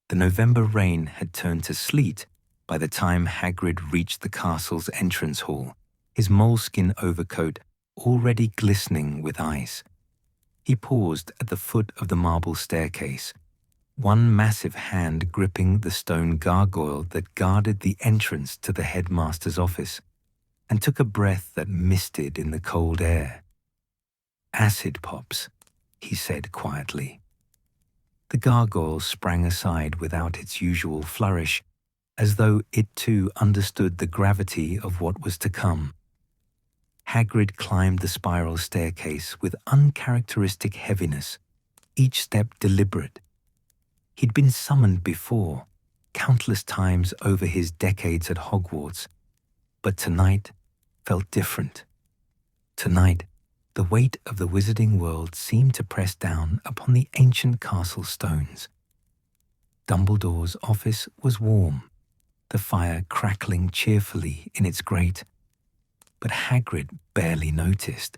The November rain had turned to sleet by the time Hagrid reached the castle's entrance hall, his moleskin overcoat already glistening with ice. He paused at the foot of the marble staircase, one massive hand gripping the stone gargoyle that guarded the entrance to the headmaster's office, and took a breath that misted in the cold air. "Acid pops," he said quietly. The gargoyle sprang aside without its usual flourish, as though it too understood the gravity of what was to come. Hagrid climbed the spiral staircase with uncharacteristic heaviness, each step deliberate. He'd been summoned before, countless times over his decades at Hogwarts, but tonight felt different. Tonight, the weight of the wizarding world seemed to press down upon the ancient castle stones. Dumbledore's office was warm, the fire crackling cheerfully in its grate, but Hagrid barely noticed.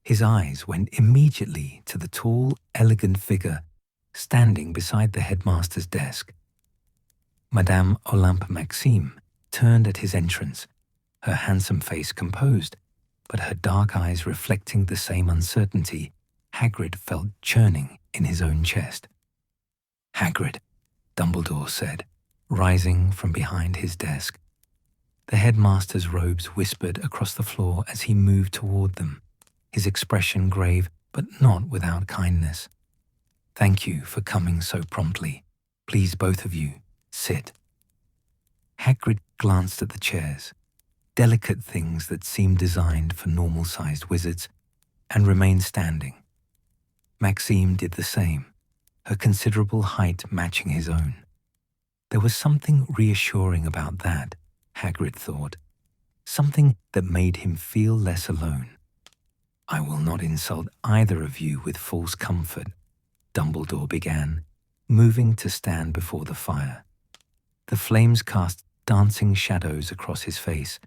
His eyes went immediately to the tall, elegant figure standing beside the headmaster's desk. Madame Maxime turned at his entrance, her handsome face composed, but her dark eyes reflecting the same uncertainty Hagrid felt churning in his own chest. "Hagrid," Dumbledore said, rising from behind his desk. The headmaster's robes whispered across the floor as he moved toward them, his expression grave but not without kindness. "Thank you for coming so promptly. Please, both of you, sit." Hagrid glanced at the chairs, delicate things that seemed designed for normal-sized wizards, and remained standing. Maxime did the same, her considerable height matching his own. There was something reassuring about that, Hagrid thought, something that made him feel less alone. "I will not insult either of you with false comfort," Dumbledore began, moving to stand before the fire. The flames cast dancing shadows across his face,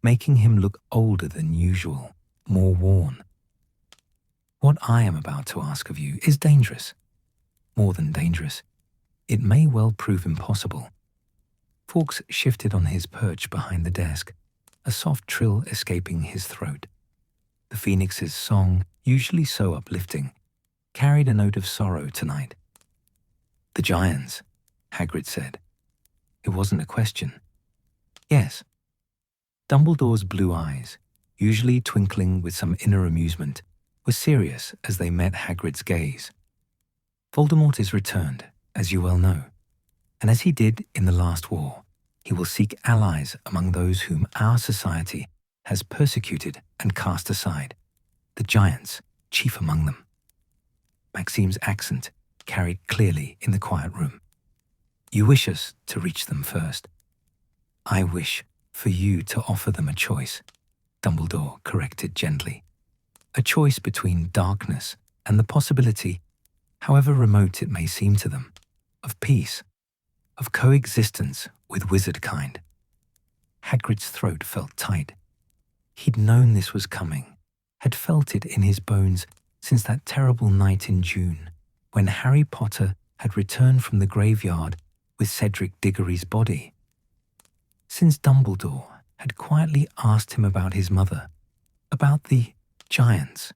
making him look older than usual, more worn. "What I am about to ask of you is dangerous. More than dangerous. It may well prove impossible." Fawkes shifted on his perch behind the desk, a soft trill escaping his throat. The phoenix's song, usually so uplifting, carried a note of sorrow tonight. "The Giants," Hagrid said. It wasn't a question. "Yes." Dumbledore's blue eyes, usually twinkling with some inner amusement, were serious as they met Hagrid's gaze. "Voldemort is returned, as you well know, and as he did in the last war, he will seek allies among those whom our society has persecuted and cast aside, the Giants chief among them." Maxime's accent carried clearly in the quiet room. "You wish us to reach them first." "I wish for you to offer them a choice," Dumbledore corrected gently. "A choice between darkness and the possibility, however remote it may seem to them, of peace, of coexistence with wizard-kind." Hagrid's throat felt tight. He'd known this was coming, had felt it in his bones since that terrible night in June, when Harry Potter had returned from the graveyard with Cedric Diggory's body. Since Dumbledore had quietly asked him about his mother, about the Giants,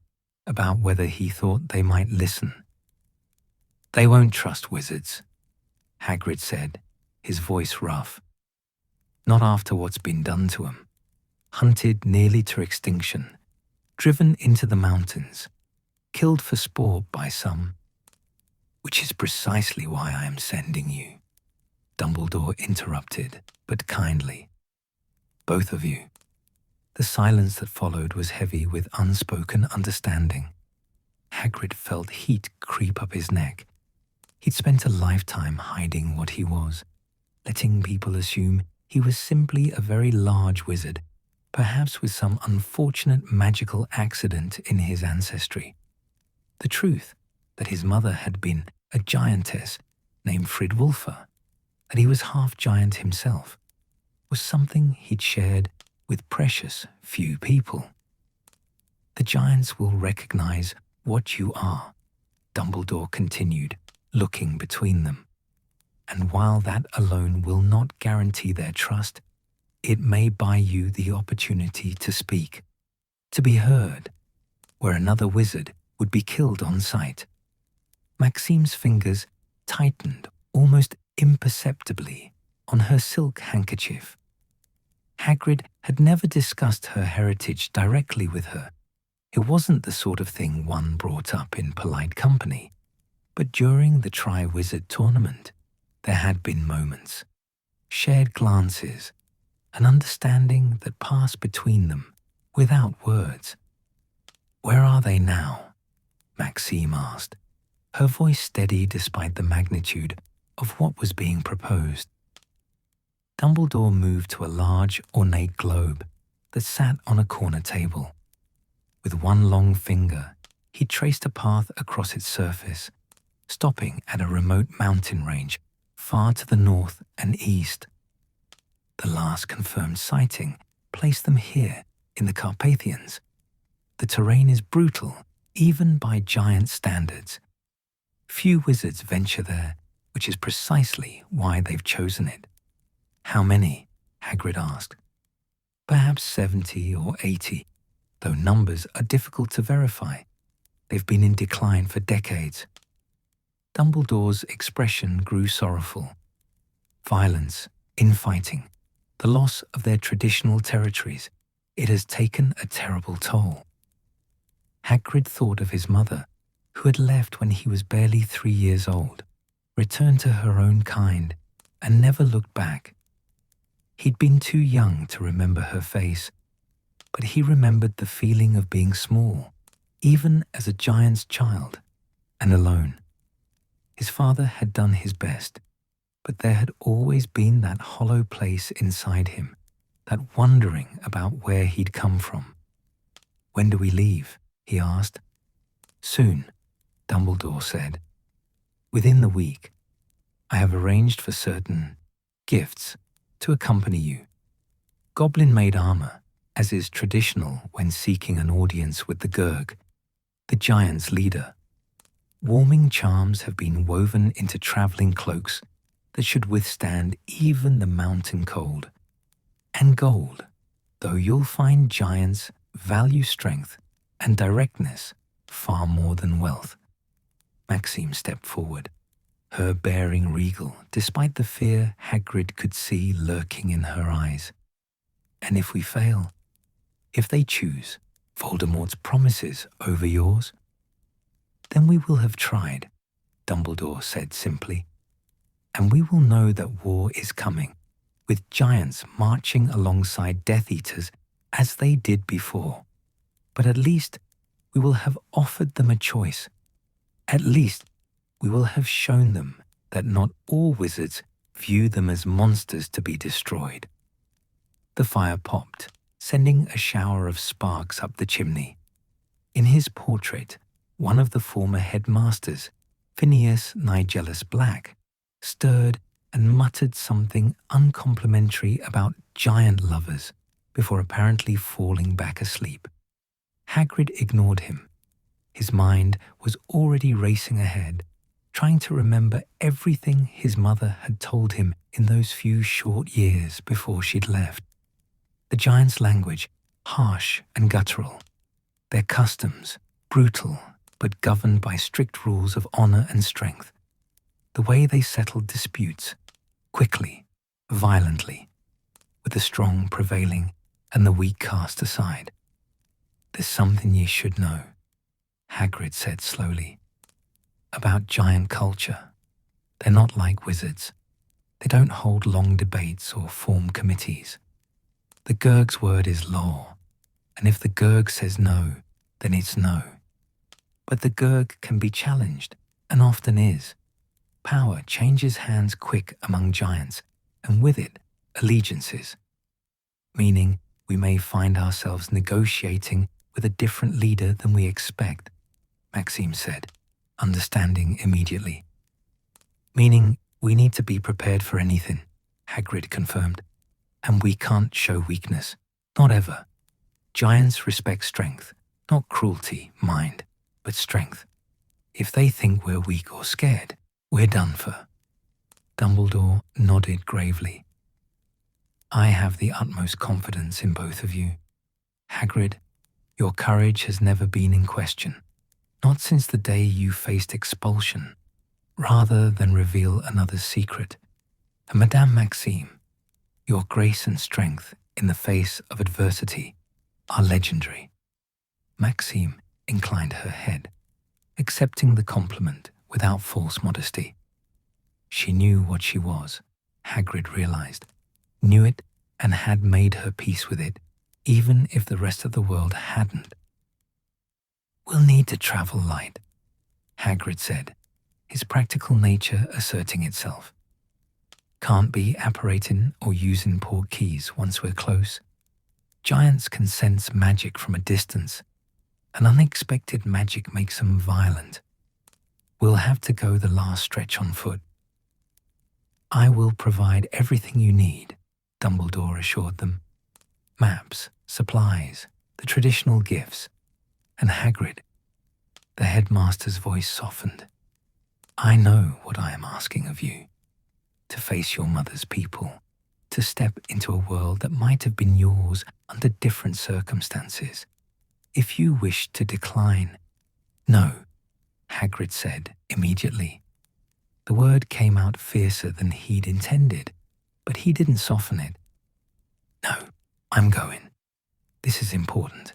about whether he thought they might listen. "They won't trust wizards," Hagrid said, his voice rough. "Not after what's been done to 'em. Hunted nearly to extinction, driven into the mountains, killed for sport by some. Which is precisely why I am sending you," Dumbledore interrupted, but kindly. "Both of you." The silence that followed was heavy with unspoken understanding. Hagrid felt heat creep up his neck. He'd spent a lifetime hiding what he was, letting people assume he was simply a very large wizard, perhaps with some unfortunate magical accident in his ancestry. The truth, that his mother had been a giantess named Fridwulfa, that he was half giant himself, was something he'd shared with precious few people. "The Giants will recognize what you are," Dumbledore continued, looking between them. And while that alone will not guarantee their trust, it may buy you the opportunity to speak, to be heard, where another wizard would be killed on sight. Maxime's fingers tightened almost imperceptibly on her silk handkerchief. Hagrid had never discussed her heritage directly with her. It wasn't the sort of thing one brought up in polite company. But during the Tri-Wizard tournament, there had been moments, shared glances, an understanding that passed between them without words. "Where are they now?" Maxime asked, her voice steady despite the magnitude of what was being proposed. Dumbledore moved to a large, ornate globe that sat on a corner table. With one long finger, he traced a path across its surface, stopping at a remote mountain range far to the north and east. The last confirmed sighting placed them here in the Carpathians. The terrain is brutal, even by giant standards. Few wizards venture there, which is precisely why they've chosen it. "How many?" Hagrid asked. "Perhaps 70 or 80, though numbers are difficult to verify. They've been in decline for decades." Dumbledore's expression grew sorrowful. Violence, infighting, the loss of their traditional territories, it has taken a terrible toll. Hagrid thought of his mother, who had left when he was barely 3 years old, returned to her own kind, and never looked back. He'd been too young to remember her face, but he remembered the feeling of being small, even as a giant's child, and alone. His father had done his best, but there had always been that hollow place inside him, that wondering about where he'd come from. "When do we leave?" he asked. "Soon," Dumbledore said. "Within the week. I have arranged for certain gifts to accompany you. Goblin-made armor, as is traditional when seeking an audience with the Gurg, the giant's leader. Warming charms have been woven into traveling cloaks that should withstand even the mountain cold. And gold, though you'll find giants value strength and directness far more than wealth." Maxime stepped forward, her bearing regal despite the fear Hagrid could see lurking in her eyes. "And if we fail? If they choose Voldemort's promises over yours?" "Then we will have tried," Dumbledore said simply. "And we will know that war is coming, with giants marching alongside Death Eaters as they did before. But at least we will have offered them a choice. At least we will have shown them that not all wizards view them as monsters to be destroyed." The fire popped, sending a shower of sparks up the chimney. In his portrait, one of the former headmasters, Phineas Nigellus Black, stirred and muttered something uncomplimentary about giant lovers before apparently falling back asleep. Hagrid ignored him. His mind was already racing ahead, trying to remember everything his mother had told him in those few short years before she'd left. The giants' language, harsh and guttural. Their customs, brutal but governed by strict rules of honor and strength. The way they settled disputes, quickly, violently, with the strong prevailing and the weak cast aside. "There's something ye should know," Hagrid said slowly, "about giant culture. They're not like wizards. They don't hold long debates or form committees. The Gurg's word is law, and if the Gurg says no, then it's no. But the Gurg can be challenged, and often is. Power changes hands quick among giants, and with it, allegiances. Meaning we may find ourselves negotiating with a different leader than we expect," Maxime said, understanding immediately. "Meaning we need to be prepared for anything," Hagrid confirmed. "And we can't show weakness, not ever. Giants respect strength, not cruelty, mind, but strength. If they think we're weak or scared, we're done for." Dumbledore nodded gravely. I have the utmost confidence in both of you. Hagrid, your courage has never been in question, not since the day you faced expulsion, rather than reveal another's secret. And Madame Maxime, your grace and strength in the face of adversity are legendary. Maxime inclined her head, accepting the compliment without false modesty. She knew what she was, Hagrid realized, knew it and had made her peace with it, even if the rest of the world hadn't. We'll need to travel light, Hagrid said, his practical nature asserting itself. Can't be apparating or using port keys once we're close. Giants can sense magic from a distance, and unexpected magic makes them violent. We'll have to go the last stretch on foot. I will provide everything you need, Dumbledore assured them. Maps, supplies, the traditional gifts. And Hagrid, the headmaster's voice softened. I know what I am asking of you. To face your mother's people, to step into a world that might have been yours under different circumstances. If you wish to decline. No, Hagrid said immediately. The word came out fiercer than he'd intended, but he didn't soften it. No, I'm going. This is important.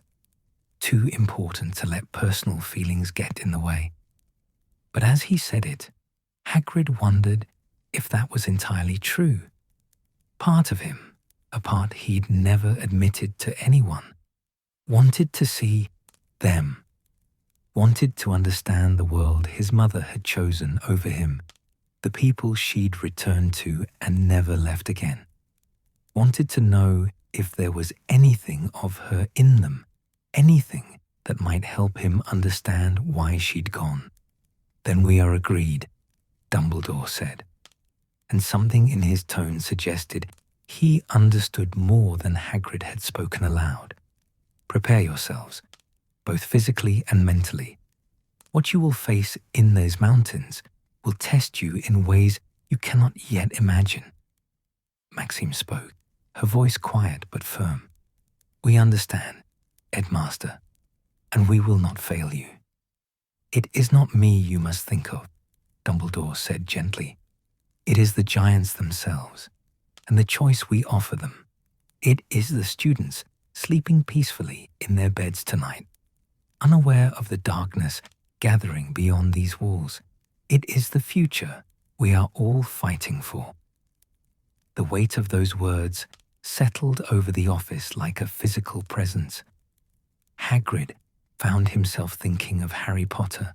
Too important to let personal feelings get in the way. But as he said it, Hagrid wondered if that was entirely true. Part of him, a part he'd never admitted to anyone, wanted to see them, wanted to understand the world his mother had chosen over him, the people she'd returned to and never left again, wanted to know if there was anything of her in them, anything that might help him understand why she'd gone. Then we are agreed, Dumbledore said, and something in his tone suggested he understood more than Hagrid had spoken aloud. Prepare yourselves, both physically and mentally. What you will face in those mountains will test you in ways you cannot yet imagine. Maxime spoke, her voice quiet but firm. We understand, Headmaster, and we will not fail you. It is not me you must think of, Dumbledore said gently. It is the giants themselves, and the choice we offer them. It is the students sleeping peacefully in their beds tonight, unaware of the darkness gathering beyond these walls. It is the future we are all fighting for. The weight of those words settled over the office like a physical presence. Hagrid found himself thinking of Harry Potter,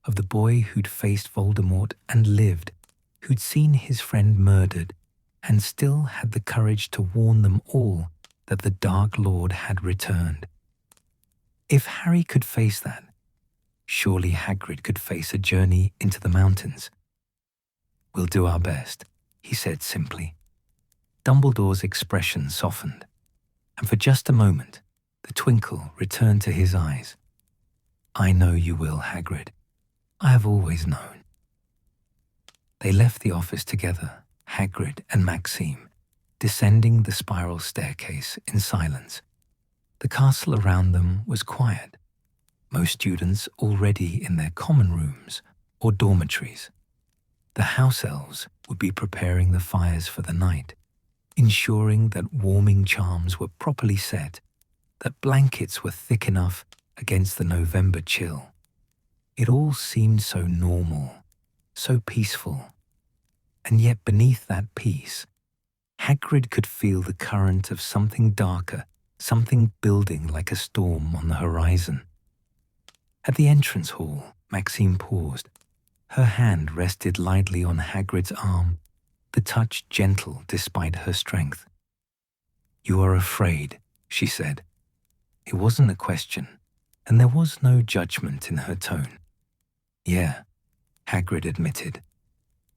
of the boy who'd faced Voldemort and lived, who'd seen his friend murdered, and still had the courage to warn them all that the Dark Lord had returned. If Harry could face that, surely Hagrid could face a journey into the mountains. We'll do our best, he said simply. Dumbledore's expression softened, and for just a moment, the twinkle returned to his eyes. I know you will, Hagrid. I have always known. They left the office together, Hagrid and Maxime, descending the spiral staircase in silence. The castle around them was quiet, most students already in their common rooms or dormitories. The house elves would be preparing the fires for the night, ensuring that warming charms were properly set, that blankets were thick enough against the November chill. It all seemed so normal, so peaceful. And yet beneath that peace, Hagrid could feel the current of something darker, something building like a storm on the horizon. At the entrance hall, Maxime paused. Her hand rested lightly on Hagrid's arm, the touch gentle despite her strength. You are afraid, she said. It wasn't a question, and there was no judgment in her tone. Yeah, Hagrid admitted.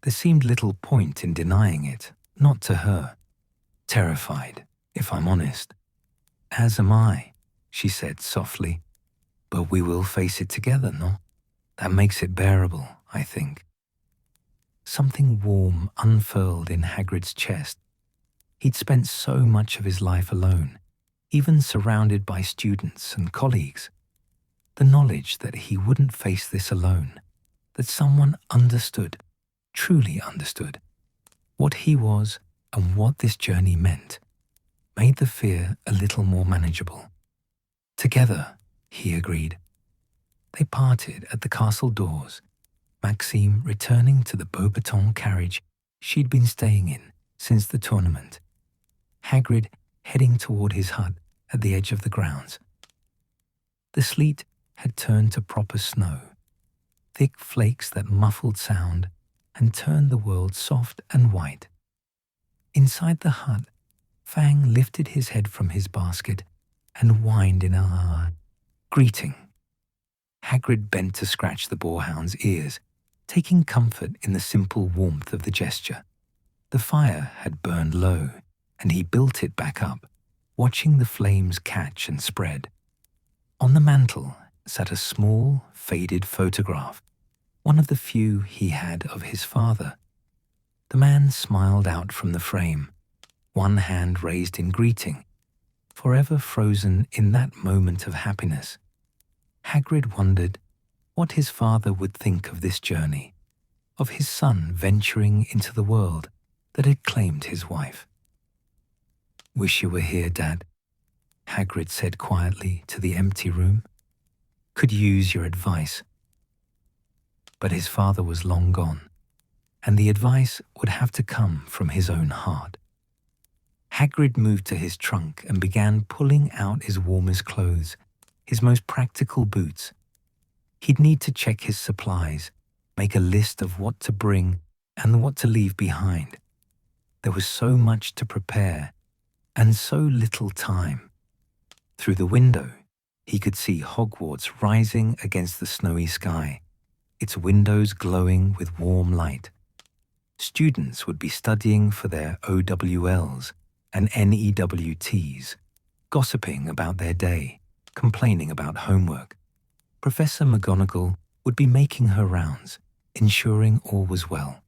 There seemed little point in denying it, not to her. Terrified, if I'm honest. As am I, she said softly. But we will face it together, no? That makes it bearable, I think. Something warm unfurled in Hagrid's chest. He'd spent so much of his life alone, even surrounded by students and colleagues. The knowledge that he wouldn't face this alone, that someone understood, truly understood, what he was and what this journey meant, made the fear a little more manageable. Together, he agreed. They parted at the castle doors, Maxime returning to the Beauxbatons carriage she'd been staying in since the tournament, Hagrid heading toward his hut at the edge of the grounds. The sleet had turned to proper snow, thick flakes that muffled sound and turned the world soft and white. Inside the hut, Fang lifted his head from his basket and whined in a greeting. Hagrid bent to scratch the boarhound's ears, taking comfort in the simple warmth of the gesture. The fire had burned low, and he built it back up, watching the flames catch and spread. On the mantel sat a small, faded photograph, one of the few he had of his father. The man smiled out from the frame, one hand raised in greeting, forever frozen in that moment of happiness. Hagrid wondered what his father would think of this journey, of his son venturing into the world that had claimed his wife. "Wish you were here, Dad," Hagrid said quietly to the empty room. "Could use your advice." But his father was long gone, and the advice would have to come from his own heart. Hagrid moved to his trunk and began pulling out his warmest clothes, his most practical boots. He'd need to check his supplies, make a list of what to bring and what to leave behind. There was so much to prepare, and so little time. Through the window, he could see Hogwarts rising against the snowy sky, its windows glowing with warm light. Students would be studying for their OWLs and NEWTs, gossiping about their day, complaining about homework. Professor McGonagall would be making her rounds, ensuring all was well.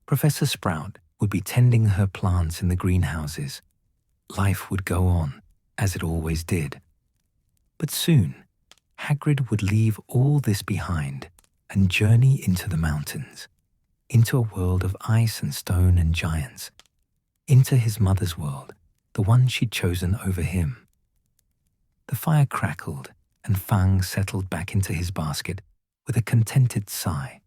Professor Sprout would be tending her plants in the greenhouses. Life would go on, as it always did. But soon, Hagrid would leave all this behind and journey into the mountains, into a world of ice and stone and giants, into his mother's world, the one she'd chosen over him. The fire crackled, and Fang settled back into his basket with a contented sigh.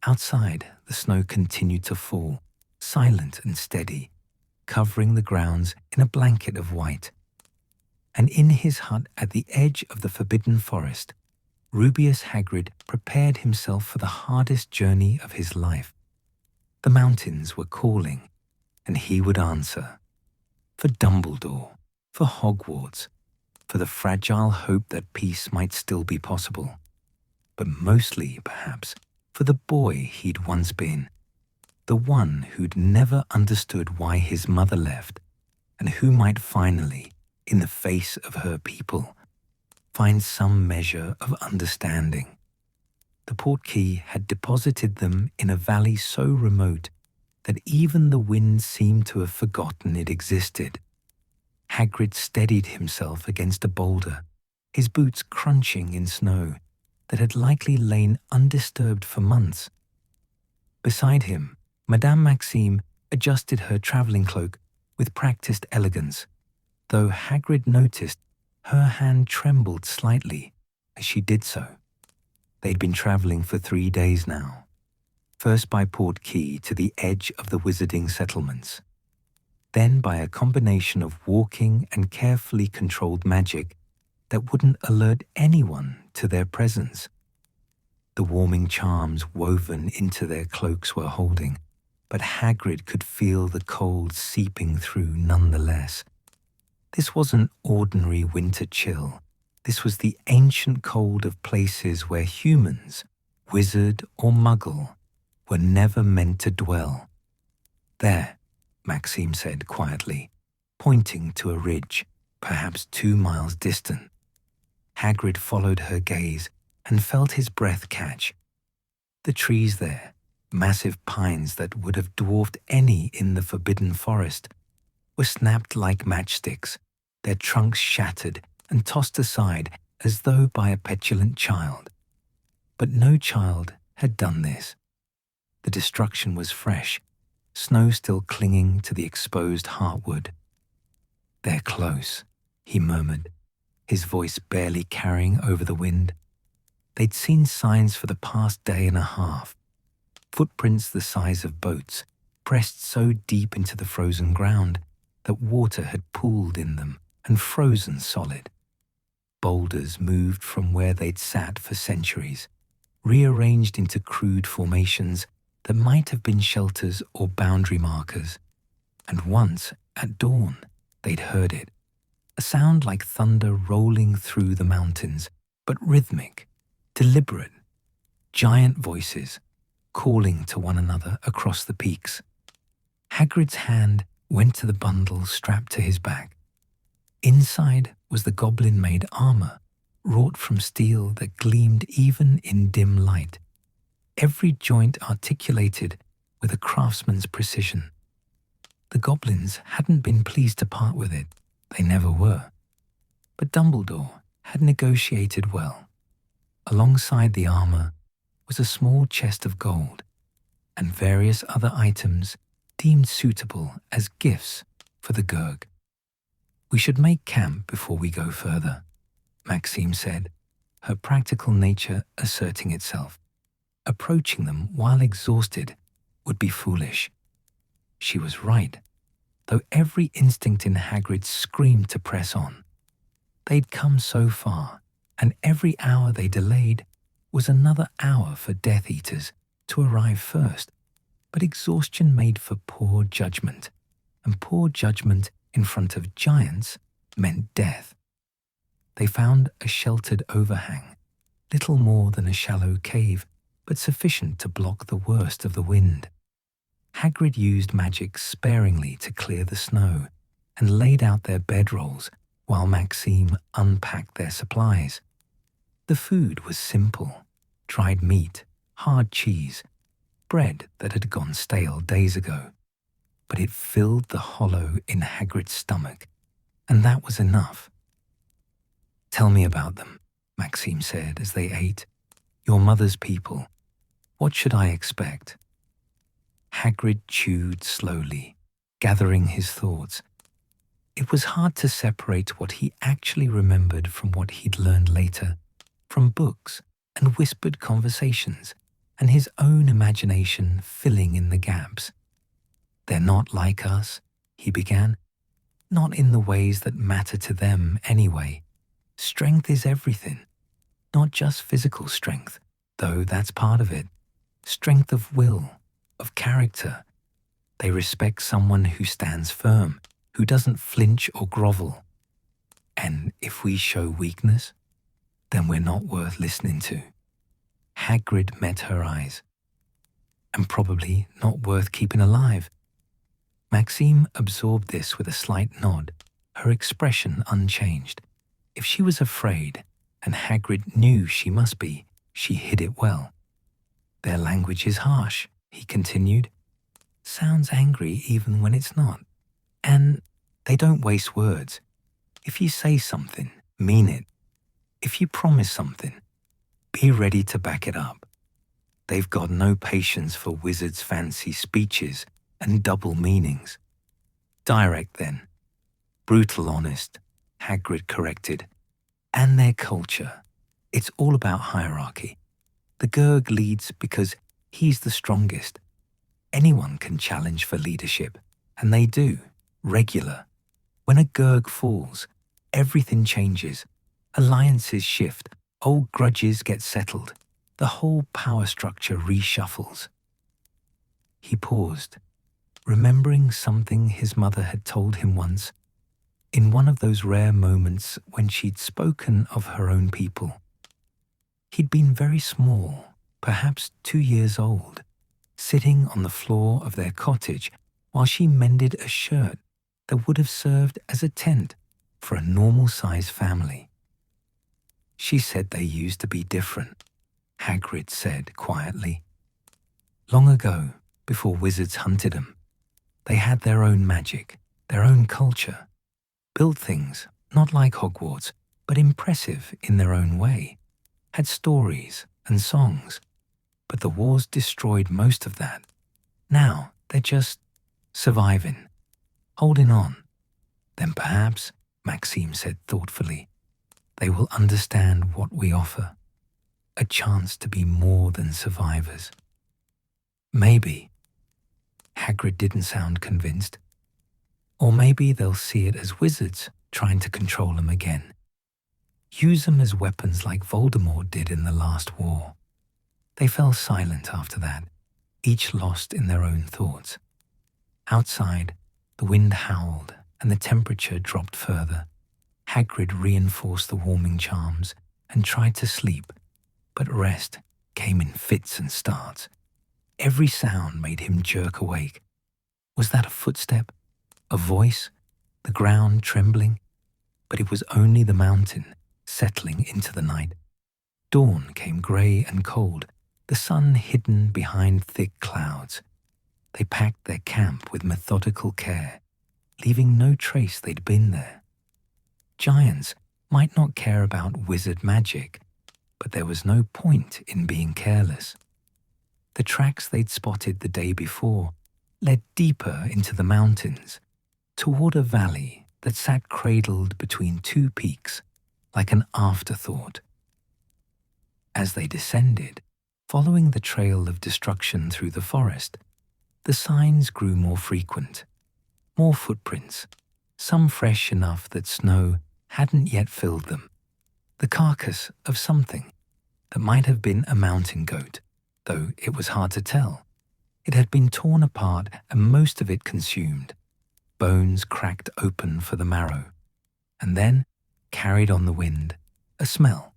Outside, the snow continued to fall, silent and steady, covering the grounds in a blanket of white. And in his hut at the edge of the forbidden forest, Rubeus Hagrid prepared himself for the hardest journey of his life. The mountains were calling, and he would answer. For Dumbledore, for Hogwarts, for the fragile hope that peace might still be possible. But mostly, perhaps, for the boy he'd once been, the one who'd never understood why his mother left, and who might finally, in the face of her people, find some measure of understanding. The portkey had deposited them in a valley so remote that even the wind seemed to have forgotten it existed. Hagrid steadied himself against a boulder, his boots crunching in snow that had likely lain undisturbed for months. Beside him, Madame Maxime adjusted her travelling cloak with practiced elegance, though Hagrid noticed her hand trembled slightly as she did so. They'd been travelling for 3 days now, first by portkey to the edge of the wizarding settlements, then by a combination of walking and carefully controlled magic that wouldn't alert anyone to their presence. The warming charms woven into their cloaks were holding, but Hagrid could feel the cold seeping through nonetheless. This wasn't ordinary winter chill. This was the ancient cold of places where humans, wizard or muggle, were never meant to dwell. "There," Maxime said quietly, pointing to a ridge, perhaps 2 miles distant. Hagrid followed her gaze and felt his breath catch. The trees there, Massive pines that would have dwarfed any in the forbidden forest were snapped like matchsticks, their trunks shattered and tossed aside as though by a petulant child. But no child had done this. The destruction was fresh, snow still clinging to the exposed heartwood. "They're close," he murmured, his voice barely carrying over the wind. They'd seen signs for the past day and a half. Footprints the size of boats, pressed so deep into the frozen ground that water had pooled in them and frozen solid. Boulders moved from where they'd sat for centuries, rearranged into crude formations that might have been shelters or boundary markers. And once, at dawn, they'd heard it, a sound like thunder rolling through the mountains, but rhythmic, deliberate, giant voices calling to one another across the peaks. Hagrid's hand went to the bundle strapped to his back. Inside was the goblin-made armor, wrought from steel that gleamed even in dim light, every joint articulated with a craftsman's precision. The goblins hadn't been pleased to part with it. They never were. But Dumbledore had negotiated well. Alongside the armor was a small chest of gold and various other items deemed suitable as gifts for the Gurg. "We should make camp before we go further," Maxime said, her practical nature asserting itself. Approaching them while exhausted would be foolish. She was right, though every instinct in Hagrid screamed to press on. They'd come so far, and every hour they delayed was another hour for Death Eaters to arrive first. But exhaustion made for poor judgment, and poor judgment in front of giants meant death. They found a sheltered overhang, little more than a shallow cave, but sufficient to block the worst of the wind. Hagrid used magic sparingly to clear the snow and laid out their bedrolls while Maxime unpacked their supplies. The food was simple: dried meat, hard cheese, bread that had gone stale days ago. But it filled the hollow in Hagrid's stomach, and that was enough. "Tell me about them," Maxime said as they ate. "Your mother's people. What should I expect?" Hagrid chewed slowly, gathering his thoughts. It was hard to separate what he actually remembered from what he'd learned later, from books and whispered conversations, and his own imagination filling in the gaps. "They're not like us," he began. "Not in the ways that matter to them anyway. Strength is everything. Not just physical strength, though that's part of it. Strength of will, of character. They respect someone who stands firm, who doesn't flinch or grovel. And if we show weakness, then we're not worth listening to." Hagrid met her eyes. "And probably not worth keeping alive." Maxime absorbed this with a slight nod, her expression unchanged. If she was afraid, and Hagrid knew she must be, she hid it well. "Their language is harsh," he continued. "Sounds angry even when it's not. And they don't waste words. If you say something, mean it. If you promise something, be ready to back it up. They've got no patience for wizards' fancy speeches and double meanings. Direct then. Brutal honest," Hagrid corrected. "And their culture. It's all about hierarchy. The Gurg leads because he's the strongest. Anyone can challenge for leadership, and they do, regular. When a Gurg falls, everything changes. Alliances shift, old grudges get settled. The whole power structure reshuffles." He paused, remembering something his mother had told him once, in one of those rare moments when she'd spoken of her own people. He'd been very small, perhaps 2 years old, sitting on the floor of their cottage while she mended a shirt that would have served as a tent for a normal-sized family. "She said they used to be different," Hagrid said quietly. Long ago, before wizards hunted them, they had their own magic, their own culture, built things not like Hogwarts, but impressive in their own way, had stories and songs. But the wars destroyed most of that. Now they're just surviving, holding on. Then perhaps, Maxime said thoughtfully, they will understand what we offer, a chance to be more than survivors. Maybe. Hagrid didn't sound convinced. Or maybe they'll see it as wizards trying to control them again. Use them as weapons like Voldemort did in the last war. They fell silent after that, each lost in their own thoughts. Outside, the wind howled and the temperature dropped further. Hagrid reinforced the warming charms and tried to sleep, but rest came in fits and starts. Every sound made him jerk awake. Was that a footstep? A voice? The ground trembling? But it was only the mountain settling into the night. Dawn came grey and cold, the sun hidden behind thick clouds. They packed their camp with methodical care, leaving no trace they'd been there. Giants might not care about wizard magic, but there was no point in being careless. The tracks they'd spotted the day before led deeper into the mountains, toward a valley that sat cradled between two peaks, like an afterthought. As they descended, following the trail of destruction through the forest, the signs grew more frequent, more footprints, some fresh enough that snow hadn't yet filled them. The carcass of something that might have been a mountain goat, though it was hard to tell. It had been torn apart and most of it consumed, bones cracked open for the marrow, and then, carried on the wind, a smell.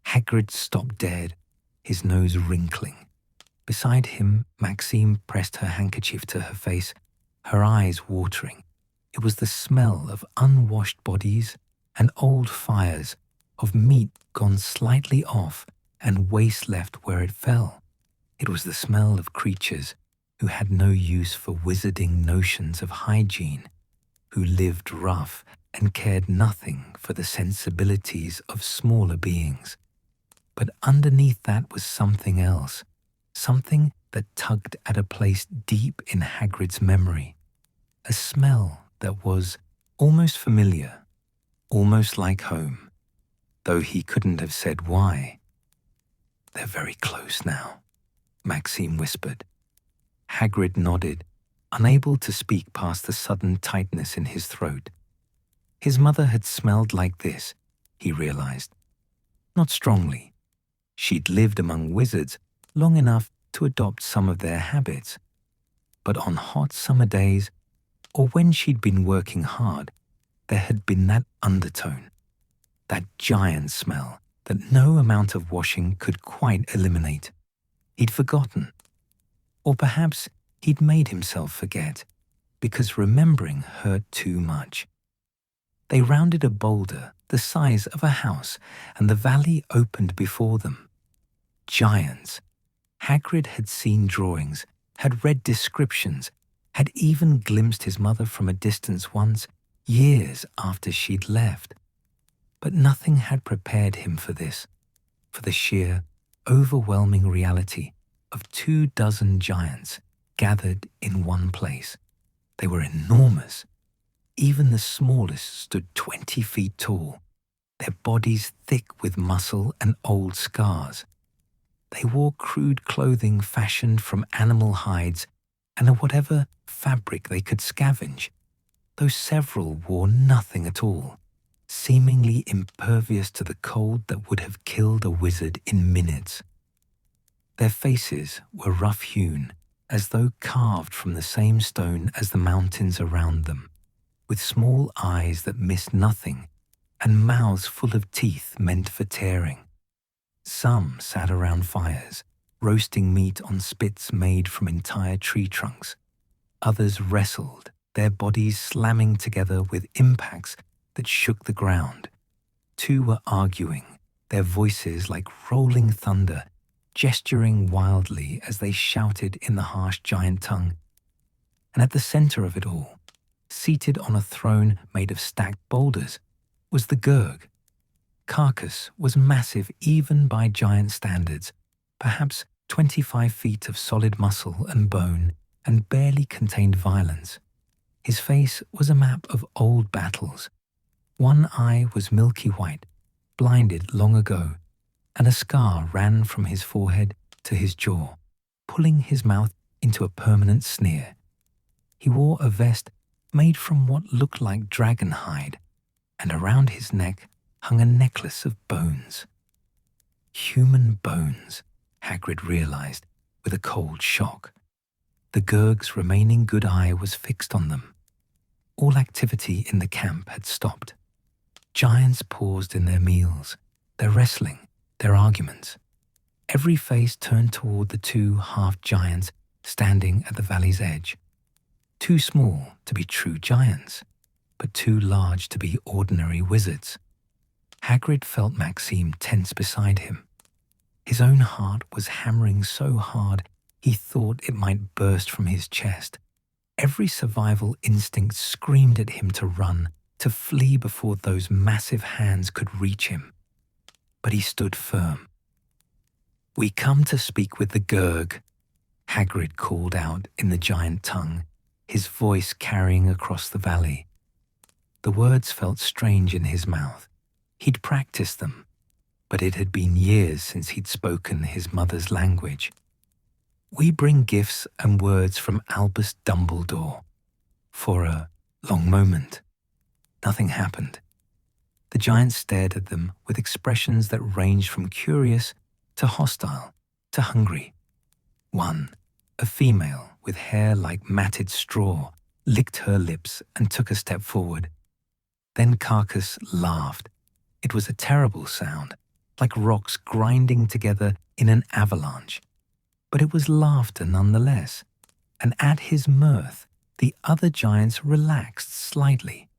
Hagrid stopped dead, his nose wrinkling. Beside him, Maxime pressed her handkerchief to her face, her eyes watering. It was the smell of unwashed bodies and old fires, of meat gone slightly off and waste left where it fell. It was the smell of creatures who had no use for wizarding notions of hygiene, who lived rough and cared nothing for the sensibilities of smaller beings. But underneath that was something else, something that tugged at a place deep in Hagrid's memory, a smell that was almost familiar, almost like home, though he couldn't have said why. "They're very close now," Maxime whispered. Hagrid nodded, unable to speak past the sudden tightness in his throat. His mother had smelled like this, he realized. Not strongly. She'd lived among wizards long enough to adopt some of their habits. But on hot summer days, or when she'd been working hard, there had been that undertone, that giant smell that no amount of washing could quite eliminate. He'd forgotten. Or perhaps he'd made himself forget, because remembering hurt too much. They rounded a boulder the size of a house, and the valley opened before them. Giants. Hagrid had seen drawings, had read descriptions, had even glimpsed his mother from a distance once, years after she'd left. But nothing had prepared him for this, for the sheer, overwhelming reality of 24 giants gathered in one place. They were enormous. Even the smallest stood 20 feet tall, their bodies thick with muscle and old scars. They wore crude clothing fashioned from animal hides and whatever fabric they could scavenge, though several wore nothing at all, seemingly impervious to the cold that would have killed a wizard in minutes. Their faces were rough-hewn, as though carved from the same stone as the mountains around them, with small eyes that missed nothing and mouths full of teeth meant for tearing. Some sat around fires, roasting meat on spits made from entire tree trunks. Others wrestled, their bodies slamming together with impacts that shook the ground. Two were arguing, their voices like rolling thunder, gesturing wildly as they shouted in the harsh giant tongue. And at the center of it all, seated on a throne made of stacked boulders, was the Gurg. Carcass was massive even by giant standards, perhaps 25 feet of solid muscle and bone, and barely contained violence. His face was a map of old battles. One eye was milky white, blinded long ago, and a scar ran from his forehead to his jaw, pulling his mouth into a permanent sneer. He wore a vest made from what looked like dragon hide, and around his neck hung a necklace of bones. Human bones, Hagrid realized with a cold shock. The Gurg's remaining good eye was fixed on them. All activity in the camp had stopped. Giants paused in their meals, their wrestling, their arguments. Every face turned toward the two half-giants standing at the valley's edge. Too small to be true giants, but too large to be ordinary wizards. Hagrid felt Maxime tense beside him. His own heart was hammering so hard he thought it might burst from his chest. Every survival instinct screamed at him to run, to flee before those massive hands could reach him. But he stood firm. "We come to speak with the Gurg," Hagrid called out in the giant tongue, his voice carrying across the valley. The words felt strange in his mouth. He'd practiced them, but it had been years since he'd spoken his mother's language. "We bring gifts and words from Albus Dumbledore." For a long moment, nothing happened. The giants stared at them with expressions that ranged from curious to hostile to hungry. One, a female with hair like matted straw, licked her lips and took a step forward. Then Carcass laughed. It was a terrible sound, like rocks grinding together in an avalanche. But it was laughter nonetheless, and at his mirth, the other giants relaxed slightly.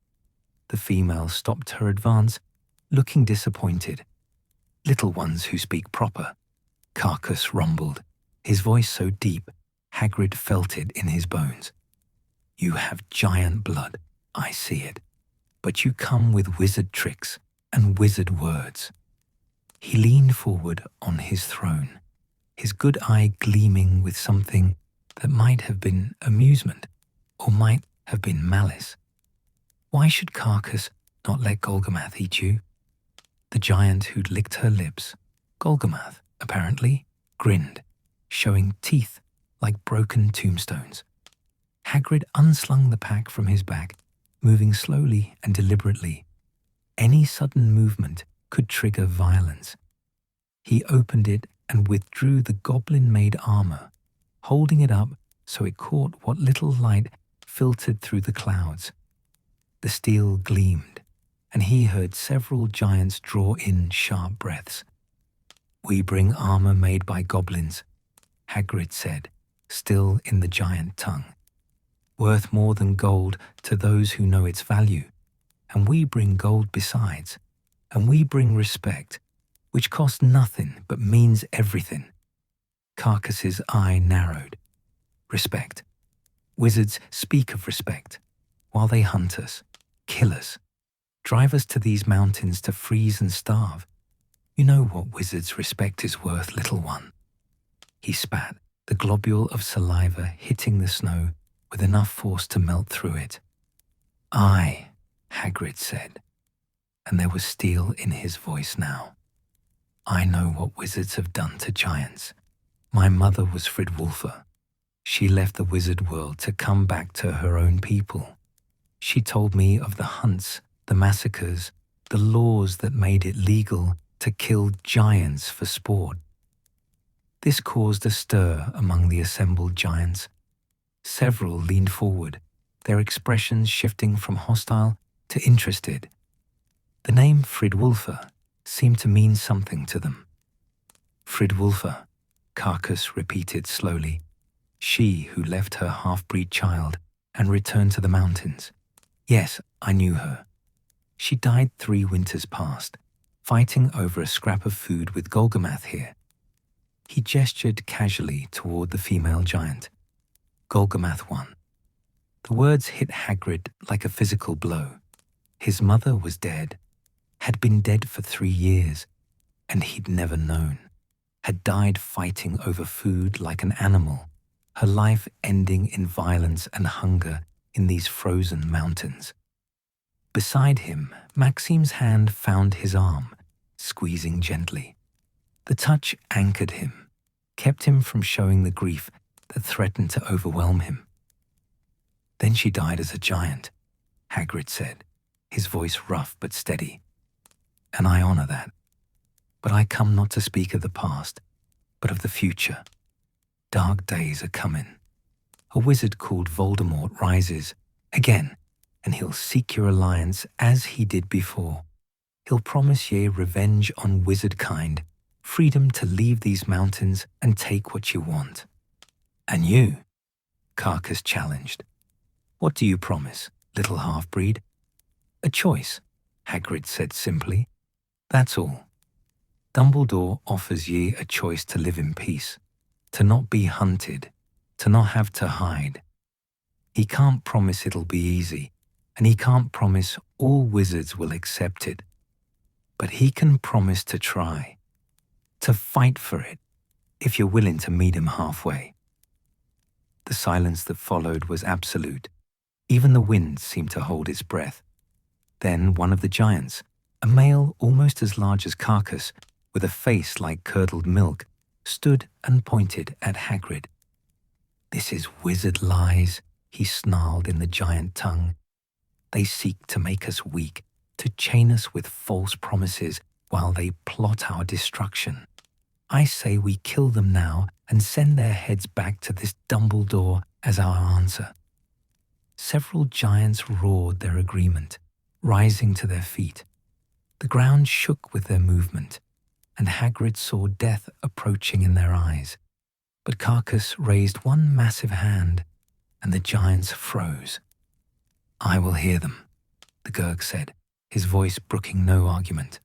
The female stopped her advance, looking disappointed. "Little ones who speak proper," Carcass rumbled, his voice so deep Hagrid felt it in his bones. "You have giant blood, I see it, but you come with wizard tricks and wizard words." He leaned forward on his throne, his good eye gleaming with something that might have been amusement or might have been malice. "Why should Carcass not let Golgamath eat you?" The giant who'd licked her lips, Golgamath, apparently, grinned, showing teeth like broken tombstones. Hagrid unslung the pack from his back, moving slowly and deliberately. Any sudden movement could trigger violence. He opened it and withdrew the goblin-made armor, holding it up so it caught what little light filtered through the clouds. The steel gleamed, and he heard several giants draw in sharp breaths. "We bring armor made by goblins," Hagrid said, still in the giant tongue. "Worth more than gold to those who know its value. And we bring gold besides, and we bring respect, which costs nothing but means everything." Carcass's eye narrowed. "Respect. Wizards speak of respect, while they hunt us, kill us, drive us to these mountains to freeze and starve. You know what wizards' respect is worth, little one." He spat, the globule of saliva hitting the snow with enough force to melt through it. "Aye," Hagrid said, and there was steel in his voice now. "I know what wizards have done to giants. My mother was Fridwulfa. She left the wizard world to come back to her own people. She told me of the hunts, the massacres, the laws that made it legal to kill giants for sport. This caused a stir among the assembled giants. Several leaned forward, their expressions shifting from hostile to interested. The name Fridwulfa seemed to mean something to them. "Fridwulfa," Carcass repeated slowly. "She who left her half-breed child and returned to the mountains. Yes, I knew her. She died 3 winters past, fighting over a scrap of food with Golgamath here. He gestured casually toward the female giant. Golgamath won. The words hit Hagrid like a physical blow. His mother was dead, had been dead for 3 years, and he'd never known. Had died fighting over food like an animal, her life ending in violence and hunger in these frozen mountains. Beside him, Maxime's hand found his arm, squeezing gently. The touch anchored him, kept him from showing the grief that threatened to overwhelm him. Then she died as a giant, Hagrid said, his voice rough but steady. And I honor that. But I come not to speak of the past, but of the future. Dark days are coming. A wizard called Voldemort rises again, and he'll seek your alliance as he did before. He'll promise ye revenge on wizard kind, freedom to leave these mountains and take what you want. And you, Carcass challenged. What do you promise, little half-breed? A choice, Hagrid said simply. That's all. Dumbledore offers ye a choice to live in peace, to not be hunted, to not have to hide. He can't promise it'll be easy, and he can't promise all wizards will accept it. But he can promise to try, to fight for it, if you're willing to meet him halfway. The silence that followed was absolute. Even the wind seemed to hold its breath. Then one of the giants, a male almost as large as Carcass, with a face like curdled milk, stood and pointed at Hagrid. This is wizard lies, he snarled in the giant tongue. They seek to make us weak, to chain us with false promises while they plot our destruction. I say we kill them now and send their heads back to this Dumbledore as our answer. Several giants roared their agreement, rising to their feet. The ground shook with their movement, and Hagrid saw death approaching in their eyes. But Carcass raised one massive hand, and the giants froze. I will hear them, the Gurg said, his voice brooking no argument.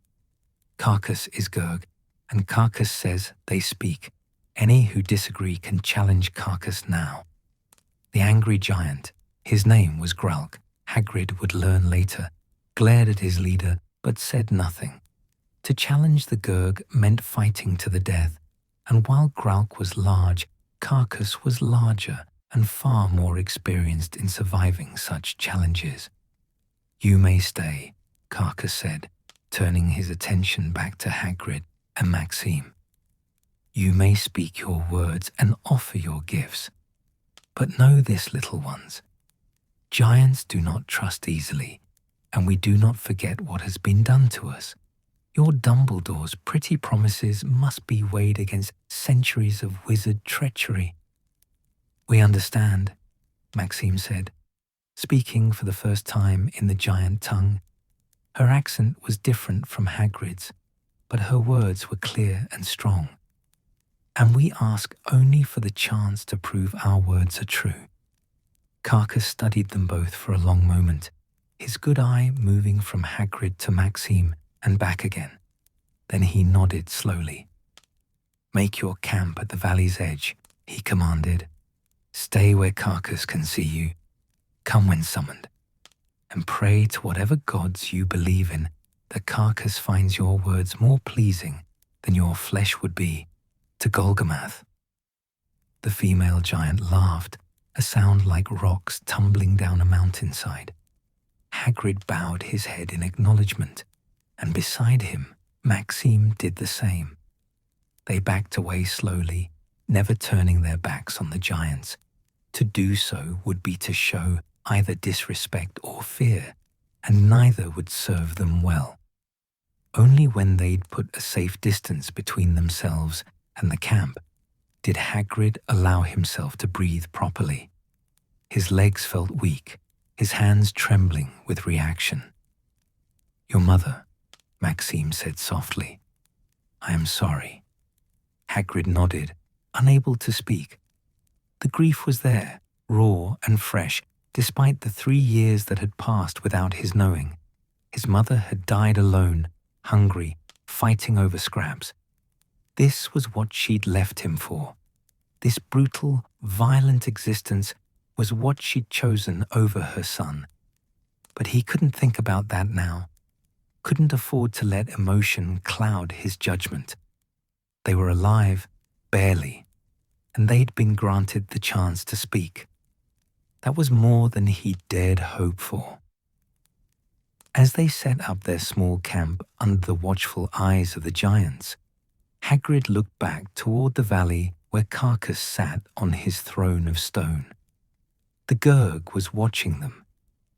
Carcass is Gurg, and Carcass says they speak. Any who disagree can challenge Carcass now. The angry giant, his name was Gralk, Hagrid would learn later, glared at his leader but said nothing. To challenge the Gurg meant fighting to the death, and while Gralk was large, Carcass was larger and far more experienced in surviving such challenges. You may stay, Carcass said, turning his attention back to Hagrid and Maxime. You may speak your words and offer your gifts. But know this, little ones. Giants do not trust easily, and we do not forget what has been done to us. Your Dumbledore's pretty promises must be weighed against centuries of wizard treachery. We understand, Maxime said, speaking for the first time in the giant tongue. Her accent was different from Hagrid's, but her words were clear and strong. And we ask only for the chance to prove our words are true. Carcass studied them both for a long moment, his good eye moving from Hagrid to Maxime and back again. Then he nodded slowly. Make your camp at the valley's edge, he commanded. Stay where Carcass can see you. Come when summoned. And pray to whatever gods you believe in that Carcass finds your words more pleasing than your flesh would be to Golgamath. The female giant laughed, a sound like rocks tumbling down a mountainside. Hagrid bowed his head in acknowledgement, and beside him, Maxime did the same. They backed away slowly, never turning their backs on the giants. To do so would be to show either disrespect or fear, and neither would serve them well. Only when they'd put a safe distance between themselves and the camp did Hagrid allow himself to breathe properly. His legs felt weak, his hands trembling with reaction. Your mother, Maxime said softly. I am sorry. Hagrid nodded, unable to speak. The grief was there, raw and fresh, despite the 3 years that had passed without his knowing. His mother had died alone, hungry, fighting over scraps. This was what she'd left him for. This brutal, violent existence was what she'd chosen over her son. But he couldn't think about that now, couldn't afford to let emotion cloud his judgment. They were alive, barely, and they'd been granted the chance to speak. That was more than he dared hope for. As they set up their small camp under the watchful eyes of the giants, Hagrid looked back toward the valley where Carcass sat on his throne of stone. The Gurg was watching them,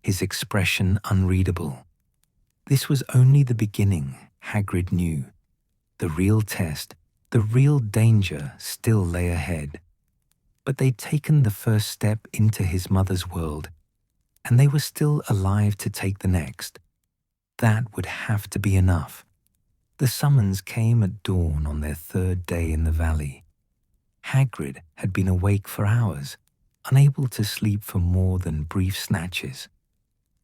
his expression unreadable. This was only the beginning, Hagrid knew. The real test, the real danger still lay ahead. But they'd taken the first step into his mother's world, and they were still alive to take the next. That would have to be enough. The summons came at dawn on their third day in the valley. Hagrid had been awake for hours, unable to sleep for more than brief snatches.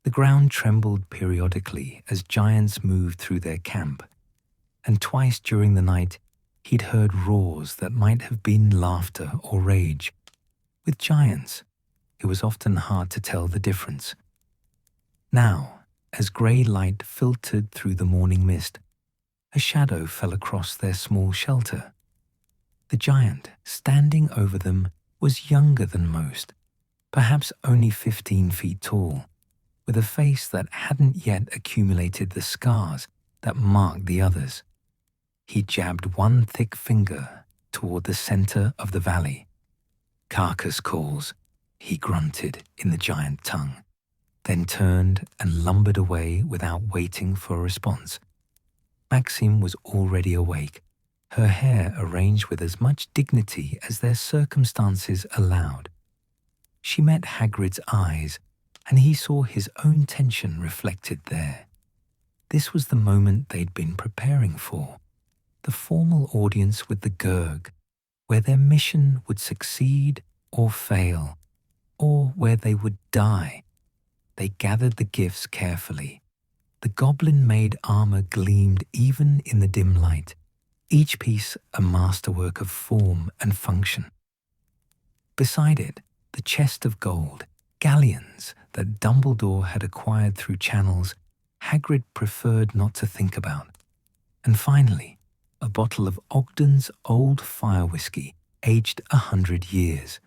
The ground trembled periodically as giants moved through their camp, and twice during the night he'd heard roars that might have been laughter or rage. With giants, it was often hard to tell the difference. Now, as grey light filtered through the morning mist, a shadow fell across their small shelter. The giant, standing over them, was younger than most, perhaps only 15 feet tall, with a face that hadn't yet accumulated the scars that marked the others. He jabbed one thick finger toward the center of the valley. "Carcass calls," he grunted in the giant tongue, then turned and lumbered away without waiting for a response. Maxime was already awake, her hair arranged with as much dignity as their circumstances allowed. She met Hagrid's eyes, and he saw his own tension reflected there. This was the moment they'd been preparing for, the formal audience with the Gurg, where their mission would succeed or fail, or where they would die. They gathered the gifts carefully. The goblin-made armor gleamed even in the dim light, each piece a masterwork of form and function. Beside it, the chest of gold, galleons that Dumbledore had acquired through channels Hagrid preferred not to think about. And finally, a bottle of Ogden's old fire whiskey, aged 100 years.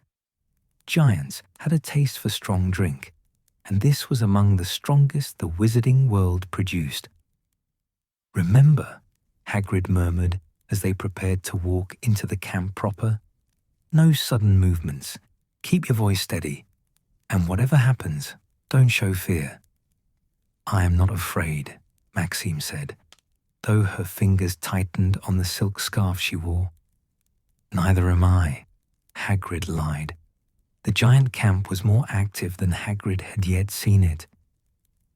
Giants had a taste for strong drink, and this was among the strongest the wizarding world produced. "Remember," Hagrid murmured as they prepared to walk into the camp proper, "no sudden movements. Keep your voice steady, and whatever happens, don't show fear." "I am not afraid," Maxime said, though her fingers tightened on the silk scarf she wore. "Neither am I," Hagrid lied. The giant camp was more active than Hagrid had yet seen it.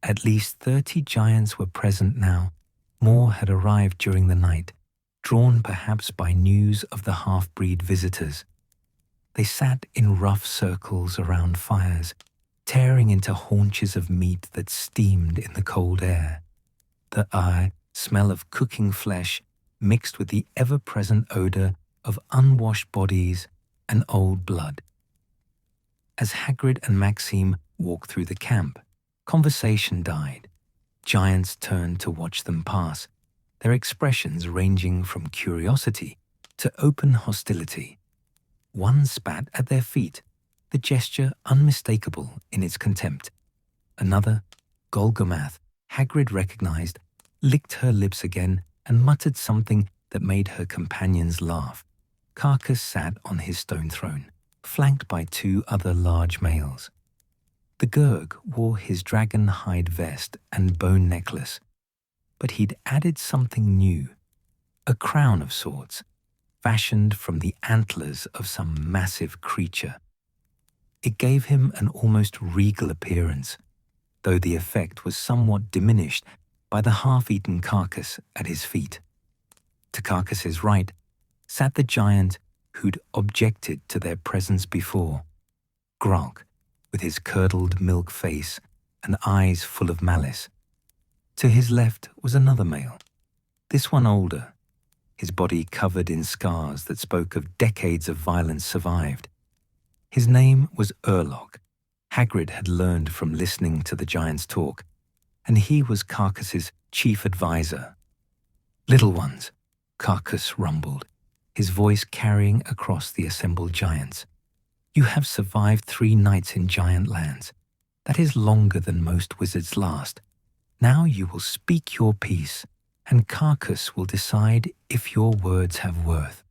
At least 30 giants were present now. More had arrived during the night, drawn perhaps by news of the half-breed visitors. They sat in rough circles around fires, tearing into haunches of meat that steamed in the cold air. The smell of cooking flesh mixed with the ever-present odor of unwashed bodies and old blood. As Hagrid and Maxime walked through the camp, conversation died. Giants turned to watch them pass, their expressions ranging from curiosity to open hostility. One spat at their feet, the gesture unmistakable in its contempt. Another, Golgomath, Hagrid recognized, licked her lips again and muttered something that made her companions laugh. Carcass sat on his stone throne, flanked by 2 other large males. The Gurg wore his dragon hide vest and bone necklace, but he'd added something new, a crown of sorts, fashioned from the antlers of some massive creature. It gave him an almost regal appearance, though the effect was somewhat diminished by the half-eaten carcass at his feet. To Carcass's right sat the giant who'd objected to their presence before, Grog, with his curdled milk face and eyes full of malice. To his left was another male, this one older, his body covered in scars that spoke of decades of violence survived. His name was Urlock. Hagrid had learned from listening to the giants talk, and he was Carcas's chief advisor. "Little ones," Carcas rumbled, his voice carrying across the assembled giants. "You have survived 3 nights in giant lands. That is longer than most wizards last. Now you will speak your piece, and Carcas will decide if your words have worth."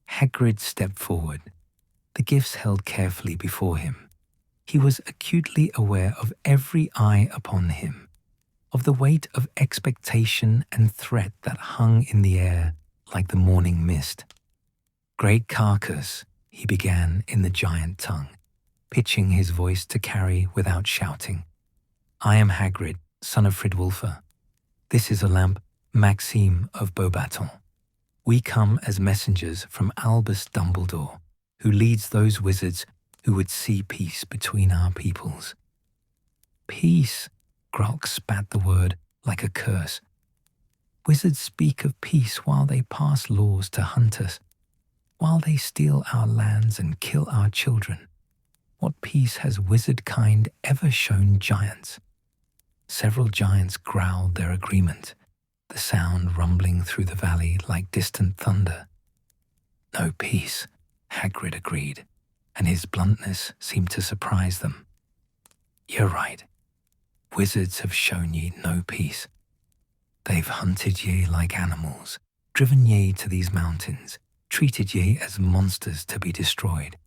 Hagrid stepped forward, the gifts held carefully before him. He was acutely aware of every eye upon him, of the weight of expectation and threat that hung in the air like the morning mist. "Great Carcas," he began in the giant tongue, pitching his voice to carry without shouting. "I am Hagrid, son of Fridwulfa. This is a lamp, Maxime of Beaubaton. We come as messengers from Albus Dumbledore, who leads those wizards who would see peace between our peoples." "Peace," Grok spat the word like a curse. "Wizards speak of peace while they pass laws to hunt us, while they steal our lands and kill our children. What peace has wizard kind ever shown giants?" Several giants growled their agreement, the sound rumbling through the valley like distant thunder. "No peace," Hagrid agreed, and his bluntness seemed to surprise them. "You're right. Wizards have shown ye no peace. They've hunted ye like animals, driven ye to these mountains, treated ye as monsters to be destroyed.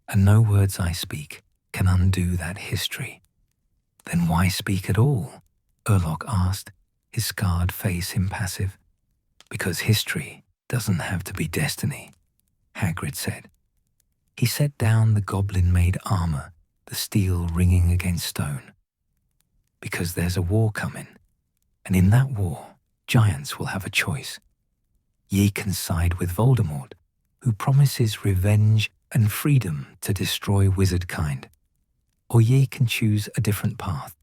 And no words I speak can undo that history." "Then why speak at all?" Urlock asked, his scarred face impassive. "Because history doesn't have to be destiny," Hagrid said. He set down the goblin-made armor, the steel ringing against stone. "Because there's a war coming, and in that war, giants will have a choice. Ye can side with Voldemort, who promises revenge and freedom to destroy wizard kind, or ye can choose a different path."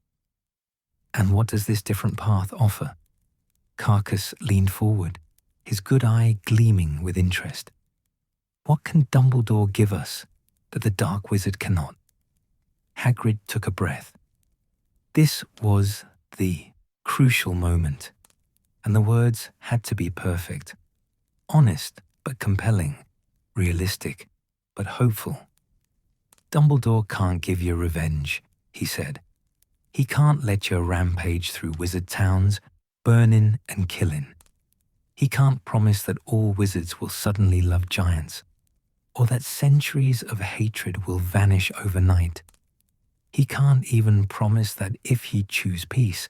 "And what does this different path offer?" Carcas leaned forward, his good eye gleaming with interest. "What can Dumbledore give us that the Dark Wizard cannot?" Hagrid took a breath. This was the crucial moment, and the words had to be perfect. Honest but compelling, realistic but hopeful. "Dumbledore can't give you revenge," he said. "He can't let you rampage through wizard towns, burning and killing. He can't promise that all wizards will suddenly love giants, or that centuries of hatred will vanish overnight. He can't even promise that if you choose peace,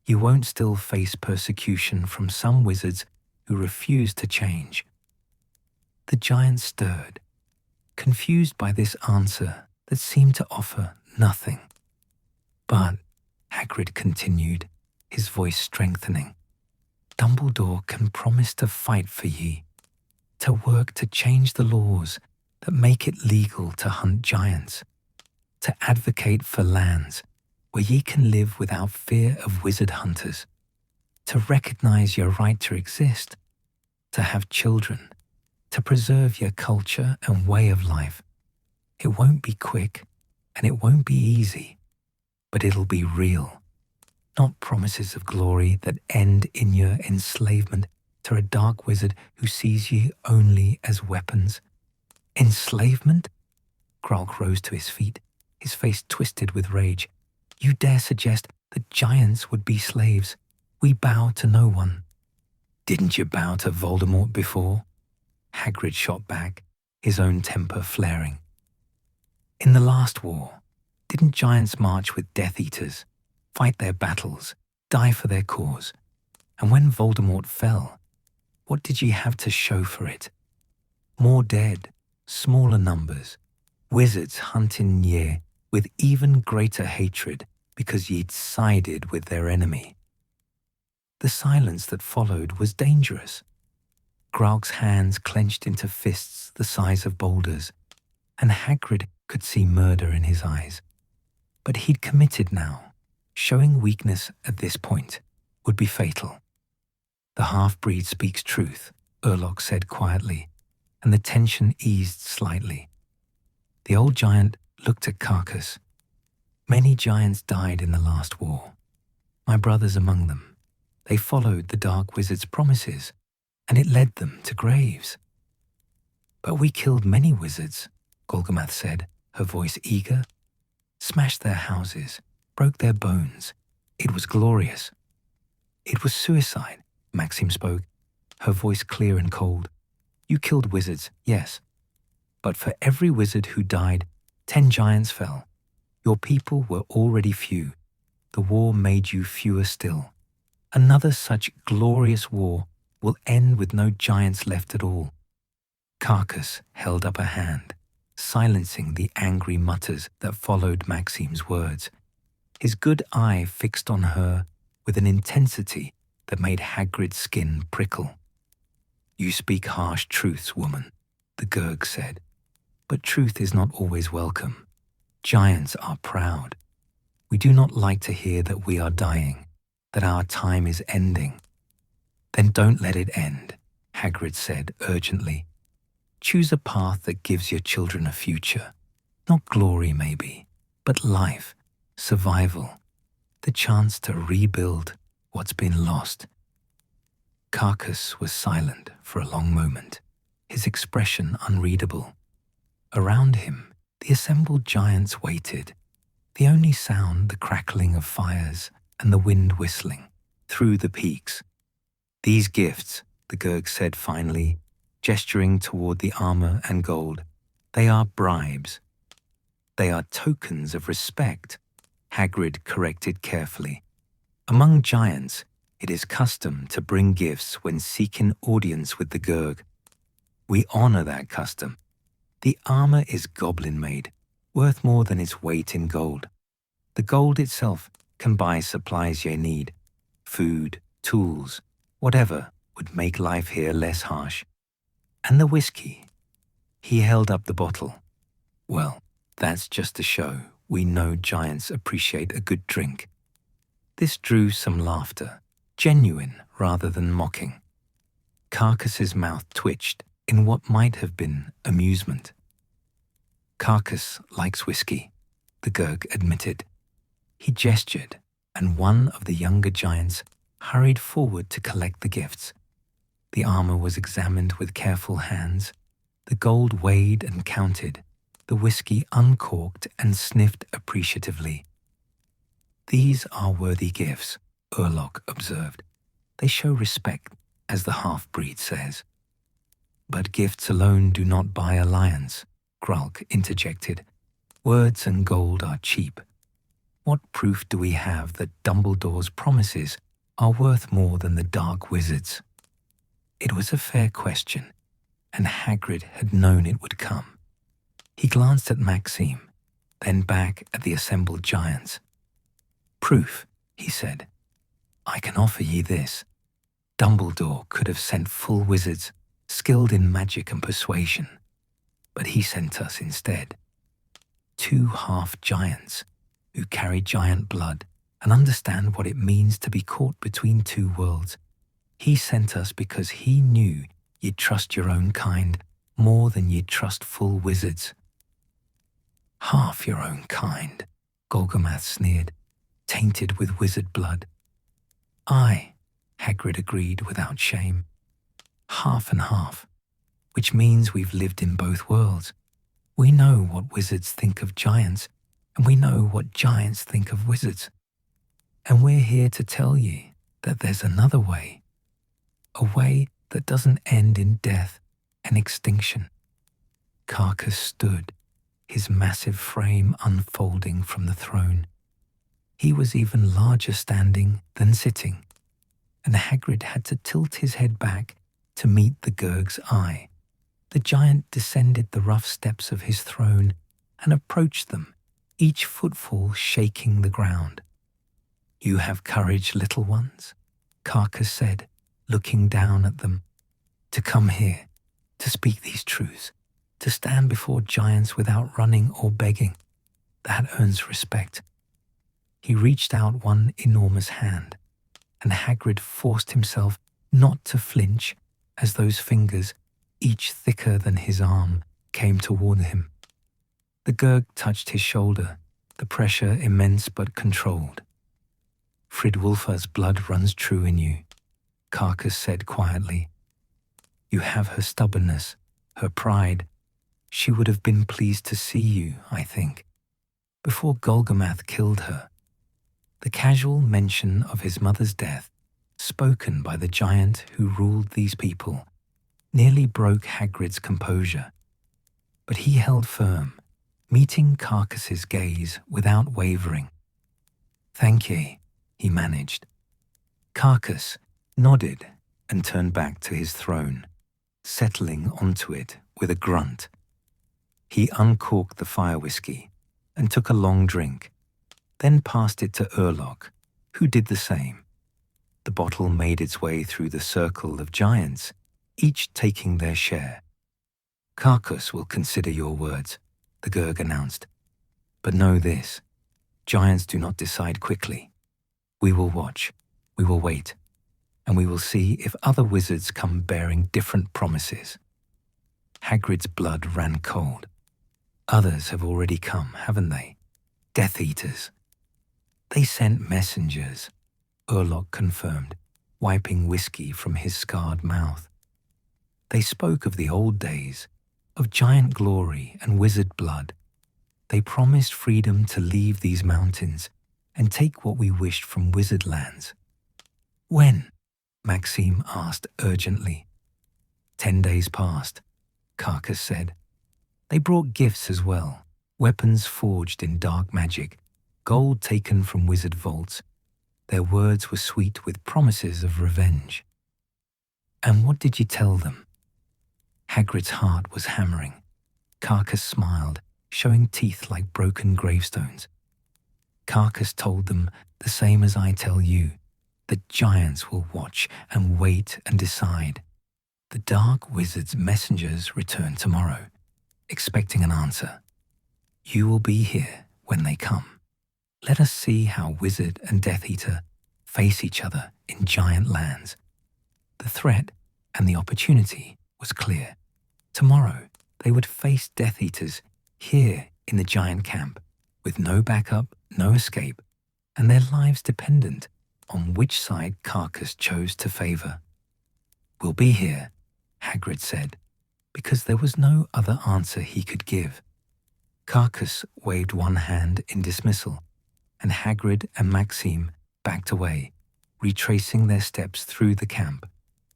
you won't still face persecution from some wizards who refuse to change." The giant stirred, confused by this answer that seemed to offer nothing. "But," Hagrid continued, his voice strengthening, "Dumbledore can promise to fight for ye, to work to change the laws that make it legal to hunt giants, to advocate for lands where ye can live without fear of wizard hunters, to recognize your right to exist, to have children, to preserve your culture and way of life. It won't be quick and it won't be easy, but it'll be real. Not promises of glory that end in your enslavement to a dark wizard who sees you only as weapons." "Enslavement?" Grog rose to his feet, his face twisted with rage. "You dare suggest that giants would be slaves? We bow to no one." "Didn't you bow to Voldemort before?" Hagrid shot back, his own temper flaring. "In the last war, didn't giants march with Death Eaters, fight their battles, die for their cause? And when Voldemort fell, what did ye have to show for it? More dead, smaller numbers, wizards hunting ye with even greater hatred because ye'd sided with their enemy." The silence that followed was dangerous. Grog's hands clenched into fists the size of boulders, and Hagrid could see murder in his eyes. But he'd committed now. Showing weakness at this point would be fatal. The half-breed speaks truth, Urlok said quietly, and the tension eased slightly. The old giant looked at Carcass. Many giants died in the last war. My brothers among them. They followed the Dark Wizard's promises, and it led them to graves. But we killed many wizards, Golgamath said, her voice eager. Smashed their houses, broke their bones. It was glorious. It was suicide, Maxime spoke, her voice clear and cold. You killed wizards, yes. But for every wizard who died, 10 giants fell. Your people were already few. The war made you fewer still. Another such glorious war will end with no giants left at all. Carcass held up a hand, silencing the angry mutters that followed Maxime's words, his good eye fixed on her with an intensity that made Hagrid's skin prickle. You speak harsh truths, woman, the Gurg said, but truth is not always welcome. Giants are proud. We do not like to hear that we are dying, that our time is ending. Then don't let it end, Hagrid said urgently. Choose a path that gives your children a future. Not glory, maybe, but life, survival, the chance to rebuild what's been lost. Carcass was silent for a long moment, his expression unreadable. Around him, the assembled giants waited, the only sound the crackling of fires and the wind whistling through the peaks. These gifts, the Gurg said finally, gesturing toward the armor and gold, they are bribes. They are tokens of respect, Hagrid corrected carefully. Among giants, it is custom to bring gifts when seeking audience with the Gurg. We honor that custom. The armor is goblin-made, worth more than its weight in gold. The gold itself can buy supplies ye need, food, tools, whatever would make life here less harsh. And the whiskey. He held up the bottle. Well, that's just to show we know giants appreciate a good drink. This drew some laughter, genuine rather than mocking. Carcass's mouth twitched in what might have been amusement. Carcass likes whiskey, the Gurg admitted. He gestured, and one of the younger giants hurried forward to collect the gifts. The armor was examined with careful hands, the gold weighed and counted, the whiskey uncorked and sniffed appreciatively. These are worthy gifts, Urlok observed. They show respect, as the half-breed says. But gifts alone do not buy alliance, Grulk interjected. Words and gold are cheap. What proof do we have that Dumbledore's promises are worth more than the Dark Wizard's? It was a fair question, and Hagrid had known it would come. He glanced at Maxime, then back at the assembled giants. Proof, he said. I can offer ye this. Dumbledore could have sent full wizards, skilled in magic and persuasion, but he sent us instead 2 half-giants who carry giant blood and understand what it means to be caught between 2 worlds. He sent us because he knew you'd trust your own kind more than you'd trust full wizards. Half your own kind, Golgamath sneered, tainted with wizard blood. Aye, Hagrid agreed without shame. Half and half, which means we've lived in both worlds. We know what wizards think of giants, and we know what giants think of wizards. And we're here to tell ye that there's another way, a way that doesn't end in death and extinction. Carcass stood, his massive frame unfolding from the throne. He was even larger standing than sitting, and Hagrid had to tilt his head back to meet the Gurg's eye. The giant descended the rough steps of his throne and approached them, each footfall shaking the ground. You have courage, little ones, Carcass said, looking down at them. To come here, to speak these truths, to stand before giants without running or begging, that earns respect. He reached out one enormous hand, and Hagrid forced himself not to flinch as those fingers, each thicker than his arm, came toward him. The gurg touched his shoulder, the pressure immense but controlled. "Fridwulfa's blood runs true in you," Carcass said quietly. "You have her stubbornness, her pride. She would have been pleased to see you, I think, before Golgamath killed her." The casual mention of his mother's death, spoken by the giant who ruled these people, nearly broke Hagrid's composure. But he held firm, meeting Carcass's gaze without wavering. "Thank ye," he managed. Carcass nodded and turned back to his throne, settling onto it with a grunt. He uncorked the fire whiskey and took a long drink, then passed it to Urlock, who did the same. The bottle made its way through the circle of giants, each taking their share. "Carcass will consider your words," the Gurg announced. "But know this, giants do not decide quickly. We will watch, we will wait, and we will see if other wizards come bearing different promises." Hagrid's blood ran cold. "Others have already come, haven't they? Death Eaters." "They sent messengers," Urlock confirmed, wiping whiskey from his scarred mouth. "They spoke of the old days, of giant glory and wizard blood. They promised freedom to leave these mountains and take what we wished from wizard lands." "When?" Maxime asked urgently. 10 days passed," Carcass said. "They brought gifts as well, weapons forged in dark magic, gold taken from wizard vaults. Their words were sweet with promises of revenge." "And what did you tell them?" Hagrid's heart was hammering. Carcass smiled, showing teeth like broken gravestones. "Carcass told them the same as I tell you. The giants will watch and wait and decide. The dark wizard's messengers return tomorrow, expecting an answer. You will be here when they come. Let us see how wizard and Death Eater face each other in giant lands." The threat and the opportunity was clear. Tomorrow they would face Death Eaters here in the giant camp, with no backup, no escape, and their lives dependent on which side Carcass chose to favor. "We'll be here," Hagrid said, because there was no other answer he could give. Carcass waved one hand in dismissal, and Hagrid and Maxime backed away, retracing their steps through the camp.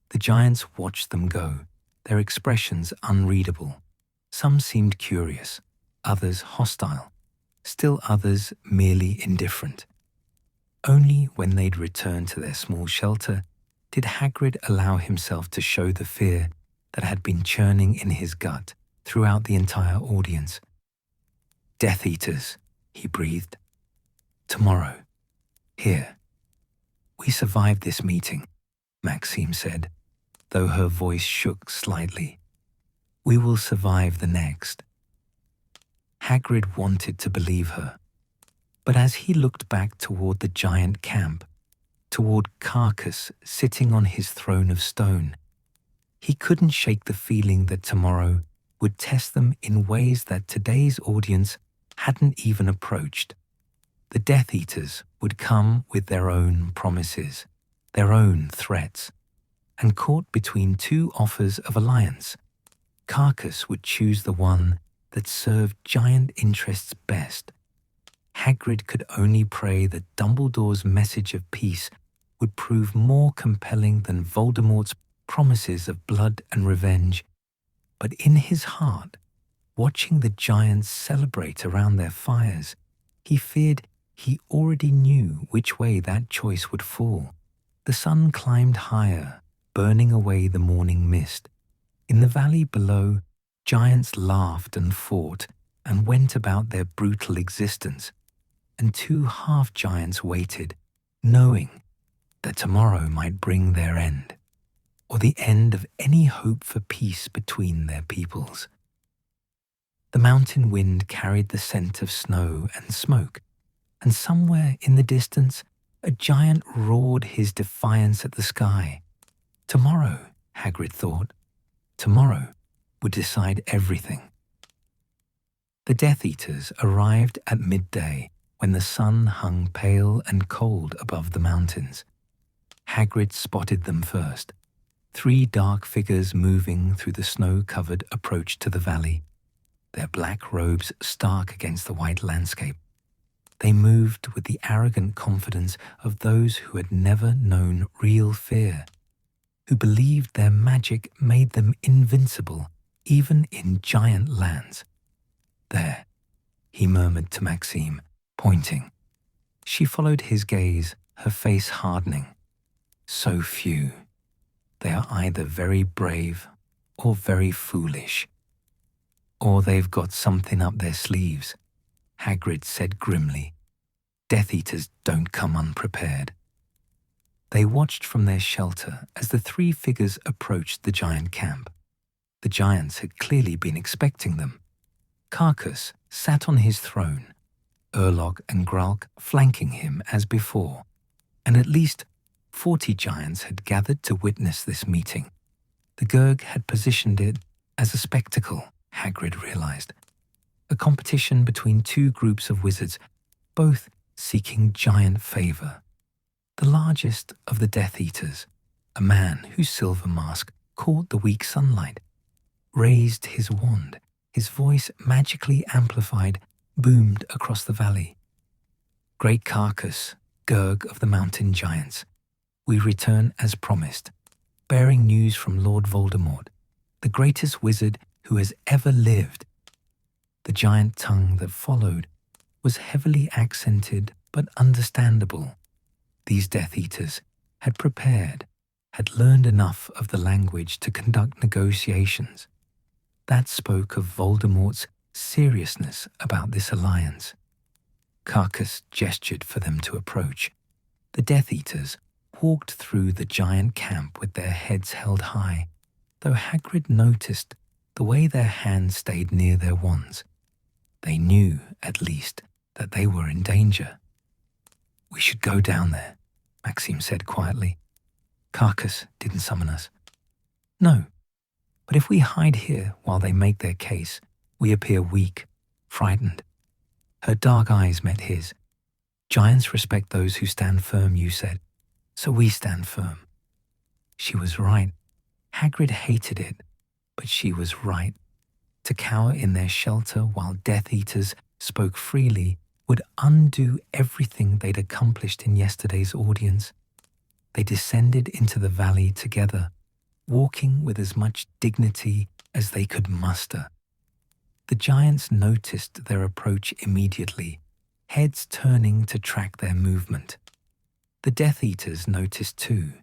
The giants watched them go, their expressions unreadable. Some seemed curious, others hostile, still others merely indifferent. Only when they'd returned to their small shelter did Hagrid allow himself to show the fear that had been churning in his gut throughout the entire audience. "Death Eaters," he breathed. "Tomorrow, here." "We survived this meeting," Maxime said, though her voice shook slightly. "We will survive the next." Hagrid wanted to believe her, but as he looked back toward the giant camp, toward Carcass sitting on his throne of stone, he couldn't shake the feeling that tomorrow would test them in ways that today's audience hadn't even approached. The Death Eaters would come with their own promises, their own threats, and caught between two offers of alliance, Carcass would choose the one that served giant interests best. Hagrid could only pray that Dumbledore's message of peace would prove more compelling than Voldemort's promises of blood and revenge. But in his heart, watching the giants celebrate around their fires, he feared he already knew which way that choice would fall. The sun climbed higher, burning away the morning mist. In the valley below, giants laughed and fought and went about their brutal existence, and two half-giants waited, knowing that tomorrow might bring their end, or the end of any hope for peace between their peoples. The mountain wind carried the scent of snow and smoke, and somewhere in the distance, a giant roared his defiance at the sky. Tomorrow, Hagrid thought. Tomorrow would decide everything. The Death Eaters arrived at midday when the sun hung pale and cold above the mountains. Hagrid spotted them first, 3 dark figures moving through the snow-covered approach to the valley, their black robes stark against the white landscape. They moved with the arrogant confidence of those who had never known real fear, who believed their magic made them invincible even in giant lands. There, he murmured to Maxime, pointing. She followed his gaze, her face hardening. So few. They are either very brave or very foolish. Or they've got something up their sleeves, Hagrid said grimly. Death Eaters don't come unprepared. They watched from their shelter as the 3 figures approached the giant camp. The giants had clearly been expecting them. Carcass sat on his throne, Urlog and Gralk flanking him as before, and at least 40 giants had gathered to witness this meeting. The Gurg had positioned it as a spectacle, Hagrid realized. A competition between 2 groups of wizards, both seeking giant favor. The largest of the Death Eaters, a man whose silver mask caught the weak sunlight, raised his wand. His voice, magically amplified, boomed across the valley. Great Carcass, Gurg of the mountain giants, we return as promised, bearing news from Lord Voldemort, the greatest wizard who has ever lived. The giant tongue that followed was heavily accented but understandable. These Death Eaters had prepared, had learned enough of the language to conduct negotiations. That spoke of Voldemort's seriousness about this alliance. Carcass gestured for them to approach. The Death Eaters walked through the giant camp with their heads held high, though Hagrid noticed the way their hands stayed near their wands. They knew, at least, that they were in danger. We should go down there, Maxime said quietly. Carcass didn't summon us. No. But if we hide here while they make their case, we appear weak, frightened. Her dark eyes met his. Giants respect those who stand firm, you said. So we stand firm. She was right. Hagrid hated it, but she was right. To cower in their shelter while Death Eaters spoke freely would undo everything they'd accomplished in yesterday's audience. They descended into the valley together, walking with as much dignity as they could muster. The giants noticed their approach immediately, heads turning to track their movement. The Death Eaters noticed too.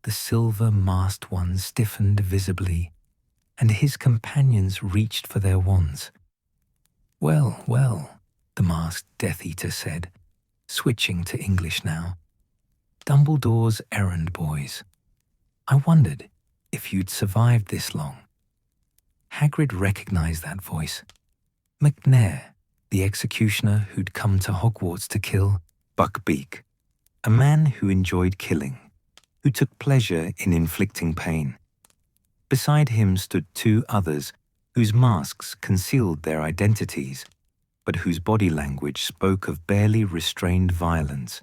The silver-masked one stiffened visibly, and his companions reached for their wands. Well, well, the masked Death Eater said, switching to English now. Dumbledore's errand boys. I wondered if you'd survived this long. Hagrid recognized that voice. McNair, the executioner who'd come to Hogwarts to kill Buckbeak, a man who enjoyed killing, who took pleasure in inflicting pain. Beside him stood 2 others whose masks concealed their identities, but whose body language spoke of barely restrained violence.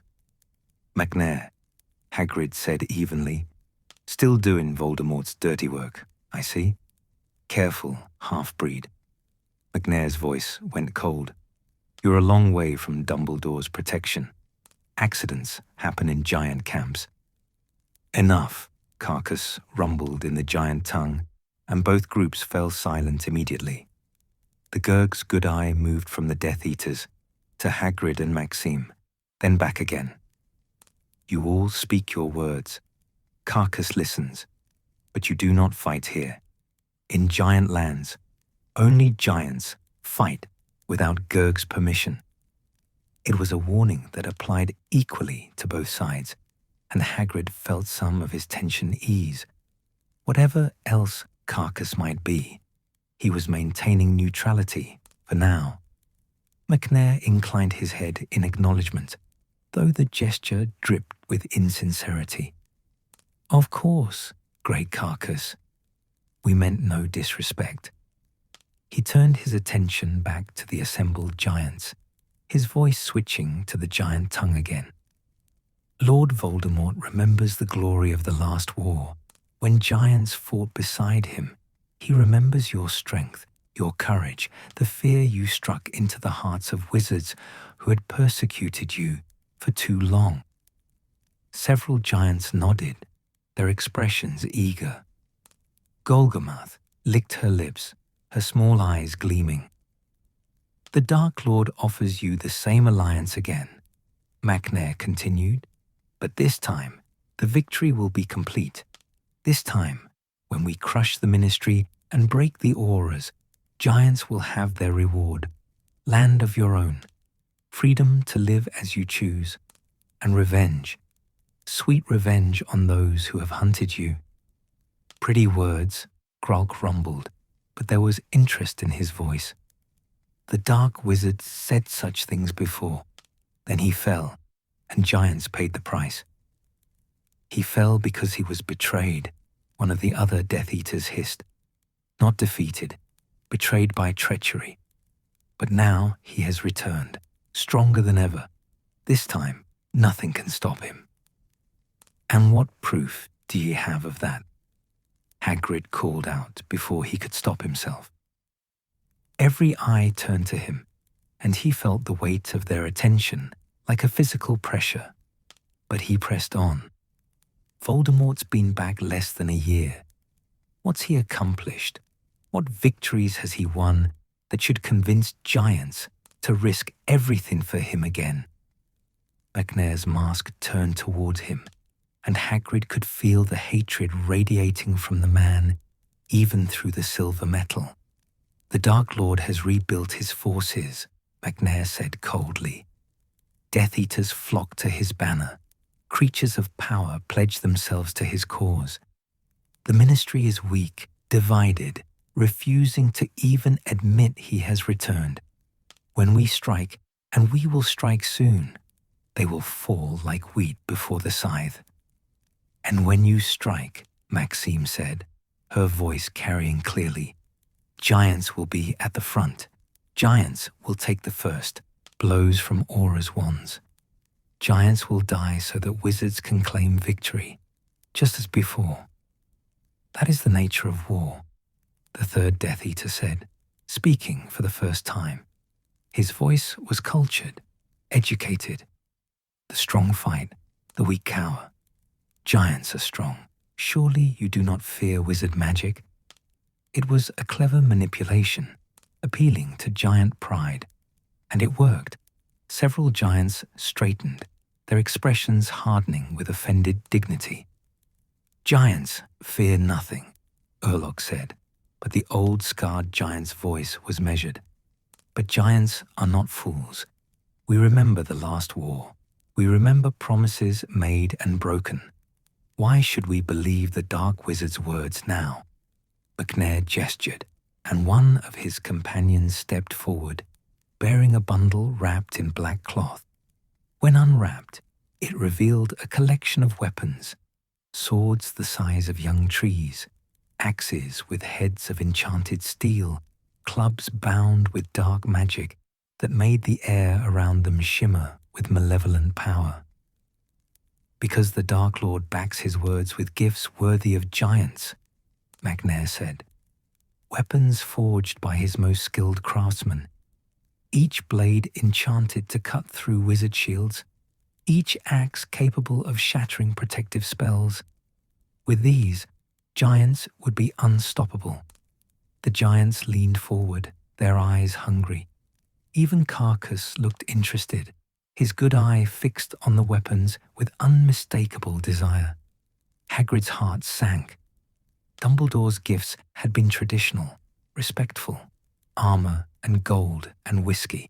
McNair, Hagrid said evenly, still doing Voldemort's dirty work, I see. Careful, half-breed. McNair's voice went cold. You're a long way from Dumbledore's protection. Accidents happen in giant camps. Enough, Carcass rumbled in the giant tongue, and both groups fell silent immediately. The Gurg's good eye moved from the Death Eaters to Hagrid and Maxime, then back again. You all speak your words. Carcass listens, but you do not fight here. In giant lands, only giants fight without Gurg's permission. It was a warning that applied equally to both sides, and Hagrid felt some of his tension ease. Whatever else Carcass might be, he was maintaining neutrality for now. McNair inclined his head in acknowledgement, though the gesture dripped with insincerity. Of course, great carcass. We meant no disrespect." He turned his attention back to the assembled giants, his voice switching to the giant tongue again. "Lord Voldemort remembers the glory of the last war, when giants fought beside him. He remembers your strength, your courage, the fear you struck into the hearts of wizards who had persecuted you for too long." Several giants nodded, their expressions eager. Golgamath licked her lips, her small eyes gleaming. "The Dark Lord offers you the same alliance again," Macnair continued, "but this time the victory will be complete. This time, when we crush the Ministry and break the auras, giants will have their reward, land of your own, freedom to live as you choose, and revenge, sweet revenge on those who have hunted you." "Pretty words," Grolk rumbled, but there was interest in his voice. "The Dark Wizard said such things before. Then he fell, and giants paid the price." "He fell because he was betrayed," one of the other Death Eaters hissed. "Not defeated, betrayed by treachery. But now he has returned, stronger than ever. This time, nothing can stop him." "And what proof do ye have of that?" Hagrid called out before he could stop himself. Every eye turned to him, and he felt the weight of their attention like a physical pressure. But he pressed on. "Voldemort's been back less than a year. What's he accomplished? What victories has he won that should convince giants to risk everything for him again?" Macnair's mask turned towards him, and Hagrid could feel the hatred radiating from the man, even through the silver metal. "The Dark Lord has rebuilt his forces," Macnair said coldly. "Death Eaters flock to his banner. Creatures of power pledge themselves to his cause. The Ministry is weak, divided, refusing to even admit he has returned. When we strike, and we will strike soon, they will fall like wheat before the scythe." "And when you strike," Maxime said, her voice carrying clearly, "giants will be at the front. Giants will take the first blows from Aura's wands. Giants will die so that wizards can claim victory, just as before. That is the nature of war," the third Death Eater said, speaking for the first time. His voice was cultured, educated. "The strong fight, the weak cower. Giants are strong. Surely you do not fear wizard magic?" It was a clever manipulation, appealing to giant pride. And it worked. Several giants straightened, their expressions hardening with offended dignity. "Giants fear nothing," Urlok said, but the old scarred giant's voice was measured. "But giants are not fools. We remember the last war. We remember promises made and broken. Why should we believe the Dark Wizard's words now?" Macnair gestured, and one of his companions stepped forward, bearing a bundle wrapped in black cloth. When unwrapped, it revealed a collection of weapons, swords the size of young trees, axes with heads of enchanted steel, clubs bound with dark magic that made the air around them shimmer with malevolent power. "Because the Dark Lord backs his words with gifts worthy of giants," Macnair said. "Weapons forged by his most skilled craftsmen, each blade enchanted to cut through wizard shields, each axe capable of shattering protective spells. With these, giants would be unstoppable." The giants leaned forward, their eyes hungry. Even Carcass looked interested, his good eye fixed on the weapons with unmistakable desire. Hagrid's heart sank. Dumbledore's gifts had been traditional, respectful, armor and gold and whiskey.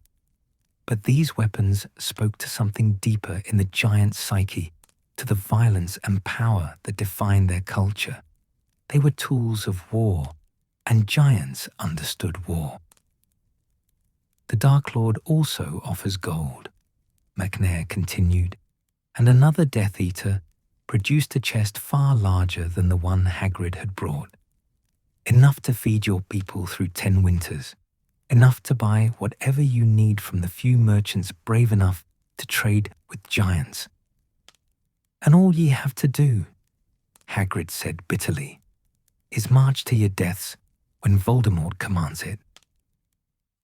But these weapons spoke to something deeper in the giant psyche, to the violence and power that defined their culture. They were tools of war, and giants understood war. "The Dark Lord also offers gold," Macnair continued, "and another Death Eater, produced a chest far larger than the one Hagrid had brought. Enough to feed your people through 10 winters. Enough to buy whatever you need from the few merchants brave enough to trade with giants. And all ye have to do, Hagrid said bitterly, is march to your deaths when Voldemort commands it.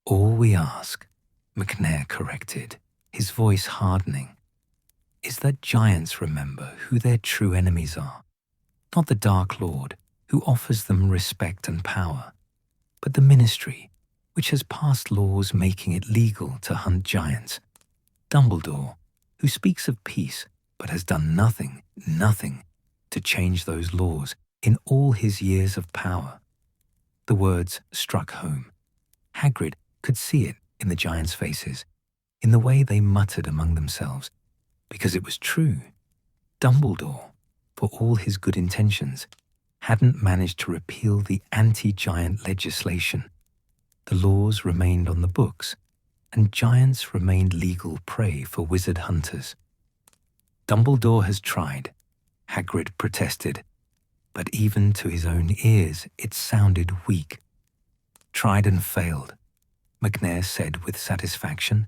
All we ask, McNair corrected, his voice hardening, is that giants remember who their true enemies are, not the Dark Lord who offers them respect and power, but the Ministry which has passed laws making it legal to hunt giants, Dumbledore who speaks of peace but has done nothing to change those laws in all his years of power. The words struck home. Hagrid could see it in the giants' faces, in the way they muttered among themselves, because it was true. Dumbledore, for all his good intentions, hadn't managed to repeal the anti-giant legislation. The laws remained on the books, and giants remained legal prey for wizard hunters. Dumbledore has tried, Hagrid protested, but even to his own ears it sounded weak. Tried and failed, McNair said with satisfaction,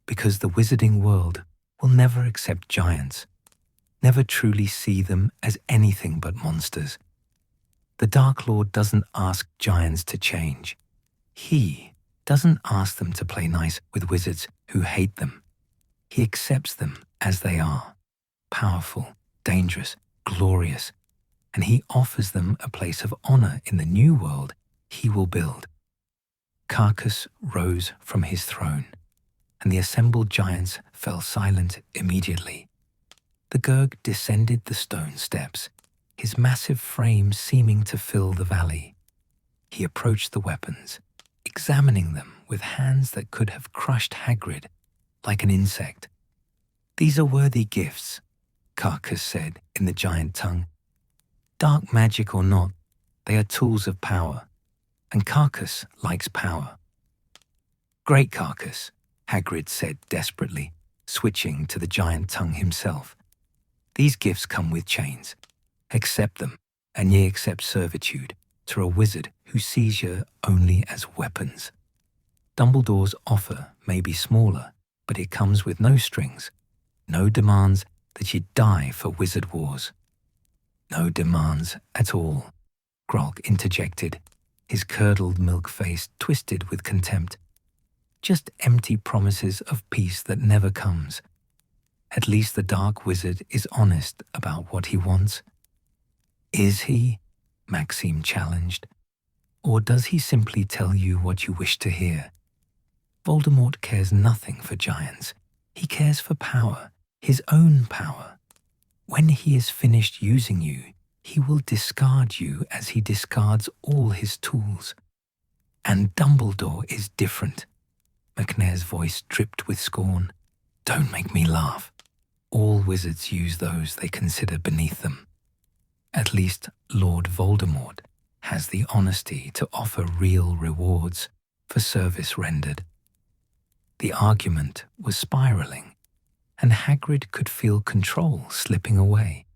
because the wizarding world will never accept giants, never truly see them as anything but monsters. The Dark Lord doesn't ask giants to change. He doesn't ask them to play nice with wizards who hate them. He accepts them as they are, powerful, dangerous, glorious, and he offers them a place of honor in the new world he will build. Carcass rose from his throne, and the assembled giants fell silent immediately. The Gurg descended the stone steps, his massive frame seeming to fill the valley. He approached the weapons, examining them with hands that could have crushed Hagrid like an insect. These are worthy gifts, Carcass said in the giant tongue. Dark magic or not, they are tools of power, and Carcass likes power. Great Carcass, Hagrid said desperately, switching to the giant tongue himself. These gifts come with chains. Accept them, and ye accept servitude to a wizard who sees ye only as weapons. Dumbledore's offer may be smaller, but it comes with no strings, no demands that ye die for wizard wars. No demands at all, Grolk interjected, his curdled milk face twisted with contempt. Just empty promises of peace that never comes. At least the Dark Wizard is honest about what he wants. Is he? Maxime challenged. Or does he simply tell you what you wish to hear? Voldemort cares nothing for giants. He cares for power, his own power. When he is finished using you, he will discard you as he discards all his tools. And Dumbledore is different. McNair's voice dripped with scorn. Don't make me laugh. All wizards use those they consider beneath them. At least Lord Voldemort has the honesty to offer real rewards for service rendered. The argument was spiraling, and Hagrid could feel control slipping away.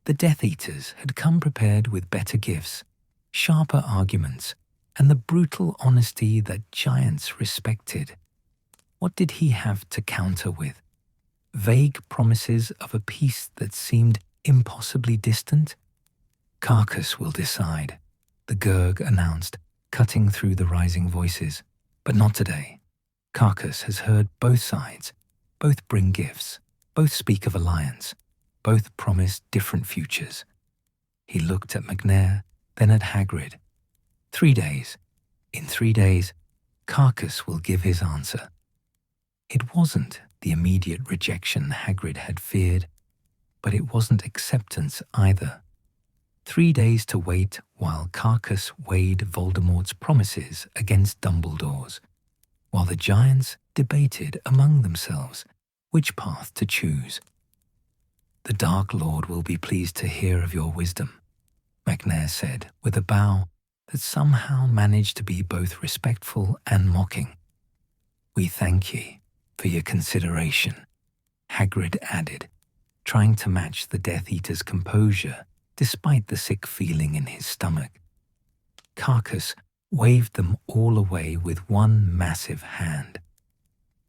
The Death Eaters had come prepared with better gifts, sharper arguments, and the brutal honesty that giants respected. What did he have to counter with? Vague promises of a peace that seemed impossibly distant? Carcass will decide, the Gurg announced, cutting through the rising voices. But not today. Carcass has heard both sides. Both bring gifts. Both speak of alliance. Both promise different futures. He looked at McNair, then at Hagrid. 3 days. In 3 days, Carcass will give his answer. It wasn't the immediate rejection Hagrid had feared, but it wasn't acceptance either. 3 days to wait while Carcass weighed Voldemort's promises against Dumbledore's, while the giants debated among themselves which path to choose. The Dark Lord will be pleased to hear of your wisdom, McNair said with a bow that somehow managed to be both respectful and mocking. We thank ye for your consideration, Hagrid added, trying to match the Death Eater's composure despite the sick feeling in his stomach. Carcass waved them all away with one massive hand.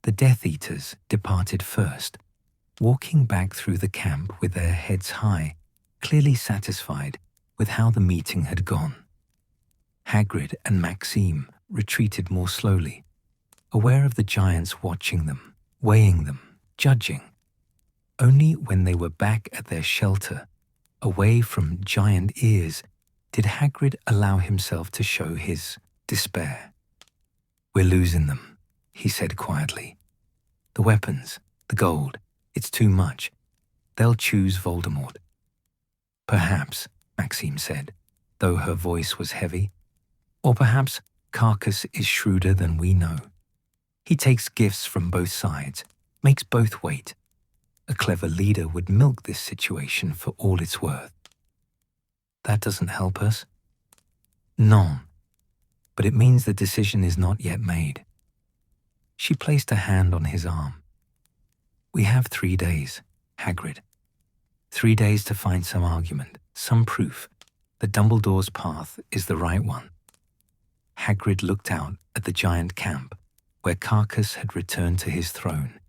The Death Eaters departed first, walking back through the camp with their heads high, clearly satisfied with how the meeting had gone. Hagrid and Maxime retreated more slowly, aware of the giants watching them, weighing them, judging. Only when they were back at their shelter, away from giant ears, did Hagrid allow himself to show his despair. "We're losing them," he said quietly. "The weapons, the gold, it's too much. They'll choose Voldemort." "Perhaps," Maxime said, though her voice was heavy. "Or perhaps Carcass is shrewder than we know. He takes gifts from both sides, makes both wait. A clever leader would milk this situation for all it's worth." "That doesn't help us." "No, but it means the decision is not yet made." She placed a hand on his arm. "We have 3 days, Hagrid. 3 days to find some argument, some proof that Dumbledore's path is the right one." Hagrid looked out at the giant camp, where Carcass had returned to his throne,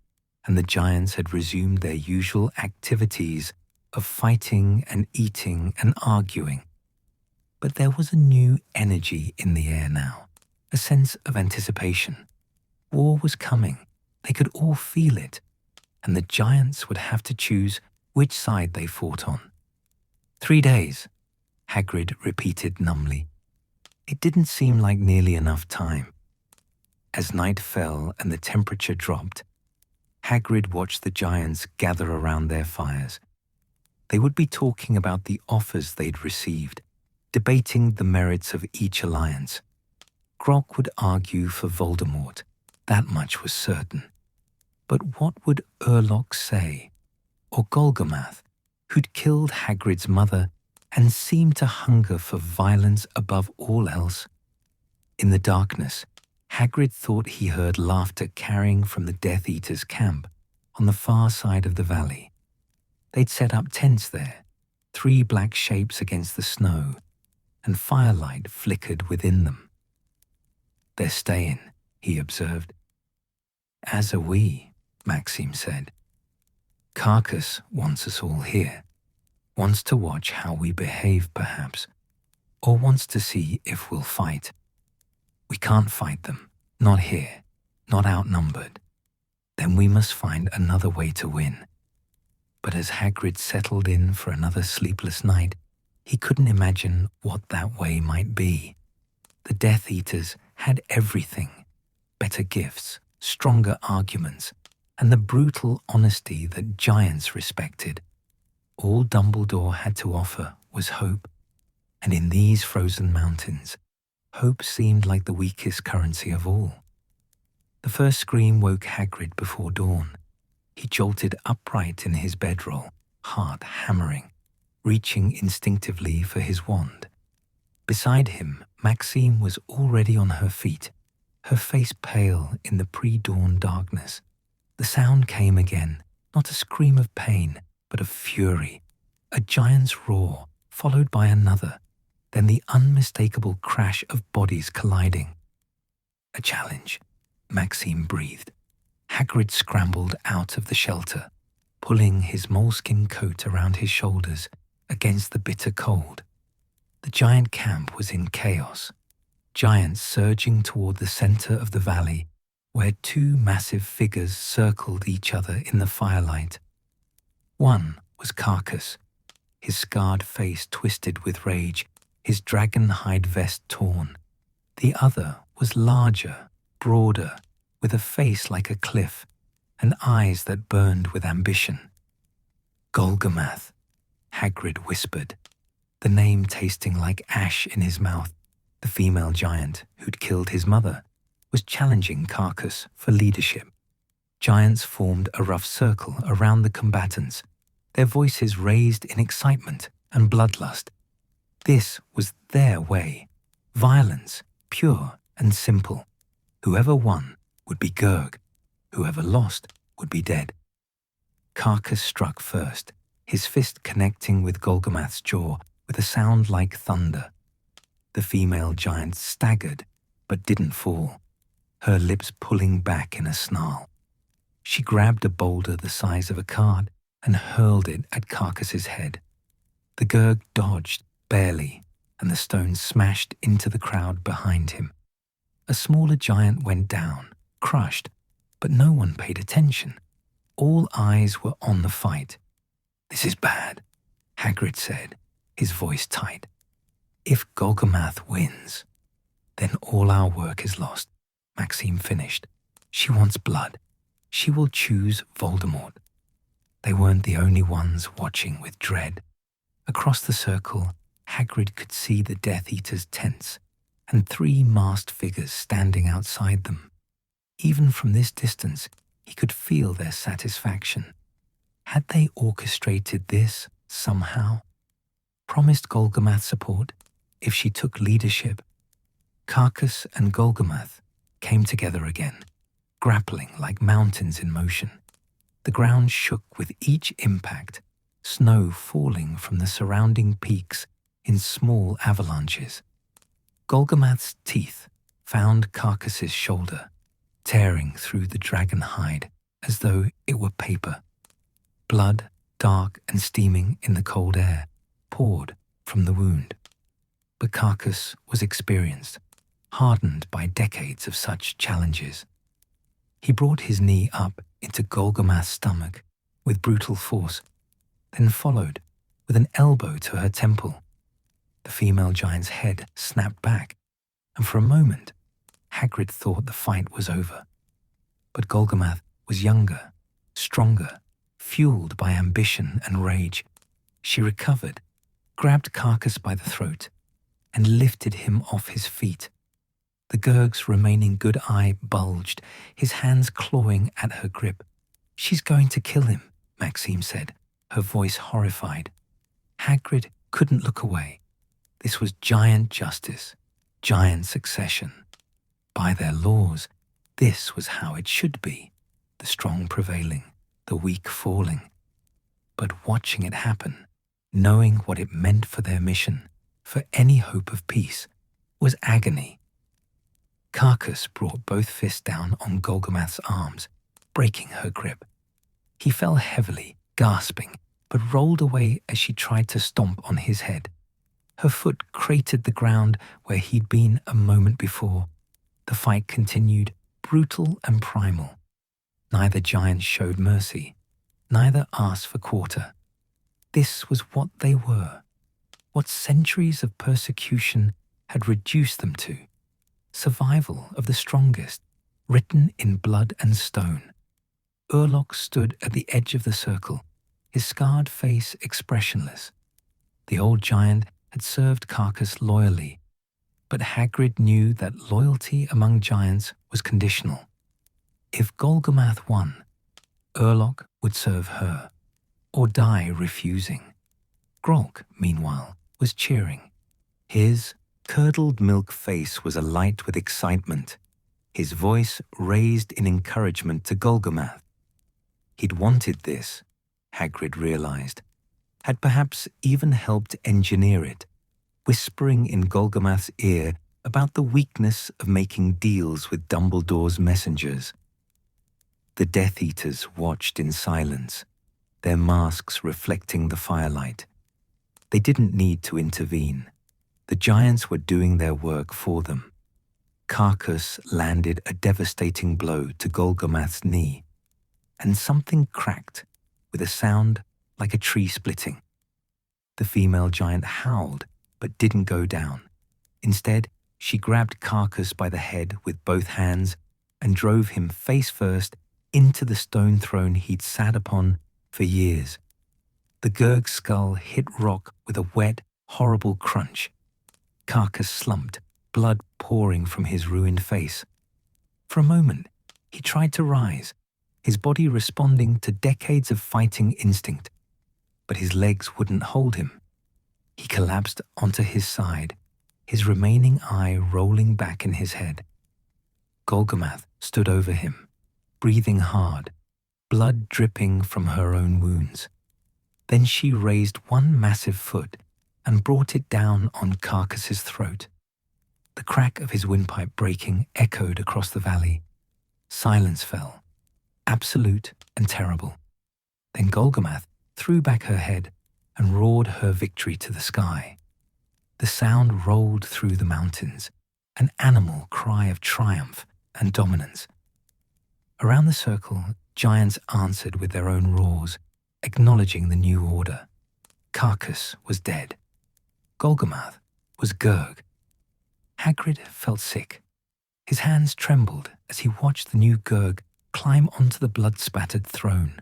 and the giants had resumed their usual activities of fighting and eating and arguing. But there was a new energy in the air now, a sense of anticipation. War was coming. They could all feel it, and the giants would have to choose which side they fought on. 3 days, Hagrid repeated numbly. It didn't seem like nearly enough time. As night fell and the temperature dropped, Hagrid watched the giants gather around their fires. They would be talking about the offers they'd received, debating the merits of each alliance. Grok would argue for Voldemort, that much was certain. But what would Urlok say? Or Golgamath, who'd killed Hagrid's mother and seemed to hunger for violence above all else? In the darkness, Hagrid thought he heard laughter carrying from the Death Eaters' camp on the far side of the valley. They'd set up tents there, 3 black shapes against the snow, and firelight flickered within them. "They're staying," he observed. "As are we," Maxime said. "Carcass wants us all here, wants to watch how we behave perhaps, or wants to see if we'll fight. We can't fight them, not here, not outnumbered. Then we must find another way to win." But as Hagrid settled in for another sleepless night, he couldn't imagine what that way might be. The Death Eaters had everything: better gifts, stronger arguments, and the brutal honesty that giants respected. All Dumbledore had to offer was hope, and in these frozen mountains, hope seemed like the weakest currency of all. The first scream woke Hagrid before dawn. He jolted upright in his bedroll, heart hammering, reaching instinctively for his wand. Beside him, Maxime was already on her feet, her face pale in the pre-dawn darkness. The sound came again, not a scream of pain, but of fury, a giant's roar, followed by another, then the unmistakable crash of bodies colliding. "A challenge," Maxime breathed. Hagrid scrambled out of the shelter, pulling his moleskin coat around his shoulders against the bitter cold. The giant camp was in chaos, giants surging toward the center of the valley, where 2 massive figures circled each other in the firelight. One was Carcass, his scarred face twisted with rage, his dragon hide vest torn. The other was larger, broader, with a face like a cliff and eyes that burned with ambition. "Golgamath," Hagrid whispered, the name tasting like ash in his mouth. The female giant who'd killed his mother was challenging Carcass for leadership. Giants formed a rough circle around the combatants, their voices raised in excitement and bloodlust. This was their way, violence, pure and simple. Whoever won would be Gurg, whoever lost would be dead. Carcass struck first, his fist connecting with Golgamath's jaw with a sound like thunder. The female giant staggered, but didn't fall, her lips pulling back in a snarl. She grabbed a boulder the size of a card and hurled it at Carcass's head. The Gurg dodged, barely, and the stone smashed into the crowd behind him. A smaller giant went down, crushed, but no one paid attention. All eyes were on the fight. "This is bad," Hagrid said, his voice tight. "If Golgamath wins, then all our work is lost," Maxime finished. "She wants blood. She will choose Voldemort." They weren't the only ones watching with dread. Across the circle, Hagrid could see the Death Eaters' tents and 3 masked figures standing outside them. Even from this distance, he could feel their satisfaction. Had they orchestrated this somehow? Promised Golgamath support if she took leadership? Carcass and Golgamath came together again, grappling like mountains in motion. The ground shook with each impact, snow falling from the surrounding peaks in small avalanches. Golgamath's teeth found Carcass's shoulder, tearing through the dragon hide as though it were paper. Blood, dark and steaming in the cold air, poured from the wound. But Carcass was experienced, hardened by decades of such challenges. He brought his knee up into Golgamath's stomach with brutal force, then followed with an elbow to her temple. The female giant's head snapped back, and for a moment, Hagrid thought the fight was over. But Golgamath was younger, stronger, fueled by ambition and rage. She recovered, grabbed Carcass by the throat, and lifted him off his feet. The Gurg's remaining good eye bulged, his hands clawing at her grip. "She's going to kill him," Maxime said, her voice horrified. Hagrid couldn't look away. This was giant justice, giant succession. By their laws, this was how it should be, the strong prevailing, the weak falling. But watching it happen, knowing what it meant for their mission, for any hope of peace, was agony. Carcass brought both fists down on Golgamath's arms, breaking her grip. He fell heavily, gasping, but rolled away as she tried to stomp on his head. Her foot cratered the ground where he'd been a moment before. The fight continued, brutal and primal. Neither giant showed mercy, neither asked for quarter. This was what they were, what centuries of persecution had reduced them to. Survival of the strongest, written in blood and stone. Urlok stood at the edge of the circle, his scarred face expressionless. The old giant had served Carcass loyally, but Hagrid knew that loyalty among giants was conditional. If Golgamath won, Urlok would serve her, or die refusing. Grolk, meanwhile, was cheering. His curdled milk face was alight with excitement, his voice raised in encouragement to Golgamath. He'd wanted this, Hagrid realized, had perhaps even helped engineer it, whispering in Golgamath's ear about the weakness of making deals with Dumbledore's messengers. The Death Eaters watched in silence, their masks reflecting the firelight. They didn't need to intervene. The giants were doing their work for them. Carcass landed a devastating blow to Golgamath's knee, and something cracked with a sound like a tree splitting. The female giant howled but didn't go down. Instead, she grabbed Carcass by the head with both hands and drove him face first into the stone throne he'd sat upon for years. The Gurg's skull hit rock with a wet, horrible crunch. Carcass slumped, blood pouring from his ruined face. For a moment, he tried to rise, his body responding to decades of fighting instinct. But his legs wouldn't hold him. He collapsed onto his side, his remaining eye rolling back in his head. Golgamath stood over him, breathing hard, blood dripping from her own wounds. Then she raised one massive foot and brought it down on Carcass's throat. The crack of his windpipe breaking echoed across the valley. Silence fell, absolute and terrible. Then Golgomath threw back her head and roared her victory to the sky. The sound rolled through the mountains, an animal cry of triumph and dominance. Around the circle, giants answered with their own roars, acknowledging the new order. Carcass was dead. Golgomath was Gurg. Hagrid felt sick. His hands trembled as he watched the new Gurg climb onto the blood-spattered throne,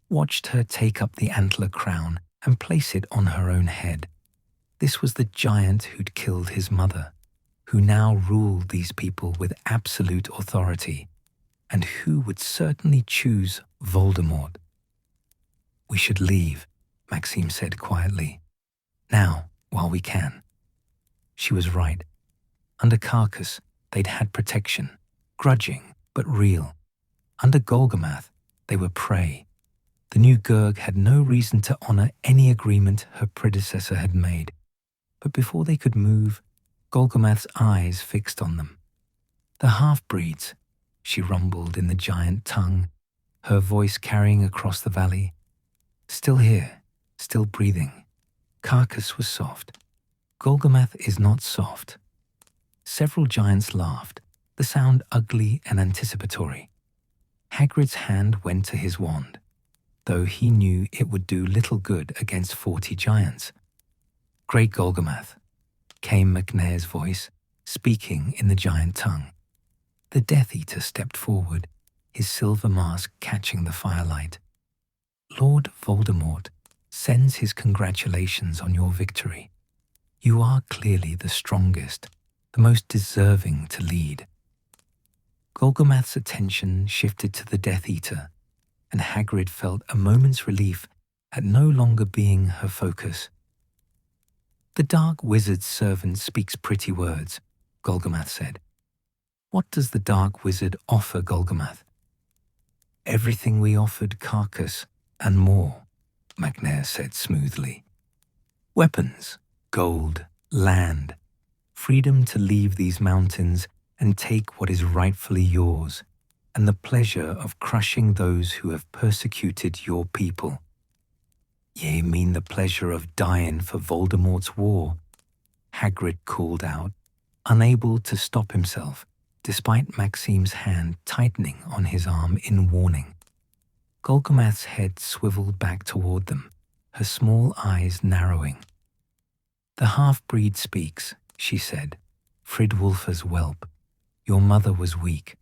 watched her take up the antler crown and place it on her own head. This was the giant who'd killed his mother, who now ruled these people with absolute authority, and who would certainly choose Voldemort. "We should leave," Maxime said quietly. "Now, while we can." She was right. Under Carcass, they'd had protection, grudging but real. Under Golgomath, they were prey. The new Gurg had no reason to honor any agreement her predecessor had made. But before they could move, Golgomath's eyes fixed on them. "The half-breeds," she rumbled in the giant tongue, her voice carrying across the valley. "Still here, still breathing." Carcass was soft. Golgomath is not soft. Several giants laughed, the sound ugly and anticipatory. Hagrid's hand went to his wand, though he knew it would do little good against 40 giants. "Great Golgomath," came McNair's voice, speaking in the giant tongue. The Death Eater stepped forward, his silver mask catching the firelight. "Lord Voldemort sends his congratulations on your victory. You are clearly the strongest, the most deserving to lead." Golgomath's attention shifted to the Death Eater, and Hagrid felt a moment's relief at no longer being her focus. "The Dark Wizard's servant speaks pretty words," Golgomath said. "What does the Dark Wizard offer Golgomath?" "Everything we offered Carcass and more," McNair said smoothly. "Weapons, gold, land, freedom to leave these mountains and take what is rightfully yours, and the pleasure of crushing those who have persecuted your people." "Ye mean the pleasure of dying for Voldemort's war," Hagrid called out, unable to stop himself, despite Maxime's hand tightening on his arm in warning. Golgomath's head swiveled back toward them, her small eyes narrowing. "The half-breed speaks," she said, "Fridwulf's whelp. Your mother was weak.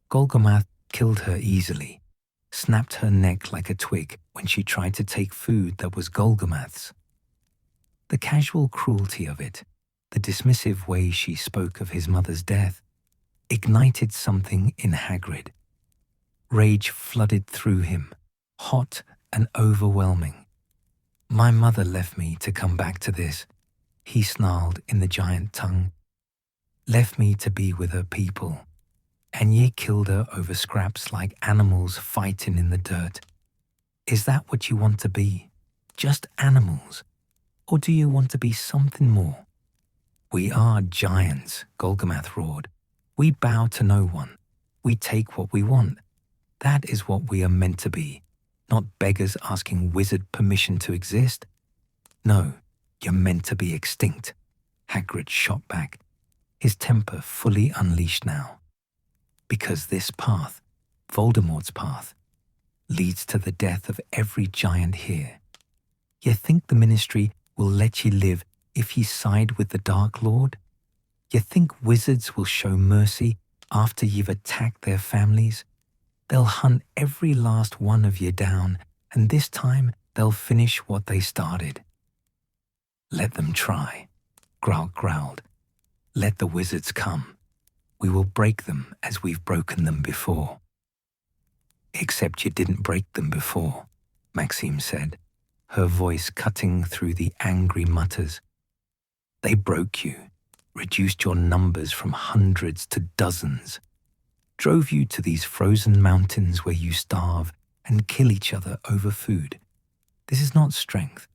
Golgomath killed her easily, snapped her neck like a twig when she tried to take food that was Golgomath's." The casual cruelty of it, the dismissive way she spoke of his mother's death, ignited something in Hagrid. Rage flooded through him, hot and overwhelming. "My mother left me to come back to this," he snarled in the giant tongue. "Left me to be with her people, and ye killed her over scraps like animals fighting in the dirt. Is that what you want to be? Just animals? Or do you want to be something more?" "We are giants," Golgomath roared. "We bow to no one. We take what we want. That is what we are meant to be, not beggars asking wizard permission to exist. No, you're meant to be extinct." Hagrid shot back, his temper fully unleashed now. "Because this path, Voldemort's path, leads to the death of every giant here. Ye think the Ministry will let ye live if ye side with the Dark Lord? Ye think wizards will show mercy after you've attacked their families? They'll hunt every last one of ye down, and this time they'll finish what they started." "Let them try," Grout growled. "Let the wizards come. We will break them as we've broken them before." "Except you didn't break them before," Maxime said, her voice cutting through the angry mutters. "They broke you, reduced your numbers from hundreds to dozens, drove you to these frozen mountains where you starve and kill each other over food. This is not strength.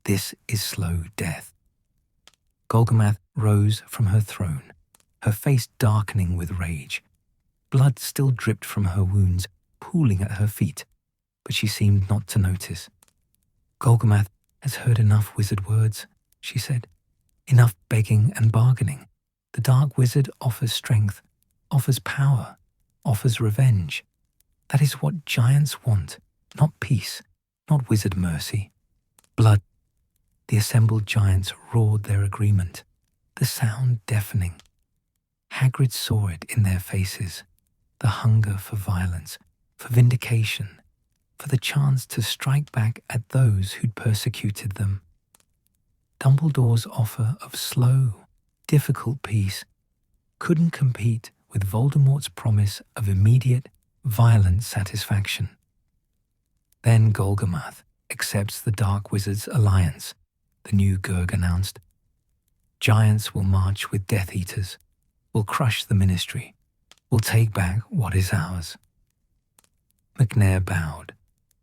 This is slow death. Golgamath rose from her throne, her face darkening with rage. Blood still dripped from her wounds, pooling at her feet, but she seemed not to notice. Golgamath has heard enough wizard words, she said. Enough begging and bargaining. The dark wizard offers strength, offers power, offers revenge. That is what giants want, not peace, not wizard mercy. Blood. The assembled giants roared their agreement, the sound deafening. Hagrid saw it in their faces, the hunger for violence, for vindication, for the chance to strike back at those who'd persecuted them. Dumbledore's offer of slow, difficult peace couldn't compete with Voldemort's promise of immediate, violent satisfaction. Then Golgamath accepts the Dark Wizard's alliance, the new Gurg announced. Giants will march with Death Eaters, will crush the Ministry, will take back what is ours. McNair bowed,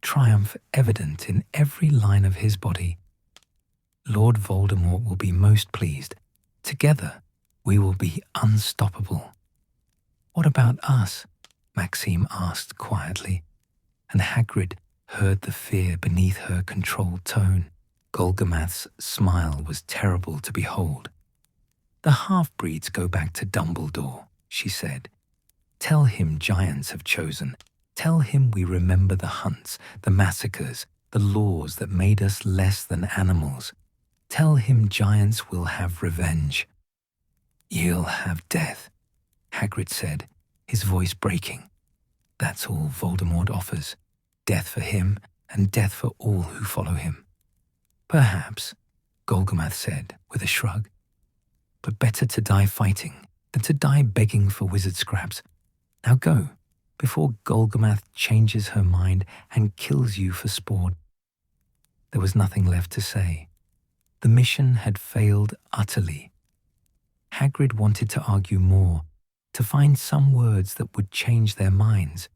triumph evident in every line of his body. Lord Voldemort will be most pleased. Together, we will be unstoppable. What about us? Maxime asked quietly, and Hagrid heard the fear beneath her controlled tone. Golgamath's smile was terrible to behold. The half-breeds go back to Dumbledore, she said. Tell him giants have chosen. Tell him we remember the hunts, the massacres, the laws that made us less than animals. Tell him giants will have revenge. You'll have death, Hagrid said, his voice breaking. That's all Voldemort offers. Death for him and death for all who follow him. Perhaps, Golgamath said with a shrug. But better to die fighting than to die begging for wizard scraps. Now go, before Golgamath changes her mind and kills you for sport. There was nothing left to say. The mission had failed utterly. Hagrid wanted to argue more, to find some words that would change their minds,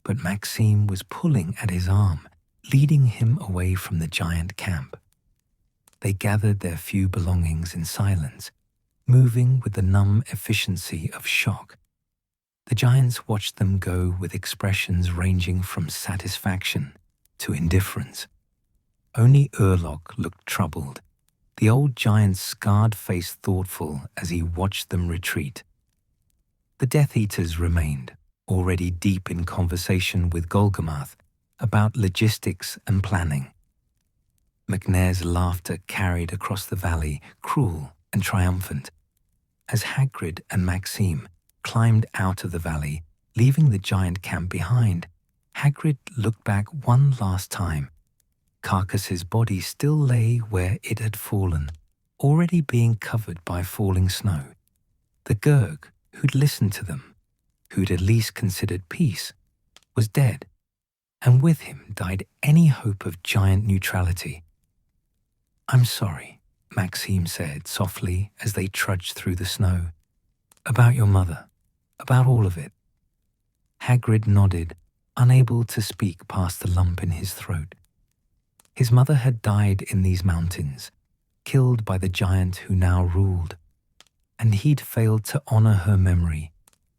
but Maxime was pulling at his arm, leading him away from the giant camp. They gathered their few belongings in silence, moving with the numb efficiency of shock. The giants watched them go with expressions ranging from satisfaction to indifference. Only Urlock looked troubled, the old giant's scarred face thoughtful as he watched them retreat. The Death Eaters remained, already deep in conversation with Golgamath about logistics and planning. McNair's laughter carried across the valley, cruel and triumphant. As Hagrid and Maxime climbed out of the valley, leaving the giant camp behind, Hagrid looked back one last time. Carcass's body still lay where it had fallen, already being covered by falling snow. The Gurg, who'd listened to them, who'd at least considered peace, was dead, and with him died any hope of giant neutrality. I'm sorry, Maxime said softly as they trudged through the snow. About your mother, about all of it. Hagrid nodded, unable to speak past the lump in his throat. His mother had died in these mountains, killed by the giant who now ruled, and he'd failed to honor her memory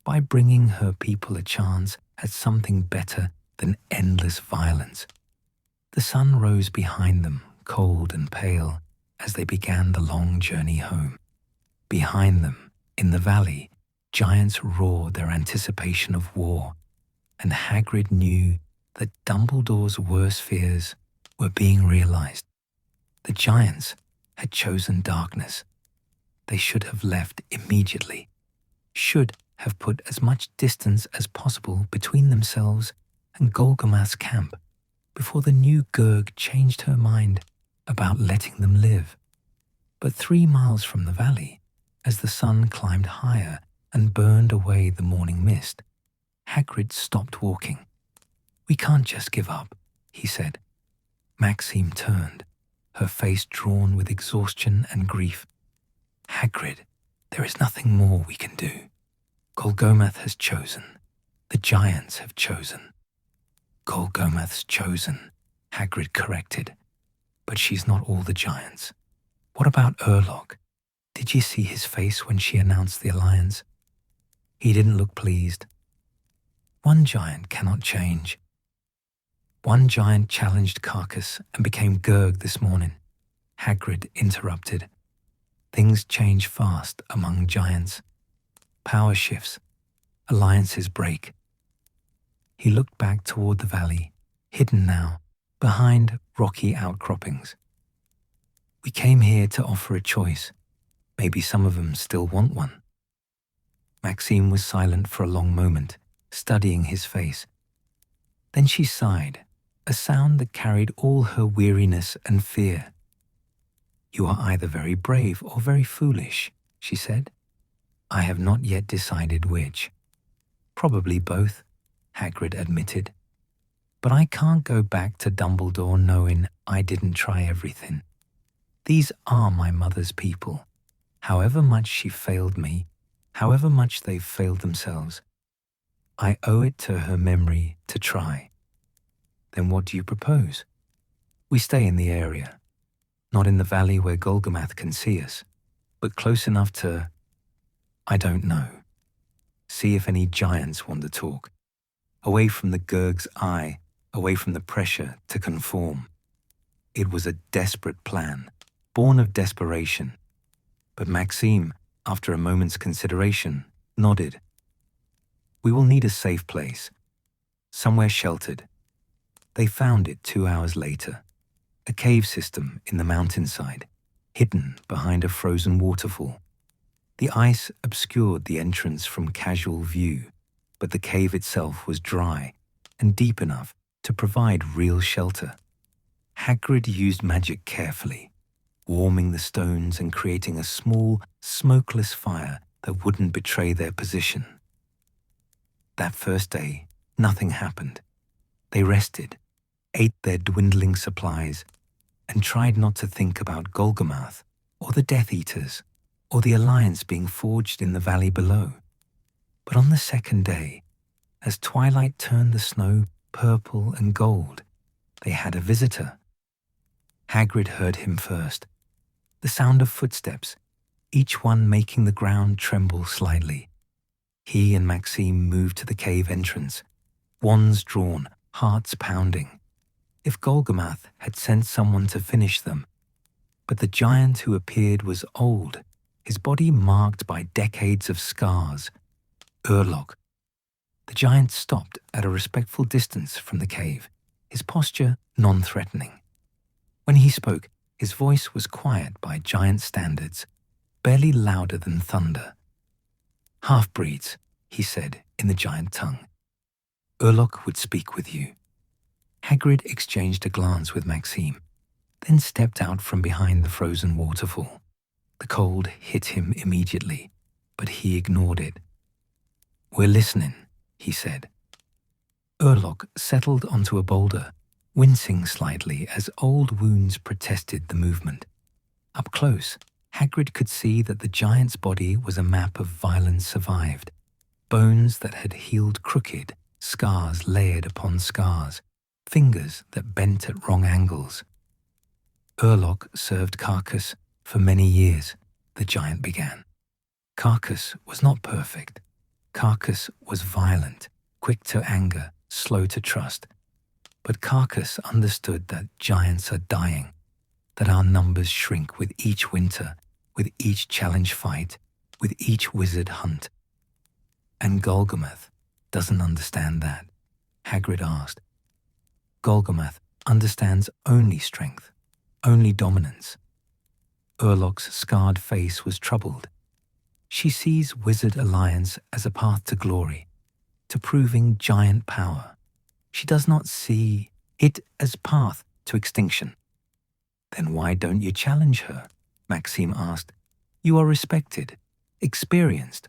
by bringing her people a chance at something better than endless violence. The sun rose behind them, cold and pale, as they began the long journey home. Behind them, in the valley, giants roared their anticipation of war, and Hagrid knew that Dumbledore's worst fears were being realized. The giants had chosen darkness. They should have left immediately, should have put as much distance as possible between themselves and Golgamath's camp before the new Gurg changed her mind about letting them live. But 3 miles from the valley, as the sun climbed higher and burned away the morning mist, Hagrid stopped walking. We can't just give up, he said. Maxime turned, her face drawn with exhaustion and grief. Hagrid, there is nothing more we can do. Golgamath has chosen. The giants have chosen. Golgamath's chosen, Hagrid corrected, But she's not all the giants. What about Urlock? Did you see his face when she announced the alliance? He didn't look pleased. One giant cannot change. One giant challenged Carcass and became Gurg this morning. Hagrid interrupted. Things change fast among giants. Power shifts. Alliances break. He looked back toward the valley, hidden now, behind rocky outcroppings. We came here to offer a choice. Maybe some of them still want one. Maxime was silent for a long moment, studying his face. Then she sighed, a sound that carried all her weariness and fear. You are either very brave or very foolish, she said. I have not yet decided which. Probably both, Hagrid admitted. But I can't go back to Dumbledore knowing I didn't try everything. These are my mother's people. However much she failed me, however much they've failed themselves, I owe it to her memory to try. Then what do you propose? We stay in the area, not in the valley where Golgamath can see us, but close enough to, I don't know. See if any giants want to talk. Away from the Gurg's eye, away from the pressure to conform. It was a desperate plan, born of desperation. But Maxime, after a moment's consideration, nodded. We will need a safe place, somewhere sheltered. They found it 2 hours later, a cave system in the mountainside, hidden behind a frozen waterfall. The ice obscured the entrance from casual view, but the cave itself was dry and deep enough to provide real shelter. Hagrid used magic carefully, warming the stones and creating a small, smokeless fire that wouldn't betray their position. That first day, nothing happened. They rested, ate their dwindling supplies, and tried not to think about Golgamath or the Death Eaters or the alliance being forged in the valley below. But on the second day, as twilight turned the snow purple and gold, they had a visitor. Hagrid heard him first. The sound of footsteps, each one making the ground tremble slightly. He and Maxime moved to the cave entrance, wands drawn, hearts pounding. If Golgamath had sent someone to finish them. But the giant who appeared was old, his body marked by decades of scars. Urlock. The giant stopped at a respectful distance from the cave, his posture non-threatening. When he spoke, his voice was quiet by giant standards, barely louder than thunder. Half-breeds, he said in the giant tongue. Urlock would speak with you. Hagrid exchanged a glance with Maxime, then stepped out from behind the frozen waterfall. The cold hit him immediately, but he ignored it. We're listening, he said. Urlock settled onto a boulder, wincing slightly as old wounds protested the movement. Up close, Hagrid could see that the giant's body was a map of violence survived, bones that had healed crooked, scars layered upon scars, fingers that bent at wrong angles. Urlock served Carcass for many years, the giant began. Carcass was not perfect. Carcass was violent, quick to anger, slow to trust. But Carcass understood that giants are dying, that our numbers shrink with each winter, with each challenge fight, with each wizard hunt. And Golgamath doesn't understand that, Hagrid asked. Golgamath understands only strength, only dominance. Urlock's scarred face was troubled. She sees Wizard Alliance as a path to glory, to proving giant power. She does not see it as path to extinction. Then why don't you challenge her? Maxime asked. You are respected, experienced.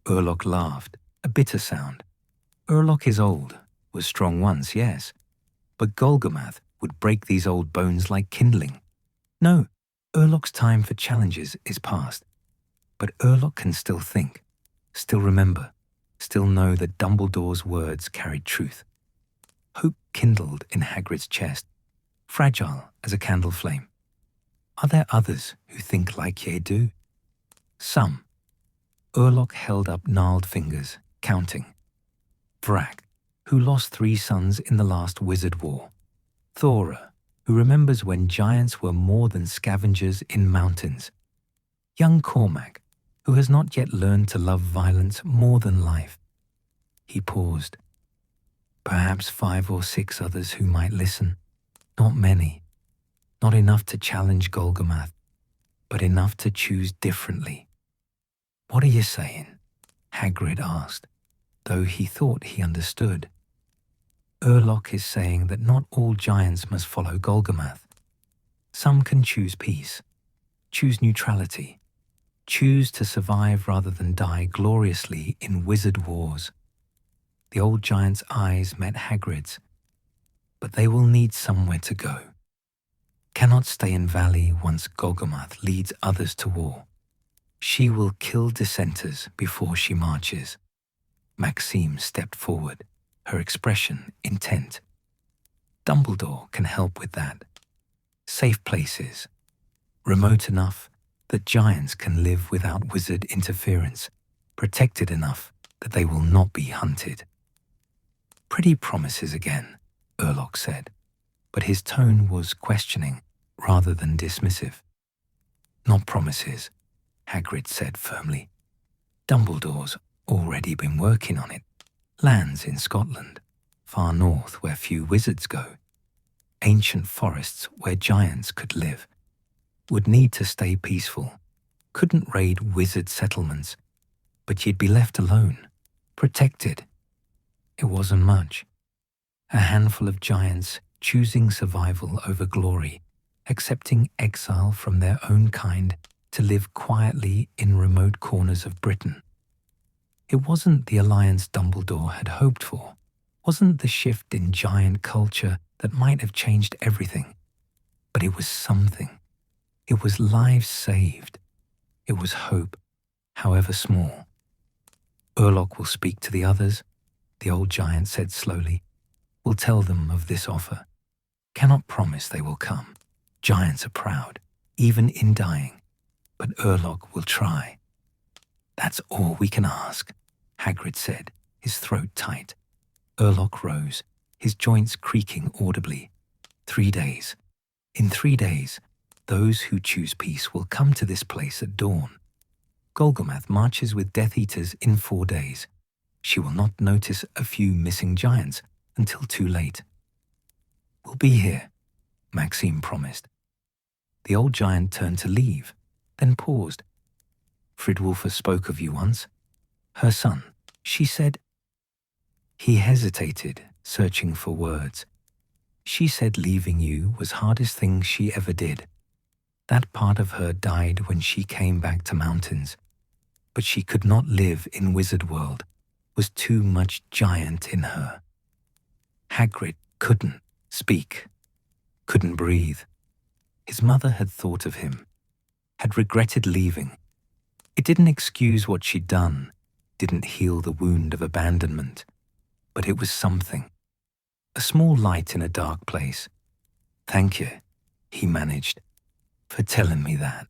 Urlock laughed, a bitter sound. Urlock is old, was strong once, yes. But Golgamath would break these old bones like kindling. No, Urlock's time for challenges is past. But Urlock can still think, still remember, still know that Dumbledore's words carried truth. Hope kindled in Hagrid's chest. fragile as a candle flame. Are there others who think like ye do? Some. Urlok held up gnarled fingers, counting. Vrak, who lost 3 sons in the last wizard war. Thora, who remembers when giants were more than scavengers in mountains. Young Cormac, who has not yet learned to love violence more than life. He paused. Perhaps 5 or 6 others who might listen. Not many. Not enough to challenge Golgamath, but enough to choose differently. What are you saying? Hagrid asked, though he thought he understood. Urlok is saying that not all giants must follow Golgamath. Some can choose peace, choose neutrality, choose to survive rather than die gloriously in wizard wars. The old giant's eyes met Hagrid's, but they will need somewhere to go. Cannot stay in Valley once Golgamath leads others to war. She will kill dissenters before she marches. Maxime stepped forward, her expression intent. Dumbledore can help with that. Safe places, remote enough that giants can live without wizard interference, protected enough that they will not be hunted. Pretty promises again, Urlok said, but his tone was questioning rather than dismissive. Not promises, Hagrid said firmly. Dumbledore's already been working on it. Lands in Scotland, far north where few wizards go. Ancient forests where giants could live. Would need to stay peaceful. Couldn't raid wizard settlements, but you'd be left alone, protected. It wasn't much. A handful of giants choosing survival over glory, accepting exile from their own kind to live quietly in remote corners of Britain. It wasn't the alliance Dumbledore had hoped for, wasn't the shift in giant culture that might have changed everything, but it was something. It was lives saved. It was hope, however small. Urlok will speak to the others, the old giant said slowly. We'll tell them of this offer. Cannot promise they will come. Giants are proud, even in dying, but Urlok will try. That's all we can ask, Hagrid said, his throat tight. Urlok rose, his joints creaking audibly. 3 days. In 3 days, those who choose peace will come to this place at dawn. Golgamath marches with Death Eaters in 4 days. She will not notice a few missing giants until too late. We'll be here, Maxime promised. The old giant turned to leave, then paused. Fridwulfa spoke of you once. Her son, she said. He hesitated, searching for words. She said leaving you was hardest thing she ever did. That part of her died when she came back to mountains, but she could not live in Wizard World, was too much giant in her. Hagrid couldn't speak, couldn't breathe. His mother had thought of him, had regretted leaving. It didn't excuse what she'd done, didn't heal the wound of abandonment, but it was something. A small light in a dark place. Thank you, he managed, for telling me that.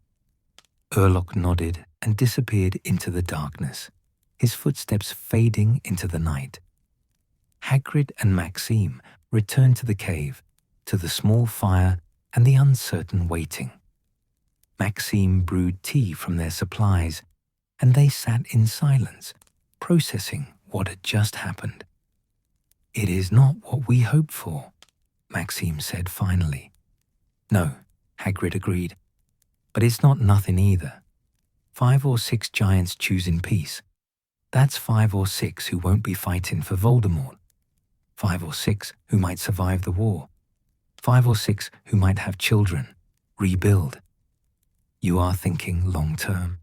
Urlok nodded and disappeared into the darkness, his footsteps fading into the night. Hagrid and Maxime returned to the cave, to the small fire and the uncertain waiting. Maxime brewed tea from their supplies, and they sat in silence, processing what had just happened. It is not what we hoped for, Maxime said finally. No, Hagrid agreed, but it's not nothing either. 5 or 6 giants choosing peace. That's 5 or 6 who won't be fighting for Voldemort. 5 or 6 who might survive the war. 5 or 6 who might have children, rebuild. You are thinking long term.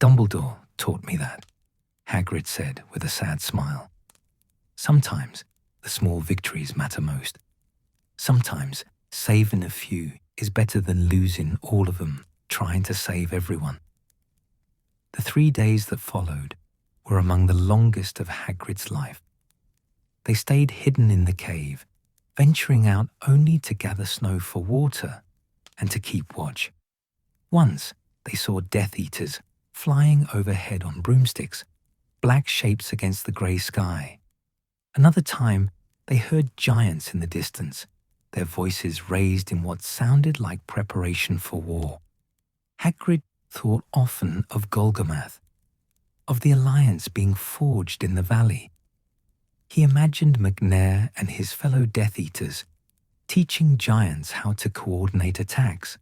Dumbledore taught me that, Hagrid said with a sad smile. Sometimes the small victories matter most. Sometimes saving a few is better than losing all of them trying to save everyone. The 3 days that followed were among the longest of Hagrid's life. They stayed hidden in the cave, venturing out only to gather snow for water and to keep watch. Once they saw Death Eaters flying overhead on broomsticks, black shapes against the grey sky. Another time they heard giants in the distance, their voices raised in what sounded like preparation for war. Hagrid thought often of Golgamath, of the alliance being forged in the valley. He imagined McNair and his fellow Death Eaters teaching giants how to coordinate attacks,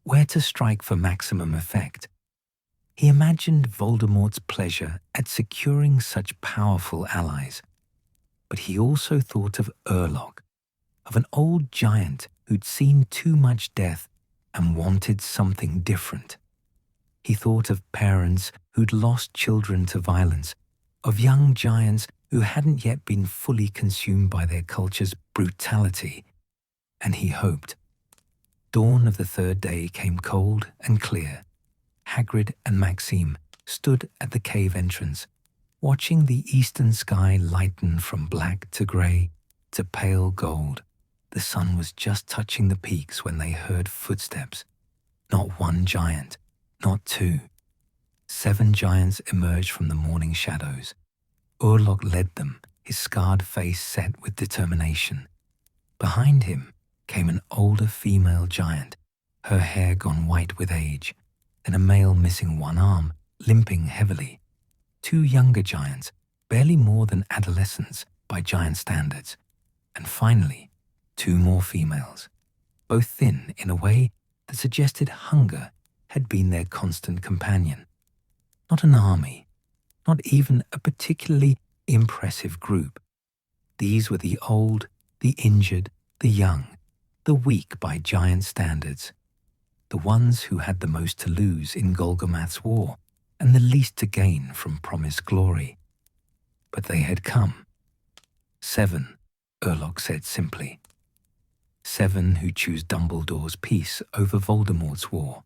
where to strike for maximum effect. He imagined Voldemort's pleasure at securing such powerful allies. But he also thought of Urlock, of an old giant who'd seen too much death and wanted something different. He thought of parents who'd lost children to violence, of young giants who hadn't yet been fully consumed by their culture's brutality, and he hoped. Dawn of the third day came cold and clear. Hagrid and Maxime stood at the cave entrance, watching the eastern sky lighten from black to grey to pale gold. The sun was just touching the peaks when they heard footsteps. Not one giant, not two. 7 giants emerged from the morning shadows. Urlock led them, his scarred face set with determination. Behind him came an older female giant, her hair gone white with age, then a male missing one arm, limping heavily. 2 younger giants, barely more than adolescents by giant standards, and finally 2 more females, both thin in a way that suggested hunger had been their constant companion. Not an army, not even a particularly impressive group. These were the old, the injured, the young, the weak by giant standards, the ones who had the most to lose in Golgamath's war and the least to gain from promised glory. But they had come. 7, Urlock said simply. 7 who choose Dumbledore's peace over Voldemort's war.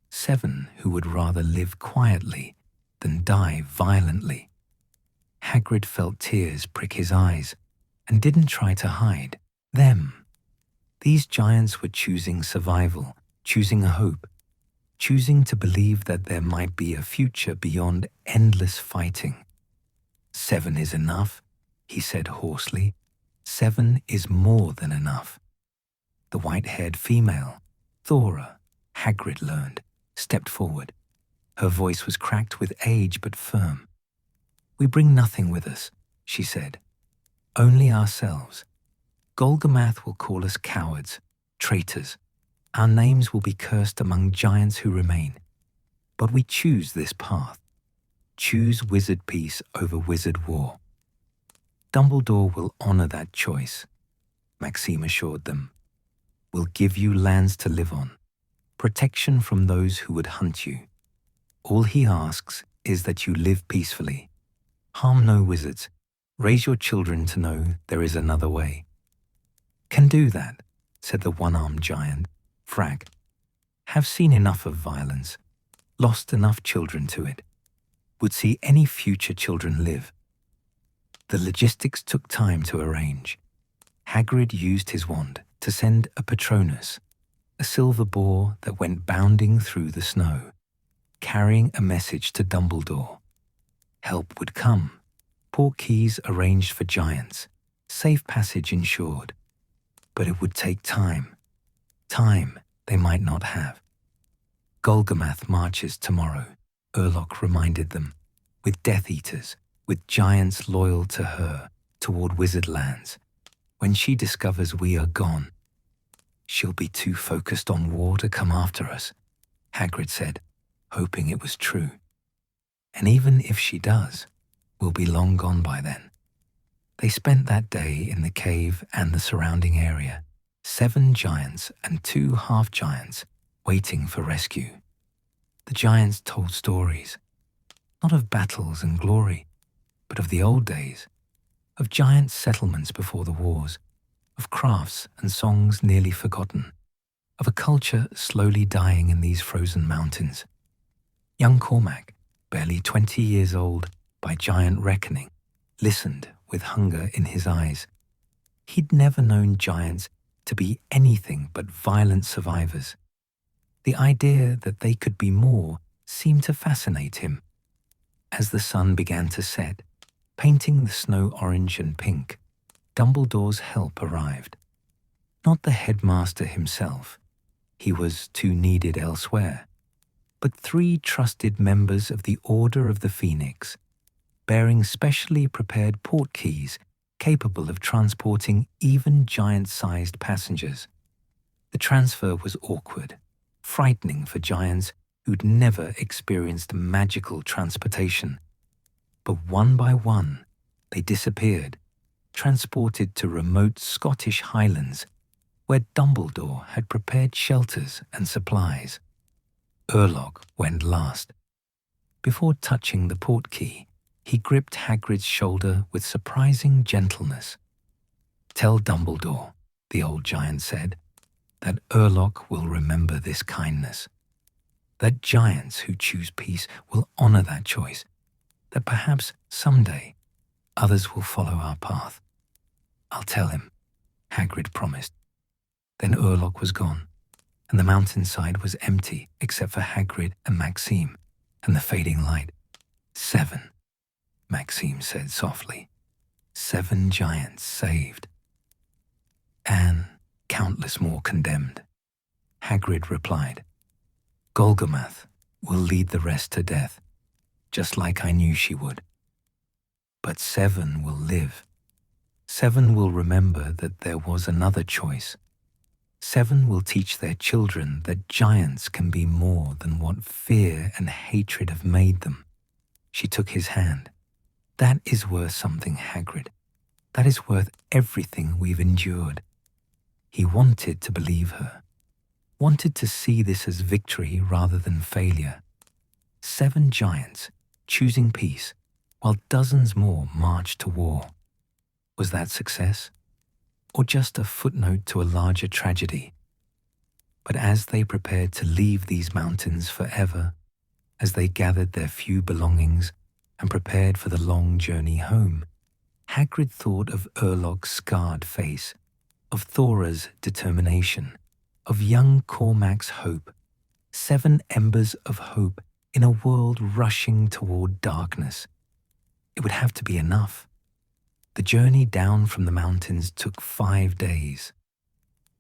7 who would rather live quietly than die violently. Hagrid felt tears prick his eyes and didn't try to hide them. These giants were choosing survival, choosing a hope, choosing to believe that there might be a future beyond endless fighting. 7 is enough, he said hoarsely. 7 is more than enough. The white-haired female, Thora, Hagrid learned, stepped forward. Her voice was cracked with age but firm. "We bring nothing with us," she said. "Only ourselves. Golgamath will call us cowards, traitors. Our names will be cursed among giants who remain. But we choose this path. Choose wizard peace over wizard war. Dumbledore will honor that choice," Maxime assured them. "We'll give you lands to live on, protection from those who would hunt you. All he asks is that you live peacefully. Harm no wizards. Raise your children to know there is another way." "Can do that," said the one-armed giant, Frag. "Have seen enough of violence, lost enough children to it. Would see any future children live." The logistics took time to arrange. Hagrid used his wand to send a Patronus, a silver boar that went bounding through the snow, carrying a message to Dumbledore. Help would come, port keys arranged for giants, safe passage ensured. But it would take time. Time they might not have. "Golgamath marches tomorrow," Urlock reminded them, "with Death Eaters, with giants loyal to her, toward wizard lands. When she discovers we are gone, she'll be too focused on war to come after us," Hagrid said, hoping it was true. "And even if she does, we'll be long gone by then." They spent that day in the cave and the surrounding area, 7 giants and 2 half-giants waiting for rescue. The giants told stories, not of battles and glory, but of the old days, of giant settlements before the wars, of crafts and songs nearly forgotten, of a culture slowly dying in these frozen mountains. Young Cormac, barely 20 years old by giant reckoning, listened with hunger in his eyes. He'd never known giants to be anything but violent survivors. The idea that they could be more seemed to fascinate him. As the sun began to set, painting the snow orange and pink, Dumbledore's help arrived. Not the headmaster himself, he was too needed elsewhere, but 3 trusted members of the Order of the Phoenix, bearing specially prepared portkeys capable of transporting even giant-sized passengers. The transfer was awkward, frightening for giants who'd never experienced magical transportation. But one by one, they disappeared, transported to remote Scottish highlands where Dumbledore had prepared shelters and supplies. Urlock went last. Before touching the portkey, he gripped Hagrid's shoulder with surprising gentleness. "Tell Dumbledore," the old giant said, "that Urlock will remember this kindness. That giants who choose peace will honor that choice, that perhaps someday others will follow our path." "I'll tell him," Hagrid promised. Then Urlock was gone, and the mountainside was empty except for Hagrid and Maxime and the fading light. 7, Maxime said softly. 7 giants saved. "And countless more condemned," Hagrid replied. "Golgamath will lead the rest to death, just like I knew she would. But 7 will live. 7 will remember that there was another choice. 7 will teach their children that giants can be more than what fear and hatred have made them." She took his hand. "That is worth something, Hagrid. That is worth everything we've endured." He wanted to believe her, wanted to see this as victory rather than failure. 7 giants choosing peace while dozens more marched to war. Was that success? Or just a footnote to a larger tragedy? But as they prepared to leave these mountains forever, as they gathered their few belongings and prepared for the long journey home, Hagrid thought of Urlock's scarred face, of Thora's determination, of young Cormac's hope. 7 embers of hope in a world rushing toward darkness. It would have to be enough. The journey down from the mountains took 5 days.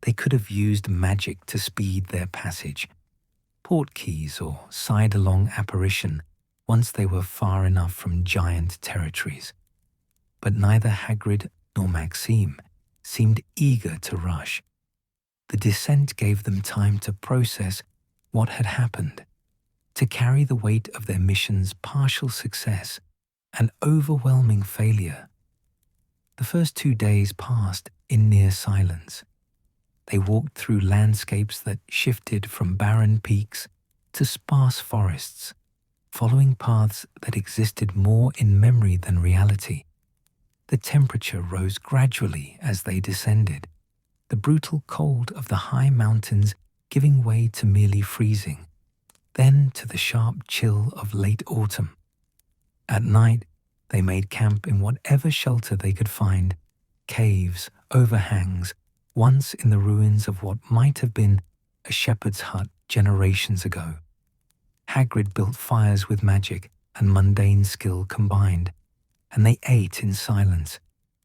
They could have used magic to speed their passage, portkeys or side-along apparition once they were far enough from giant territories. But neither Hagrid nor Maxime seemed eager to rush. The descent gave them time to process what had happened, to carry the weight of their mission's partial success and overwhelming failure. The first 2 days passed in near silence. They walked through landscapes that shifted from barren peaks to sparse forests, following paths that existed more in memory than reality. The temperature rose gradually as they descended, the brutal cold of the high mountains giving way to merely freezing, then to the sharp chill of late autumn. At night, they made camp in whatever shelter they could find, caves, overhangs, once in the ruins of what might have been a shepherd's hut generations ago. Hagrid built fires with magic and mundane skill combined, and they ate in silence,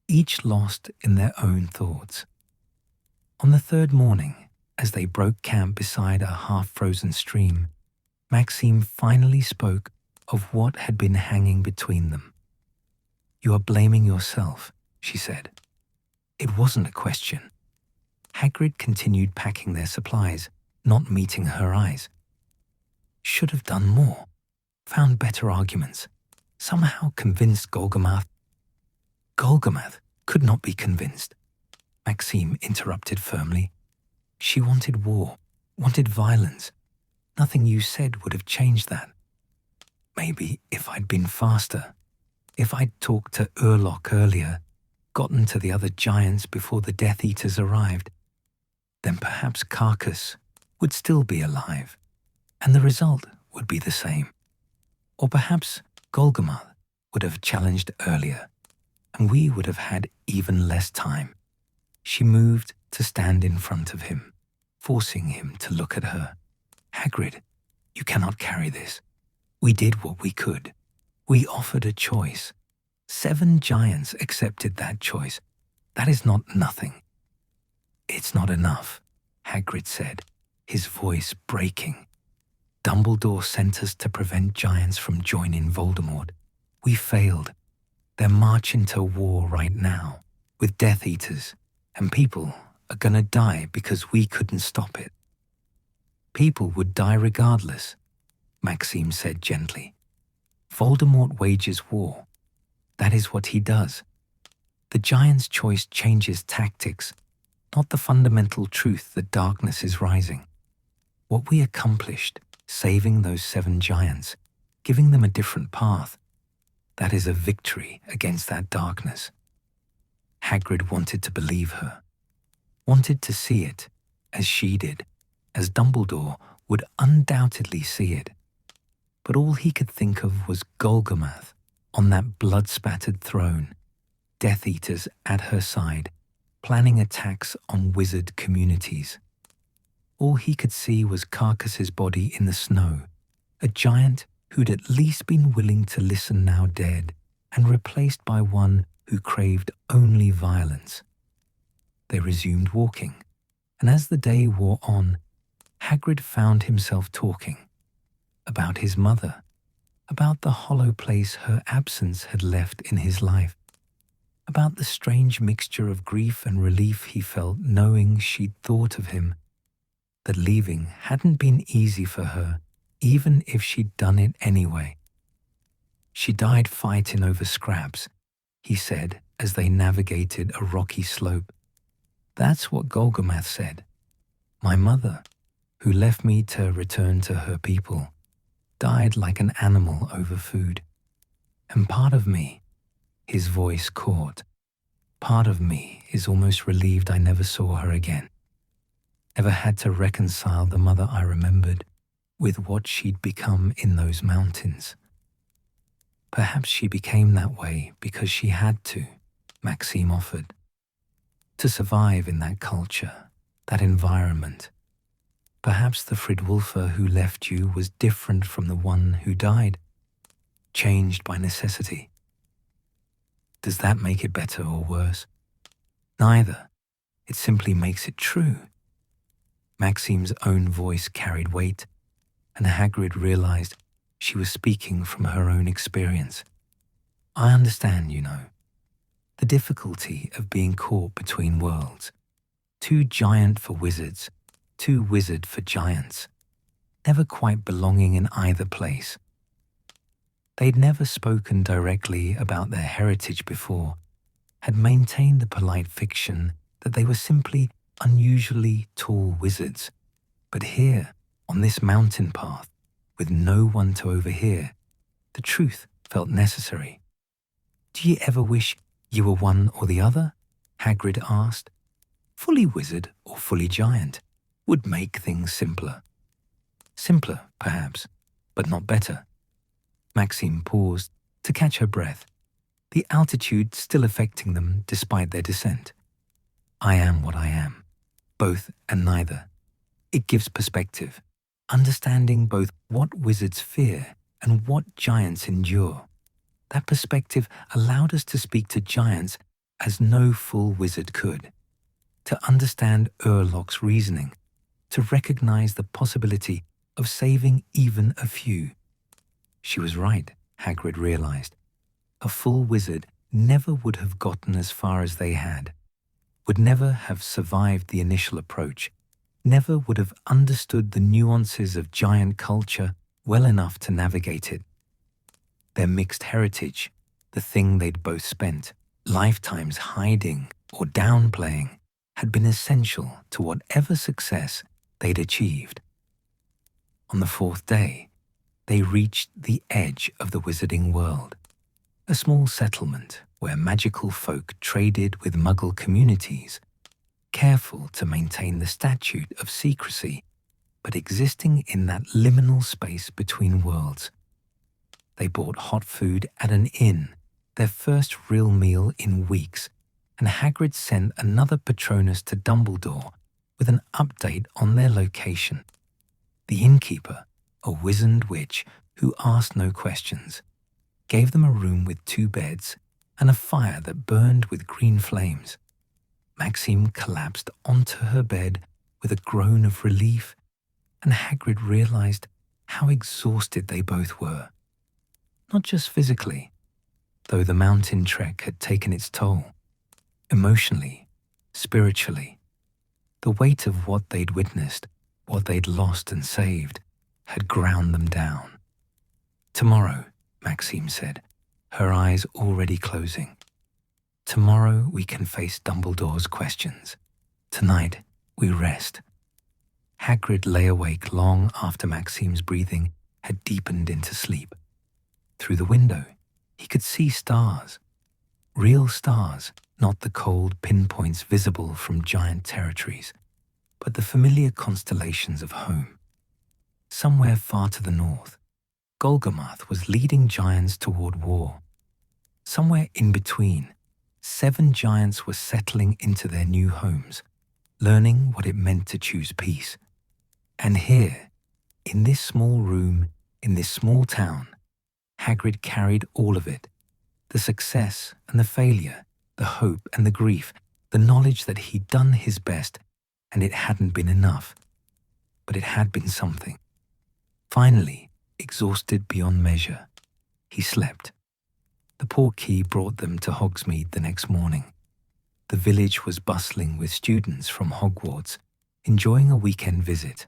each lost in their own thoughts. On the 3rd morning, as they broke camp beside a half-frozen stream, Maxime finally spoke of what had been hanging between them. "You are blaming yourself," she said. It wasn't a question. Hagrid continued packing their supplies, not meeting her eyes. Should have done more, found better arguments, somehow convinced Golgamath. Golgamath could not be convinced, Maxime interrupted firmly. She wanted war, wanted violence. Nothing you said would have changed that. Maybe if I'd been faster, if I'd talked to Urlock earlier, gotten to the other giants before the Death Eaters arrived, then perhaps Carcass would still be alive, and the result would be the same. Or perhaps Golgamath would have challenged earlier, and we would have had even less time. She moved to stand in front of him, forcing him to look at her. "Hagrid, you cannot carry this. We did what we could. We offered a choice. 7 giants accepted that choice. That is not nothing." "It's not enough," Hagrid said, his voice breaking. "Dumbledore sent us to prevent giants from joining Voldemort. We failed. They're marching to war right now with Death Eaters, and people are gonna die because we couldn't stop it." "People would die regardless," Maxime said gently. "Voldemort wages war. That is what he does. The giant's choice changes tactics, not the fundamental truth that darkness is rising. What we accomplished, saving those 7 giants, giving them a different path, that is a victory against that darkness." Hagrid wanted to believe her, wanted to see it as she did, as Dumbledore would undoubtedly see it. But all he could think of was Golgamath on that blood-spattered throne, Death Eaters at her side, planning attacks on wizard communities. All he could see was Carcass's body in the snow, a giant who'd at least been willing to listen now dead, and replaced by one who craved only violence. They resumed walking, and as the day wore on, Hagrid found himself talking about his mother, about the hollow place her absence had left in his life, about the strange mixture of grief and relief he felt knowing she'd thought of him, that leaving hadn't been easy for her, even if she'd done it anyway. "She died fighting over scraps," he said as they navigated a rocky slope. "That's what Golgamath said. My mother, who left me to return to her people, died like an animal over food. And part of me," his voice caught, "part of me is almost relieved I never saw her again. Never had to reconcile the mother I remembered with what she'd become in those mountains." "Perhaps she became that way because she had to," Maxime offered. "To survive in that culture, that environment. Perhaps the Fridwulfer who left you was different from the one who died, changed by necessity. Does that make it better or worse? Neither. It simply makes it true." Maxime's own voice carried weight, and Hagrid realized she was speaking from her own experience. "I understand, you know. The difficulty of being caught between worlds. Too giant for wizards, too wizard for giants. Never quite belonging in either place." They'd never spoken directly about their heritage before, had maintained the polite fiction that they were simply unusually tall wizards. But here, on this mountain path, with no one to overhear, the truth felt necessary. "Do you ever wish you were one or the other?" Hagrid asked. "Fully wizard or fully giant would make things simpler." "Simpler, perhaps, but not better." Maxime paused to catch her breath, the altitude still affecting them despite their descent. "I am what I am, both and neither. It gives perspective, understanding both what wizards fear and what giants endure. That perspective allowed us to speak to giants as no full wizard could, to understand Urloc's reasoning, to recognize the possibility of saving even a few." She was right, Hagrid realized. A full wizard never would have gotten as far as they had, would never have survived the initial approach, never would have understood the nuances of giant culture well enough to navigate it. Their mixed heritage, the thing they'd both spent lifetimes hiding or downplaying, had been essential to whatever success they'd achieved. On the 4th day, they reached the edge of the wizarding world, a small settlement where magical folk traded with Muggle communities, careful to maintain the statute of secrecy, but existing in that liminal space between worlds. They bought hot food at an inn, their first real meal in weeks, and Hagrid sent another Patronus to Dumbledore with an update on their location. The innkeeper, a wizened witch who asked no questions, gave them a room with 2 beds and a fire that burned with green flames. Maxime collapsed onto her bed with a groan of relief, and Hagrid realized how exhausted they both were. Not just physically, though the mountain trek had taken its toll. Emotionally, spiritually, the weight of what they'd witnessed, what they'd lost and saved, had ground them down. "Tomorrow," Maxime said, her eyes already closing. "Tomorrow we can face Dumbledore's questions. Tonight we rest." Hagrid lay awake long after Maxime's breathing had deepened into sleep. Through the window, he could see stars. Real stars, not the cold pinpoints visible from giant territories, but the familiar constellations of home. Somewhere far to the north, Golgamath was leading giants toward war. Somewhere in between, 7 giants were settling into their new homes, learning what it meant to choose peace. And here, in this small room, in this small town, Hagrid carried all of it: the success and the failure, the hope and the grief, the knowledge that he'd done his best and it hadn't been enough. But it had been something. Finally, exhausted beyond measure, he slept. The portkey brought them to Hogsmeade the next morning. The village was bustling with students from Hogwarts, enjoying a weekend visit.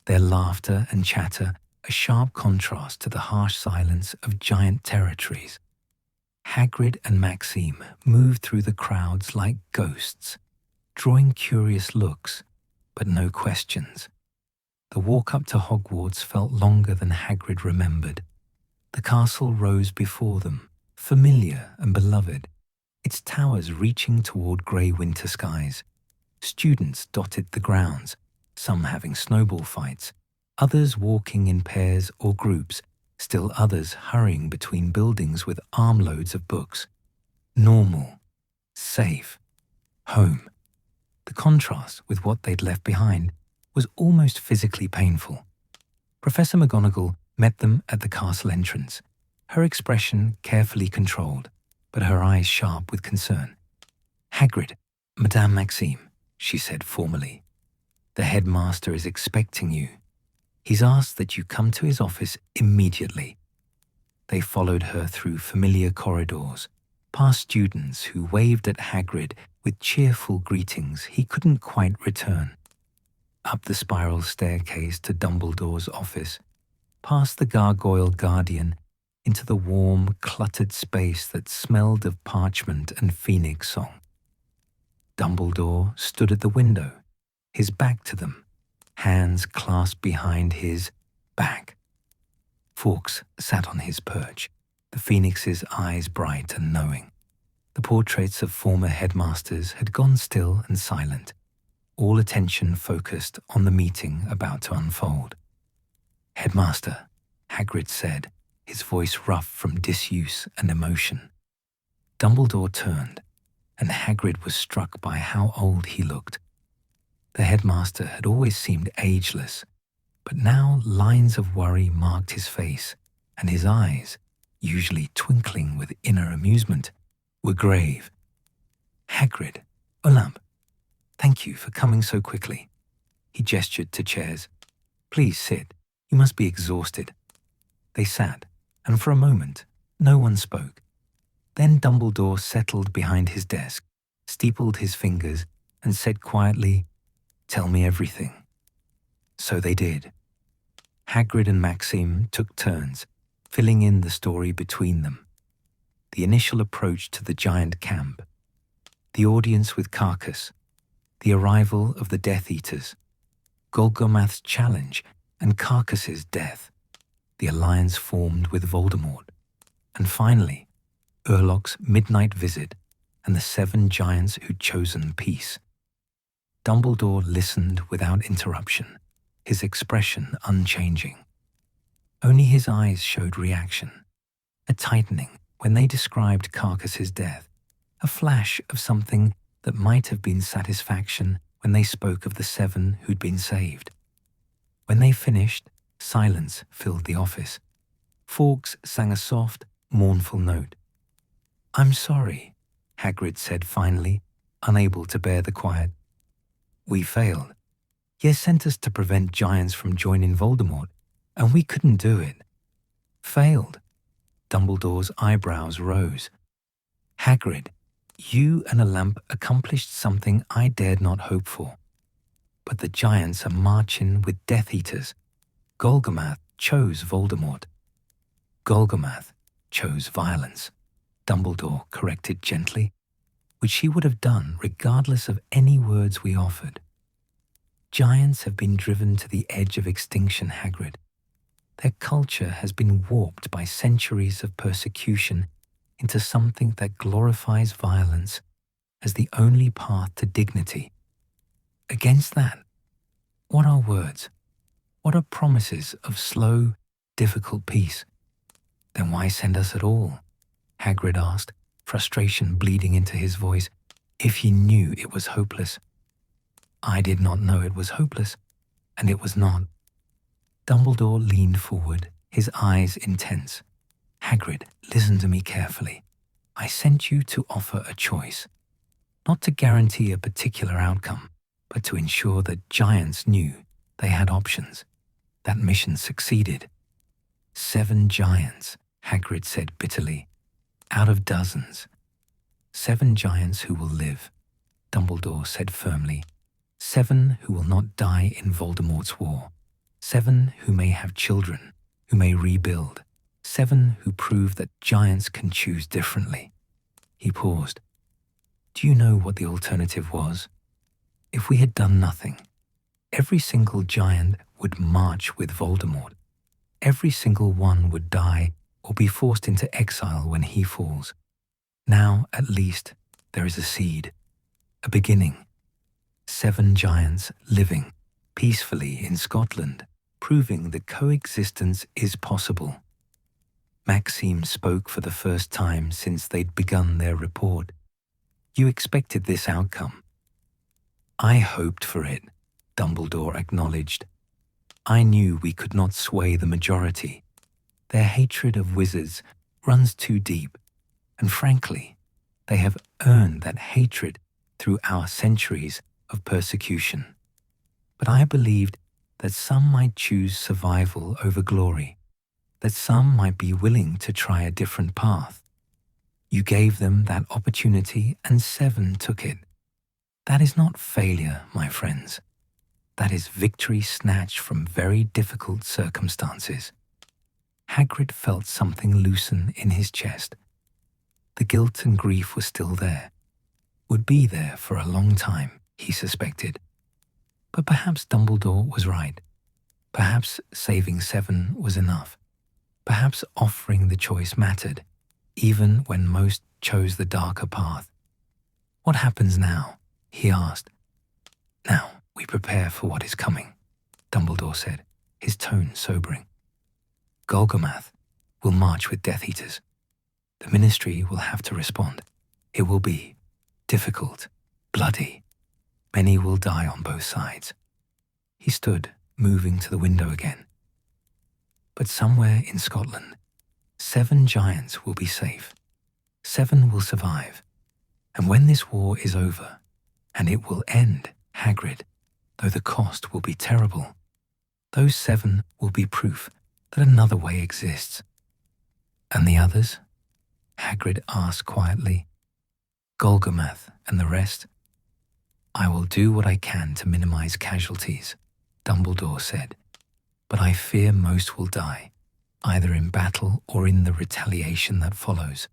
Their laughter and chatter a sharp contrast to the harsh silence of giant territories. Hagrid and Maxime moved through the crowds like ghosts, drawing curious looks, but no questions. The walk up to Hogwarts felt longer than Hagrid remembered. The castle rose before them, familiar and beloved, its towers reaching toward grey winter skies. Students dotted the grounds, some having snowball fights, others walking in pairs or groups, still others hurrying between buildings with armloads of books. Normal, safe, home. The contrast with what they'd left behind was almost physically painful. Professor McGonagall met them at the castle entrance, her expression carefully controlled, but her eyes sharp with concern. "Hagrid, Madame Maxime," she said formally. "The headmaster is expecting you. He's asked that you come to his office immediately." They followed her through familiar corridors, past students who waved at Hagrid with cheerful greetings he couldn't quite return, up the spiral staircase to Dumbledore's office, past the gargoyle guardian, into the warm, cluttered space that smelled of parchment and phoenix song. Dumbledore stood at the window, his back to them, hands clasped behind his back. Fawkes sat on his perch, the phoenix's eyes bright and knowing. The portraits of former headmasters had gone still and silent, all attention focused on the meeting about to unfold. "Headmaster," Hagrid said, his voice rough from disuse and emotion. Dumbledore turned, and Hagrid was struck by how old he looked. The headmaster had always seemed ageless, but now lines of worry marked his face, and his eyes, usually twinkling with inner amusement, were grave. "Hagrid, Olympe, thank you for coming so quickly." He gestured to chairs. "Please sit. You must be exhausted." They sat, and for a moment, no one spoke. Then Dumbledore settled behind his desk, steepled his fingers, and said quietly, "Tell me everything." So they did. Hagrid and Maxime took turns, filling in the story between them. The initial approach to the giant camp, the audience with Carcass, the arrival of the Death Eaters, Golgamath's challenge and Carcass's death, the alliance formed with Voldemort, and finally, Urloc's midnight visit and the 7 giants who'd chosen peace. Dumbledore listened without interruption, his expression unchanging. Only his eyes showed reaction, a tightening when they described Carcass's death, a flash of something that might have been satisfaction when they spoke of the 7 who'd been saved. When they finished, silence filled the office. Fawkes sang a soft, mournful note. "I'm sorry," Hagrid said finally, unable to bear the quiet. "We failed. He sent us to prevent giants from joining Voldemort, and we couldn't do it." "Failed?" Dumbledore's eyebrows rose. "Hagrid, you and a lamp accomplished something I dared not hope for. But the giants are marching with Death Eaters. Golgamath chose Voldemort." "Golgamath chose violence," Dumbledore corrected gently, "which she would have done regardless of any words we offered. Giants have been driven to the edge of extinction, Hagrid. Their culture has been warped by centuries of persecution into something that glorifies violence as the only path to dignity. Against that, what are words? What are promises of slow, difficult peace? Then why send us at all?" Hagrid asked, frustration bleeding into his voice. "If you knew it was hopeless." "I did not know it was hopeless, and it was not." Dumbledore leaned forward, his eyes intense. "Hagrid, listen to me carefully. I sent you to offer a choice, not to guarantee a particular outcome, but to ensure that giants knew they had options. That mission succeeded. 7 giants," Hagrid said bitterly, "out of dozens. 7 giants who will live," Dumbledore said firmly. 7 who will not die in Voldemort's war. 7 who may have children, who may rebuild. 7 who prove that giants can choose differently. He paused. "Do you know what the alternative was? If we had done nothing, every single giant would march with Voldemort. Every single one would die or be forced into exile when he falls. Now, at least, there is a seed, a beginning. 7 giants living peacefully in Scotland, proving that coexistence is possible." Maxime spoke for the first time since they'd begun their report. "You expected this outcome." "I hoped for it," Dumbledore acknowledged. "I knew we could not sway the majority. Their hatred of wizards runs too deep, and frankly, they have earned that hatred through our centuries of persecution. But I believed that some might choose survival over glory, that some might be willing to try a different path. You gave them that opportunity and 7 took it. That is not failure, my friends. That is victory snatched from very difficult circumstances." Hagrid felt something loosen in his chest. The guilt and grief were still there, would be there for a long time, he suspected. But perhaps Dumbledore was right. Perhaps saving 7 was enough. Perhaps offering the choice mattered, even when most chose the darker path. "What happens now?" he asked. "Now we prepare for what is coming," Dumbledore said, his tone sobering. "Golgamath will march with Death Eaters. The Ministry will have to respond. It will be difficult, bloody. Many will die on both sides." He stood, moving to the window again. "But somewhere in Scotland, 7 giants will be safe. 7 will survive. And when this war is over, and it will end, Hagrid, though the cost will be terrible, those 7 will be proof that another way exists." "And the others?" Hagrid asked quietly. "Golgamath and the rest?" "I will do what I can to minimize casualties," Dumbledore said, "but I fear most will die, either in battle or in the retaliation that follows,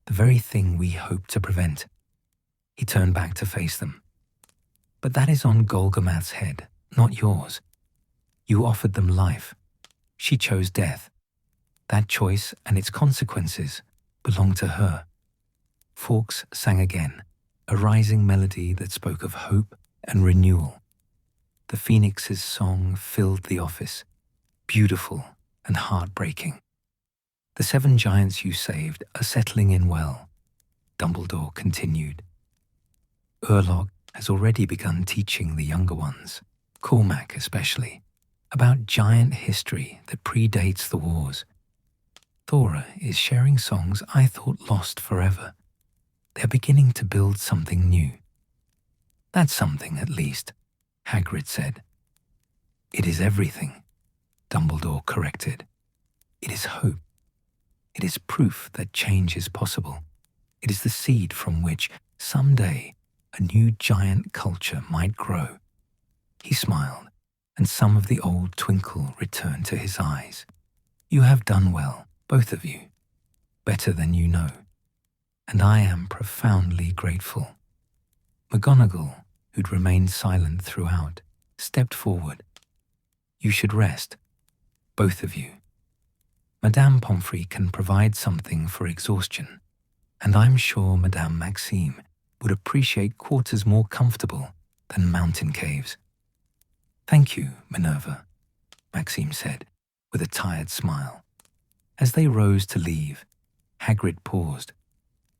the very thing we hope to prevent." He turned back to face them. "But that is on Golgamath's head, not yours. You offered them life. She chose death. That choice and its consequences belong to her." Fawkes sang again, a rising melody that spoke of hope and renewal. The Phoenix's song filled the office, beautiful and heartbreaking. "The 7 giants you saved are settling in well. Dumbledore continued. Urlog has already begun teaching the younger ones, Cormac especially, about giant history that predates the wars. Thora is sharing songs I thought lost forever. They're beginning to build something new. That's something, at least, Hagrid said. It is everything, Dumbledore corrected. It is hope. It is proof that change is possible. It is the seed from which, someday, a new giant culture might grow. He smiled, and some of the old twinkle returned to his eyes. You have done well, both of you, better than you know, and I am profoundly grateful. McGonagall, who'd remained silent throughout, stepped forward. You should rest, both of you. Madame Pomfrey can provide something for exhaustion, and I'm sure Madame Maxime would appreciate quarters more comfortable than mountain caves. Thank you, Minerva, Maxime said, with a tired smile. As they rose to leave, Hagrid paused.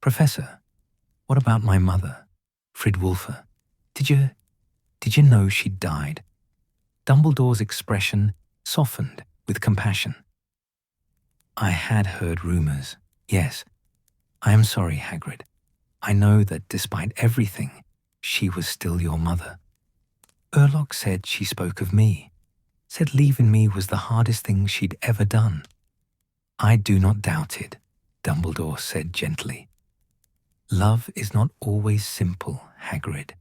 Professor, what about my mother, Fridwulfa? Did you know she'd died? Dumbledore's expression softened with compassion. I had heard rumors, yes. I am sorry, Hagrid. I know that despite everything, she was still your mother. Urlog said she spoke of me, said leaving me was the hardest thing she'd ever done. I do not doubt it, Dumbledore said gently. Love is not always simple, Hagrid.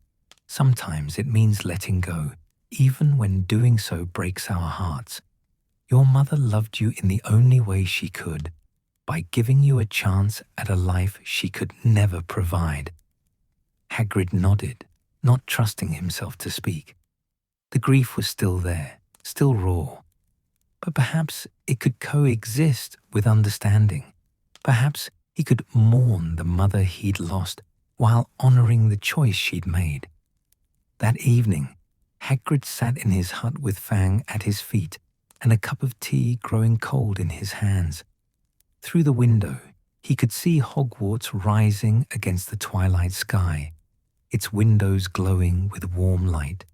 Sometimes it means letting go, even when doing so breaks our hearts. Your mother loved you in the only way she could, by giving you a chance at a life she could never provide. Hagrid nodded, not trusting himself to speak. The grief was still there, still raw. But perhaps it could coexist with understanding. Perhaps he could mourn the mother he'd lost while honoring the choice she'd made. That evening, Hagrid sat in his hut with Fang at his feet and a cup of tea growing cold in his hands. Through the window, he could see Hogwarts rising against the twilight sky, its windows glowing with warm light.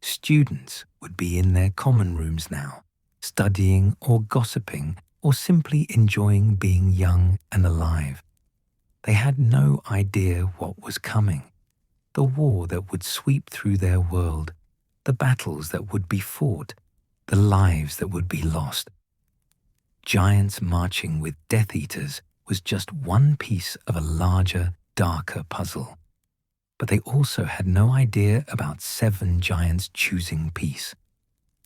Students would be in their common rooms now, studying or gossiping or simply enjoying being young and alive. They had no idea what was coming, the war that would sweep through their world, the battles that would be fought, the lives that would be lost. Giants marching with Death Eaters was just one piece of a larger, darker puzzle. But they also had no idea about 7 giants choosing peace,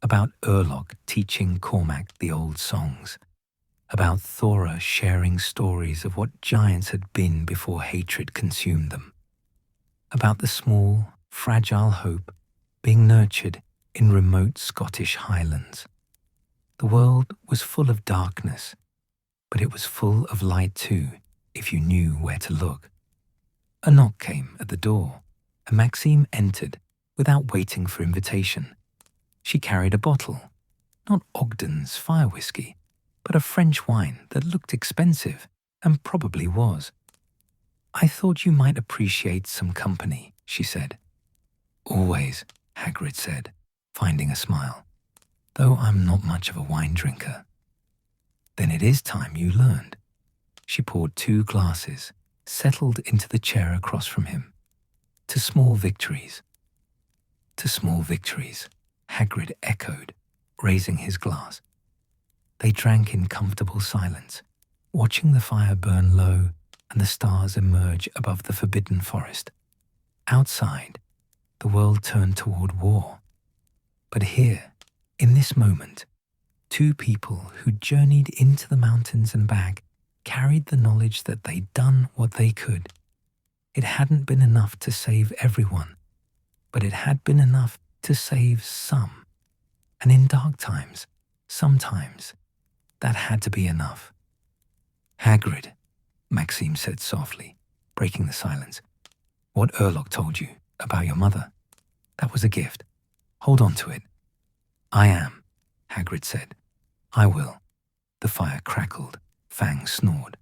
about Urlog teaching Cormac the old songs, about Thora sharing stories of what giants had been before hatred consumed them, about the small, fragile hope being nurtured in remote Scottish highlands. The world was full of darkness, but it was full of light too, if you knew where to look. A knock came at the door, and Maxime entered without waiting for invitation. She carried a bottle, not Ogden's fire whiskey, but a French wine that looked expensive and probably was. I thought you might appreciate some company, she said. Always, Hagrid said, finding a smile, though I'm not much of a wine drinker. Then it is time you learned. She poured 2 glasses, settled into the chair across from him. To small victories. To small victories, Hagrid echoed, raising his glass. They drank in comfortable silence, watching the fire burn low and the stars emerge above the forbidden forest. Outside, the world turned toward war. But here, in this moment, 2 people who journeyed into the mountains and back carried the knowledge that they'd done what they could. It hadn't been enough to save everyone, but it had been enough to save some. And in dark times, sometimes, that had to be enough. Hagrid, Maxime said softly, breaking the silence. What Urlog told you about your mother, that was a gift. Hold on to it. I am, Hagrid said. I will. The fire crackled. Fang snored.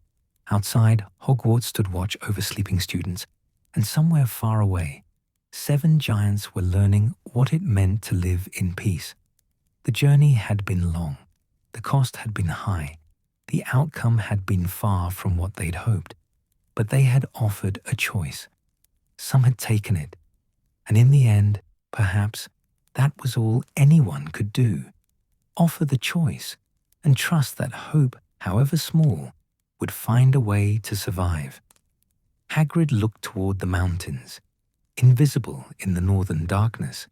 Outside, Hogwarts stood watch over sleeping students, and somewhere far away, 7 giants were learning what it meant to live in peace. The journey had been long, the cost had been high, the outcome had been far from what they'd hoped, but they had offered a choice. Some had taken it, and in the end, perhaps, that was all anyone could do. Offer the choice and trust that hope, however small, would find a way to survive. Hagrid looked toward the mountains, invisible in the northern darkness,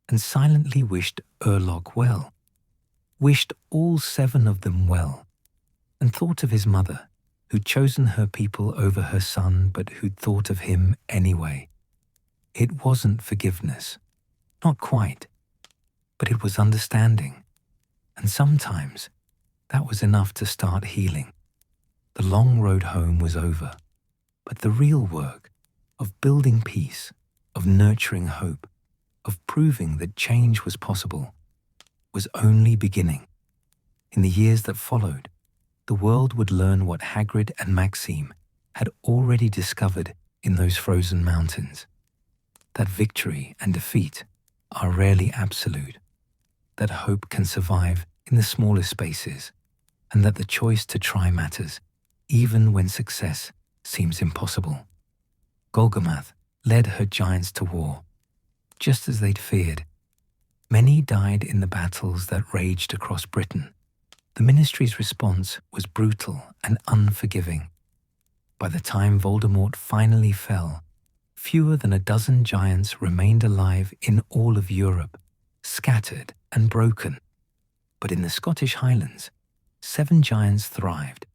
and silently wished Urlock well, wished all 7 of them well, and thought of his mother, who'd chosen her people over her son but who'd thought of him anyway. It wasn't forgiveness, not quite, but it was understanding, and sometimes that was enough to start healing. The long road home was over, but the real work of building peace, of nurturing hope, of proving that change was possible, was only beginning. In the years that followed, the world would learn what Hagrid and Maxime had already discovered in those frozen mountains. That victory and defeat are rarely absolute, that hope can survive in the smallest spaces, and that the choice to try matters, even when success seems impossible. Golgamath led her giants to war, just as they'd feared. Many died in the battles that raged across Britain. The Ministry's response was brutal and unforgiving. By the time Voldemort finally fell, fewer than a dozen giants remained alive in all of Europe, scattered and broken. But in the Scottish Highlands, 7 giants thrived.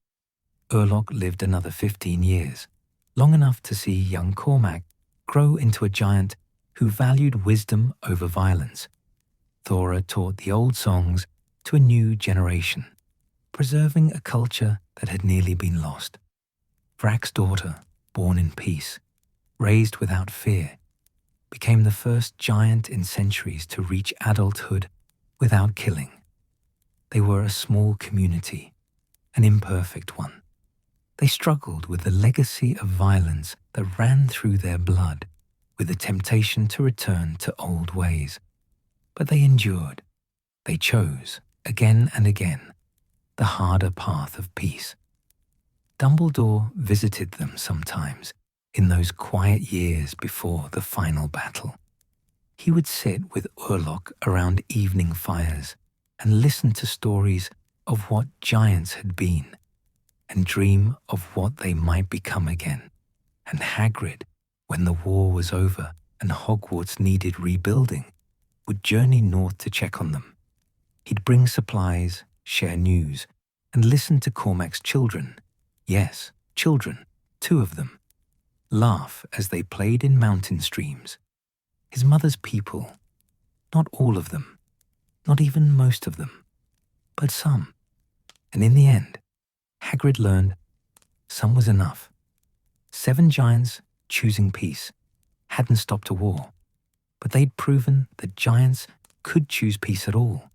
Urlock lived another 15 years, long enough to see young Cormac grow into a giant who valued wisdom over violence. Thora taught the old songs to a new generation, preserving a culture that had nearly been lost. Vrak's daughter, born in peace, raised without fear, became the first giant in centuries to reach adulthood without killing. They were a small community, an imperfect one. They struggled with the legacy of violence that ran through their blood, with the temptation to return to old ways. But they endured. They chose, again and again, the harder path of peace. Dumbledore visited them sometimes in those quiet years before the final battle. He would sit with Urlock around evening fires and listen to stories of what giants had been and dream of what they might become again. And Hagrid, when the war was over and Hogwarts needed rebuilding, would journey north to check on them. He'd bring supplies, share news, and listen to Cormac's children. Yes, children, 2 of them. Laugh as they played in mountain streams. His mother's people, not all of them, not even most of them, but some. And in the end, Hagrid learned some was enough. 7 giants choosing peace hadn't stopped a war, but they'd proven that giants could choose peace at all.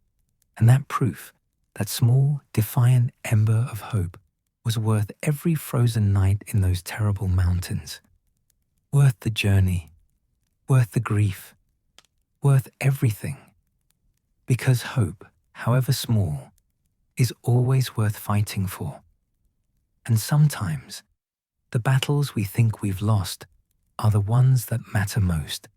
And that proof, that small, defiant ember of hope, was worth every frozen night in those terrible mountains. Worth the journey, worth the grief, worth everything. Because hope, however small, is always worth fighting for. And sometimes, the battles we think we've lost are the ones that matter most.